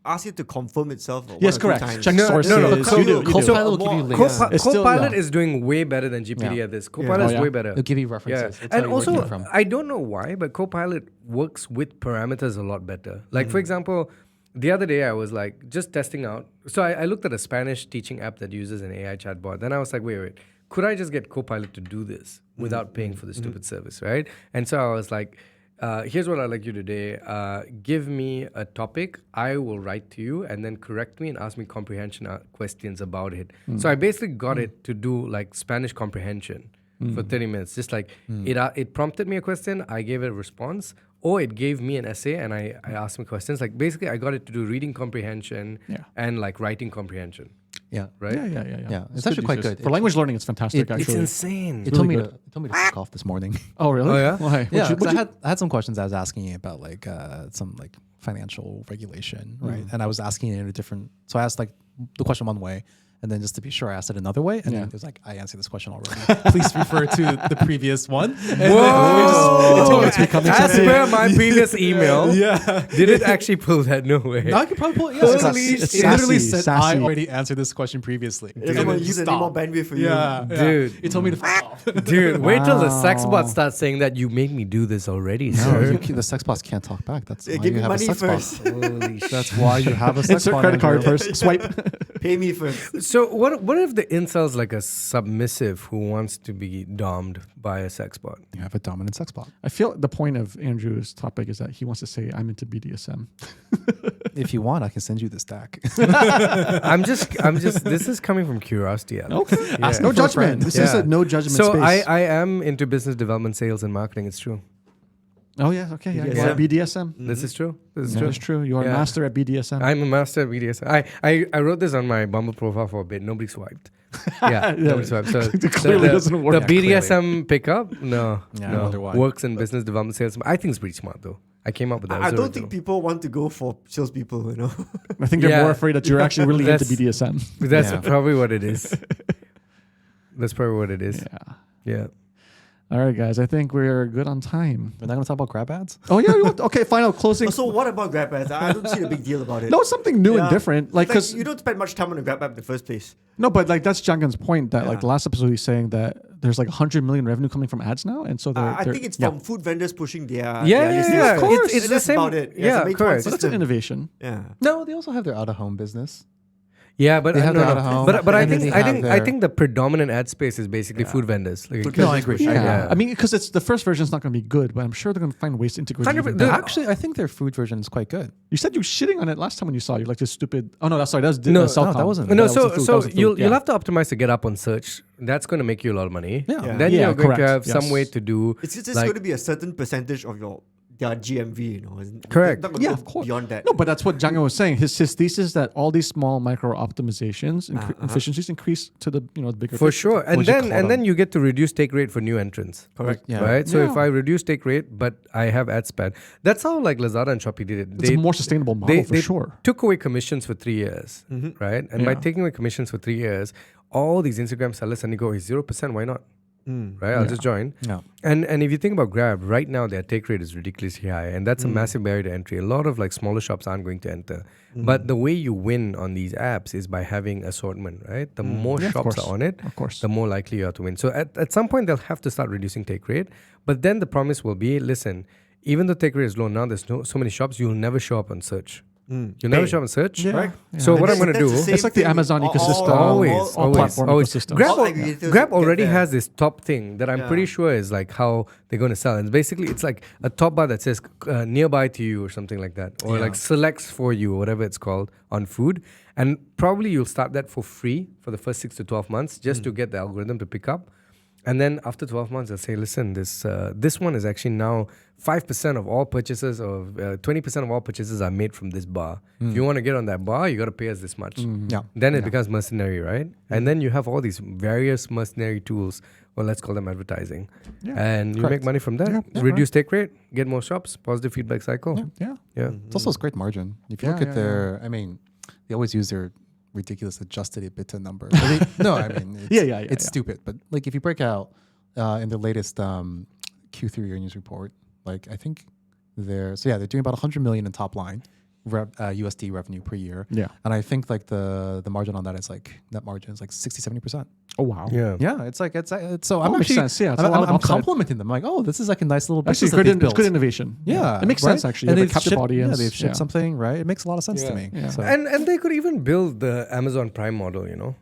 S1: ask it to confirm itself.
S3: Yes,
S1: one or two
S3: correct.
S1: times.
S3: Check
S2: No,
S3: sources.
S2: no,
S3: You
S2: Co-
S3: do, you do.
S4: Copilot will give you
S1: More-
S4: links.
S3: It's still-
S2: Copilot
S3: yeah.
S2: is doing way better than GPT at this. Copilot
S3: Oh,
S2: is
S3: yeah?
S2: way better.
S4: It'll give you
S2: Yeah,
S4: references. It'll tell
S2: and
S4: you where it came
S2: also
S4: from.
S2: I don't know why, but Copilot works with parameters a lot better. Like for example, the other day I was like just testing out. So I looked at a Spanish teaching app that uses an AI chatbot. Then I was like, wait, could I just get Copilot to do this without paying for the stupid service, right? And so I was like, here's what I'd like you to do. Give me a topic. I will write to you and then correct me and ask me comprehension questions about it. So I basically got it to do like Spanish comprehension for 30 minutes. Just like it prompted me a question. I gave it a response. Or it gave me an essay and I asked me questions. Like basically I got it to do reading comprehension and like writing comprehension.
S4: Yeah.
S2: Right?
S4: Yeah, it's actually quite good.
S3: For language learning, it's fantastic.
S4: It's
S2: It's
S3: actually.
S2: insane.
S4: It told me
S3: really
S4: to fuck off this morning.
S3: Oh really?
S2: Oh, yeah?
S3: Why?
S4: Yeah,
S3: What'd
S4: 'cause
S3: you-
S4: I had some questions I was asking about like some like financial regulation, right? And I was asking it in a different. So I asked like the question one way, and then just to be sure, I asked it another way, and then it was like, I answered this question already. Please refer to the previous one. And
S2: Whoa!
S3: it's becoming
S2: As
S3: something-
S2: per my previous email,
S4: yeah.
S2: did it actually pull that? No way.
S4: No, I could probably pull it.
S3: Holy
S4: Yes,
S3: shit.
S4: it literally
S3: Sassy,
S4: said I
S3: sassy.
S4: already answered this question previously.
S1: It doesn't want to use any more bandwidth for you.
S4: Yeah,
S2: Dude.
S4: It told me to fuck off.
S2: Dude, wait till the
S3: Wow.
S2: sex bot starts saying that you made me do this already,
S4: No,
S2: sir.
S4: the sex bots can't talk back. That's
S1: Yeah,
S4: why
S1: give
S4: you
S1: me
S4: have a
S1: money
S4: sex
S1: first.
S4: bot.
S2: Holy shit.
S4: That's why you have a sex
S3: Insert
S4: bot.
S3: credit card
S4: Andrew.
S3: first. Swipe.
S1: Pay me first.
S2: So what if the incel's like a submissive who wants to be domed by a sex bot?
S4: You have a dominant sex bot.
S3: I feel the point of Andrew's topic is that he wants to say I'm into BDSM.
S4: If you want, I can send you the stack.
S2: I'm just this is coming from curiosity, Alex.
S3: Okay.
S2: Yeah.
S3: No
S4: for a
S3: judgment.
S4: friend.
S3: This is
S2: Yeah.
S3: a no judgment
S2: So
S3: space.
S2: I am into business development, sales, and marketing. It's true.
S3: Oh yeah. Okay. Yeah.
S1: BDSM.
S3: BDSM.
S2: This is true. This is
S3: That
S2: true.
S3: is true. You are a
S2: Yeah.
S3: master at BDSM.
S2: I'm a master at BDSM. I wrote this on my Bumble profile for a bit. Nobody swiped. Yeah, nobody swiped. So
S3: Clearly doesn't work.
S2: The
S4: Yeah,
S2: BDSM pickup, no,
S4: Yeah, I
S2: no.
S4: wonder why.
S2: Works in business development, sales. I think it's pretty smart though. I came up with that.
S1: I
S2: It was
S1: don't
S2: original.
S1: think people want to go for salespeople, you know.
S3: I think they're
S2: Yeah.
S3: more afraid that you're actually really into
S2: That's-
S3: BDSM.
S2: That's
S4: Yeah.
S2: probably what it is. That's probably what it is.
S3: Yeah.
S2: Yeah.
S3: All right, guys. I think we're good on time.
S4: We're not going to talk about grab ads?
S3: Oh yeah. Okay. Final closing.
S1: So what about grab ads? I don't see the big deal about it.
S3: No, it's something new and
S1: Yeah.
S3: different. Like, because
S1: you don't spend much time on a grab app in the first place.
S3: no, but like that's Jangan's point that like
S1: Yeah.
S3: the last episode he's saying that there's like 100 million revenue coming from ads now, and so
S1: I
S3: they're
S1: think it's
S3: yeah.
S1: from food vendors pushing their
S2: Yeah,
S1: listings.
S2: yeah,
S3: of course.
S2: It's the
S1: That's
S2: same.
S1: about it.
S2: Yeah,
S1: it's a made-for
S2: correct.
S3: So that's an innovation.
S1: Yeah.
S4: No, they also have their out-of-home business.
S2: Yeah, but
S4: They have
S2: no,
S4: their
S2: no.
S4: out-of-home,
S2: But I
S4: and then
S2: think
S4: they
S2: I
S4: have
S2: think I
S4: their-
S2: think the predominant ad space is basically food vendors. Like,
S1: Food
S4: No, I
S1: vendors
S4: agree.
S1: pushing-
S3: Yeah.
S2: Yeah.
S3: I mean, because it's the first version is not going to be good, but I'm sure they're going to find ways to integrate.
S2: 100%.
S3: Even
S2: Dude,
S3: better.
S4: Actually, I think their food version is quite good.
S3: You said you were shitting on it last time when you saw it. You're like this stupid. Oh no, that's sorry. That's
S2: No,
S3: Cellcom.
S4: that wasn't-
S2: No,
S3: That was the
S2: so
S3: food, that
S2: so
S3: was the food,
S2: you'll
S3: yeah.
S2: have to optimize to get up on search. That's going to make you a lot of money.
S4: Yeah.
S1: Yeah.
S2: Then
S3: Yeah,
S2: you're going
S3: correct.
S2: to have
S3: Yes.
S2: some way to do.
S1: It's just
S2: like,
S1: going to be a certain percentage of their GMV, you know.
S2: Correct.
S1: Not gonna
S3: Yeah,
S1: go
S3: of course.
S1: beyond that.
S3: No, but that's what Jangan was saying. His thesis that all these small micro optimizations and efficiencies increase to the the bigger
S2: for
S3: picture.
S2: sure, and
S4: What you
S2: then
S4: call them.
S2: you get to reduce take rate for new entrants.
S1: Correct.
S4: Yeah.
S2: Right. So
S3: Yeah.
S2: if I reduce take rate, but I have ad spend, that's how like Lazada and Shopee did it.
S3: It's a more sustainable model for
S2: they
S3: sure.
S2: took away commissions for 3 years, right? And by
S3: Yeah.
S2: taking away commissions for 3 years, all these Instagram sellers suddenly go, 0%, why not? Right? I'll just join.
S4: No.
S2: And if you think about Grab, right now their take rate is ridiculously high, and that's a massive barrier to entry. A lot of like smaller shops aren't going to enter. But the way you win on these apps is by having assortment, right? The more
S3: Yeah, of
S2: shops
S3: course.
S2: are on it,
S3: Of course.
S2: the more likely you are to win. So at some point they'll have to start reducing take rate. But then the promise will be, listen, even though take rate is low now, there's so many shops, you'll never show up on search. You never
S1: Pay.
S2: shop and search.
S3: Yeah.
S1: Right?
S3: Yeah.
S2: So what I'm going to
S1: That's
S2: do...
S1: the same
S3: It's like the
S1: thing.
S3: Amazon ecosystem.
S2: Always,
S3: all platform
S2: always.
S3: ecosystems.
S2: Grab,
S1: All aggregators
S2: Grab
S1: get
S2: already
S1: there.
S2: has this top thing that I'm pretty sure is like how they're going to sell. And basically, it's like a top bar that says nearby to you or something like that, or like selects for you, or whatever it's called, on food. And probably you'll start that for free for the first 6 to 12 months just to get the algorithm to pick up. And then after 12 months, they'll say, listen, this one is actually now 5% of all purchases, or 20% of all purchases are made from this bar. If you want to get on that bar, you got to pay us this much.
S4: Yeah.
S2: Then it becomes mercenary, right? And then you have all these various mercenary tools, or let's call them advertising. And you make money from that. Reduce take rate, get more shops, positive feedback cycle.
S3: Yeah.
S4: It's also a great margin. If you look at their, I mean, they always use their ridiculous adjusted EBITDA number. It's stupid. But like if you break out in the latest Q3 earnings report, like I think they're doing about 100 million in top line USD revenue per year.
S3: Yeah.
S4: And I think like the margin on that is like net margin is like 60-70%.
S3: Oh wow.
S4: Yeah, it's like it's so I'm
S3: makes
S4: actually
S3: sense. Yeah, it's a lot of
S4: I'm
S3: upside.
S4: complimenting them. I'm like, oh, this is like a nice little business
S3: Actually,
S4: that they've
S3: it's
S4: built.
S3: good innovation.
S4: Yeah,
S3: It makes
S4: right?
S3: sense actually.
S4: And
S3: They
S4: they've
S3: captive
S4: shipped,
S3: audience.
S4: Yeah, they've shipped something, right? It makes a lot of sense to me.
S3: Yeah.
S4: So.
S2: And they could even build the Amazon Prime model, you know?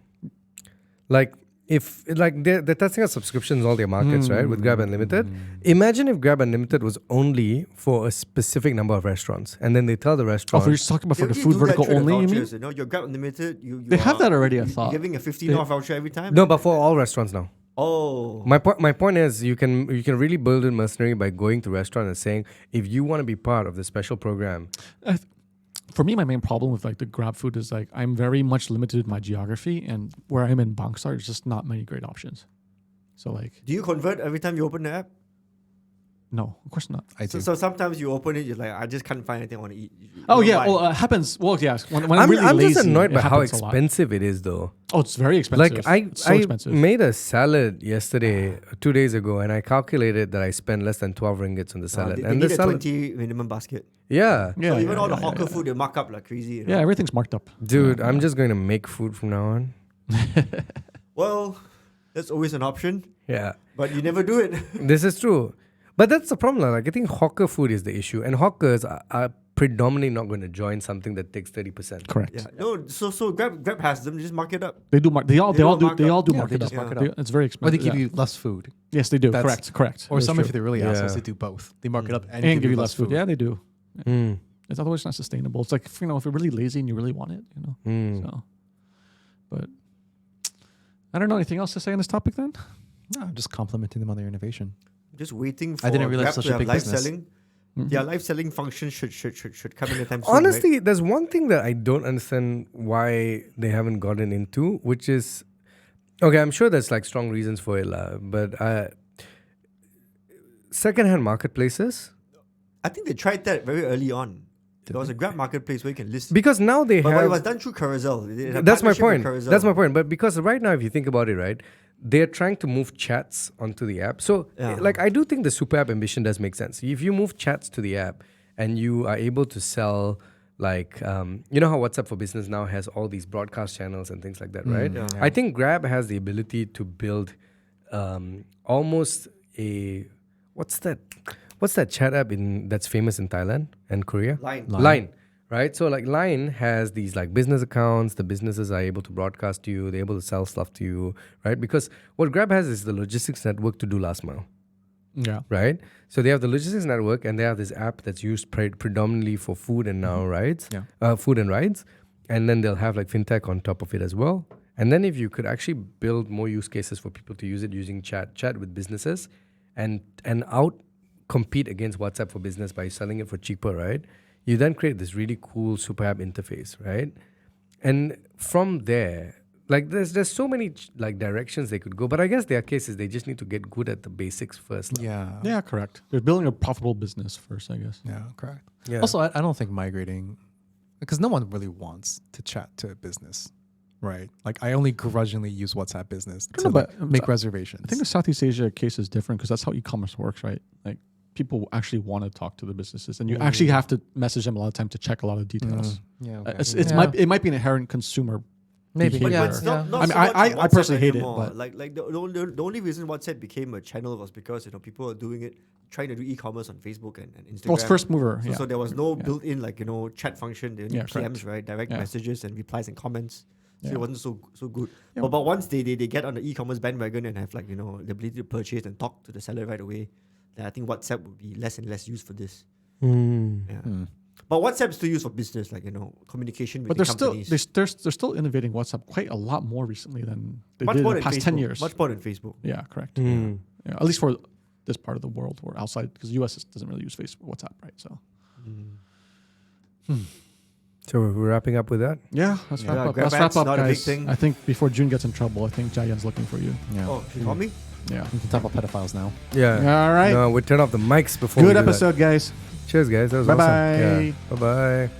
S2: Like, if like they're testing out subscriptions in all their markets, right? With Grab Unlimited. Imagine if Grab Unlimited was only for a specific number of restaurants, and then they tell the
S3: Oh,
S2: restaurant,
S3: we're just talking about for
S1: They
S3: the
S1: already
S3: food
S1: do that
S3: vertical
S1: through the
S3: only. You mean?
S1: vouchers, your Grab Unlimited,
S3: They have that already, I
S1: you're
S3: thought.
S1: giving a 15 off voucher every time?
S2: no, but for all restaurants now.
S1: Oh.
S2: My point is you can really build a mercenary by going to restaurant and saying, if you want to be part of the special program.
S3: For me, my main problem with like the Grab food is like I'm very much limited in my geography, and where I'm in Bangsar, there's just not many great options. So like,
S1: Do you convert every time you open the app?
S3: no, of course not.
S4: I do.
S1: So sometimes you open it, you're like, I just can't find anything I want to eat. You
S3: Oh
S1: don't
S3: yeah,
S1: buy.
S3: well, happens. Well, yes. When I'm really
S2: I'm
S3: lazy,
S2: just annoyed
S3: it
S2: by how
S3: happens a lot.
S2: expensive it is, though.
S3: Oh, it's very expensive.
S2: Like
S3: It's so expensive.
S2: made a salad yesterday, 2 days ago, and I calculated that I spent less than 12 ringgits on the salad.
S1: They
S2: and
S1: need
S2: the
S1: a
S2: salad,
S1: 20 minimum basket.
S2: yeah,
S1: So even all the hawker food, they mark up like crazy. You know?
S3: Yeah, everything's marked up.
S2: dude, I'm just going to make food from now on.
S1: Well, that's always an option,
S2: Yeah,
S1: but you never do it.
S2: this is true. But that's the problem. Like I think hawker food is the issue, and hawkers are predominantly not going to join something that takes 30%.
S3: Correct.
S1: Yeah. No, so Grab has them, just mark it up.
S3: They do. They all
S1: They don't
S3: do.
S1: mark
S3: They
S1: up.
S3: all do
S4: Yeah,
S3: mark
S4: they
S3: it
S4: just
S3: up.
S4: mark it
S3: They-
S4: up.
S3: It's very
S4: Or
S3: expensive.
S4: they give you less food.
S3: Yes, they do.
S4: That's-
S3: Correct.
S4: Or
S3: That's
S4: some
S3: true.
S4: if they're really
S2: Yeah.
S4: assholes, they do both. They mark it up and,
S3: and give you less food. Yeah, they do.
S2: Mm.
S3: It's otherwise not sustainable. It's like if you're really lazy and you really want it,
S2: Mm.
S3: So, but I don't know anything else to say on this topic. Then
S4: No, I'm just complimenting them on their innovation.
S1: Just waiting for
S4: I didn't realize
S1: Grab
S4: such
S1: to
S4: a
S1: have
S4: big
S1: live
S4: business.
S1: selling.
S3: Mm-hmm.
S1: Their live selling function should come in anytime soon.
S2: Honestly, there's one thing that I don't understand why they haven't gotten into, which is, okay, I'm sure there's like strong reasons for it, but secondhand marketplaces,
S1: I think they tried that very early on. There was a Grab marketplace where you can list.
S2: because now they
S1: But it was
S2: have.
S1: done through Carousel. They had a
S2: That's my
S1: partnership with
S2: point.
S1: Carousel.
S2: That's my point. But because right now, if you think about it, right, they're trying to move chats onto the app. So,
S1: Yeah.
S2: like, I do think the super app ambition does make sense. If you move chats to the app and you are able to sell, like, you know how WhatsApp for Business now has all these broadcast channels and things like that, right?
S1: Yeah.
S2: I think Grab has the ability to build almost a what's that chat app that's famous in Thailand and Korea?
S1: Line.
S2: Right? So like Line has these like business accounts, the businesses are able to broadcast to you, they're able to sell stuff to you, right? Because what Grab has is the logistics network to do last mile,
S3: yeah,
S2: right? So they have the logistics network and they have this app that's used predominantly for food and now rides, food and rides. And then they'll have like fintech on top of it as well. And then if you could actually build more use cases for people to use it using chat with businesses and out compete against WhatsApp for Business by selling it for cheaper, right? You then create this really cool super app interface, right? And from there, like there's so many like directions they could go, but I guess their case is they just need to get good at the basics first.
S3: yeah, correct. They're building a profitable business first, I guess.
S4: Yeah, correct.
S2: Yeah.
S4: Also, I don't think migrating, because no one really wants to chat to a business, right? Like I only grudgingly use WhatsApp Business to
S3: know, but
S4: make reservations.
S3: I think the Southeast Asia case is different because that's how e-commerce works, right? Like people actually want to talk to the businesses, and you actually have to message them a lot of time to check a lot of details.
S4: Yeah, okay.
S3: It might be an inherent consumer
S4: Maybe,
S3: behavior.
S1: But it's not
S3: I mean,
S1: so much
S3: I
S1: WhatsApp
S3: personally hate it,
S1: anymore.
S3: but-
S1: like the only reason WhatsApp became a channel was because people are doing it, trying to do e-commerce on Facebook and Instagram.
S3: Well, it's first mover.
S1: So,
S3: Yeah.
S1: so there was no
S3: Yeah.
S1: built-in chat function. They only
S3: Yeah,
S1: PMs,
S3: correct.
S1: right? Direct
S3: Yeah.
S1: messages and replies and comments. So
S3: Yeah.
S1: it wasn't so good.
S3: Yeah.
S1: But once they get on the e-commerce bandwagon and have the ability to purchase and talk to the seller right away, then I think WhatsApp would be less and less used for this. Yeah. But WhatsApp is still used for business, communication with
S3: But
S1: the
S3: they're still
S1: companies.
S3: they're still innovating WhatsApp quite a lot more recently than they
S1: much
S3: did in
S1: more
S3: the
S1: than
S3: past
S1: Facebook.
S3: 10 years.
S1: Much more than Facebook.
S3: Yeah, correct.
S2: Mm.
S3: Yeah, at least for this part of the world, or outside, because the US doesn't really use Facebook, WhatsApp, right? So
S2: So we're wrapping up with that.
S3: yeah, let's
S1: Yeah,
S3: wrap up.
S1: grab
S3: Let's wrap
S1: ads,
S3: up,
S1: not a big
S3: guys.
S1: thing.
S3: I think before June gets in trouble, I think Jayan's looking for you.
S4: Yeah.
S1: Oh, she called me?
S3: Yeah.
S4: We can talk about pedophiles now.
S2: Yeah.
S3: All right.
S2: No, we turn off the mics before we
S3: Good
S2: do that.
S3: episode, guys.
S2: Cheers, guys. That was
S3: Bye-bye.
S2: awesome. Yeah. Bye-bye.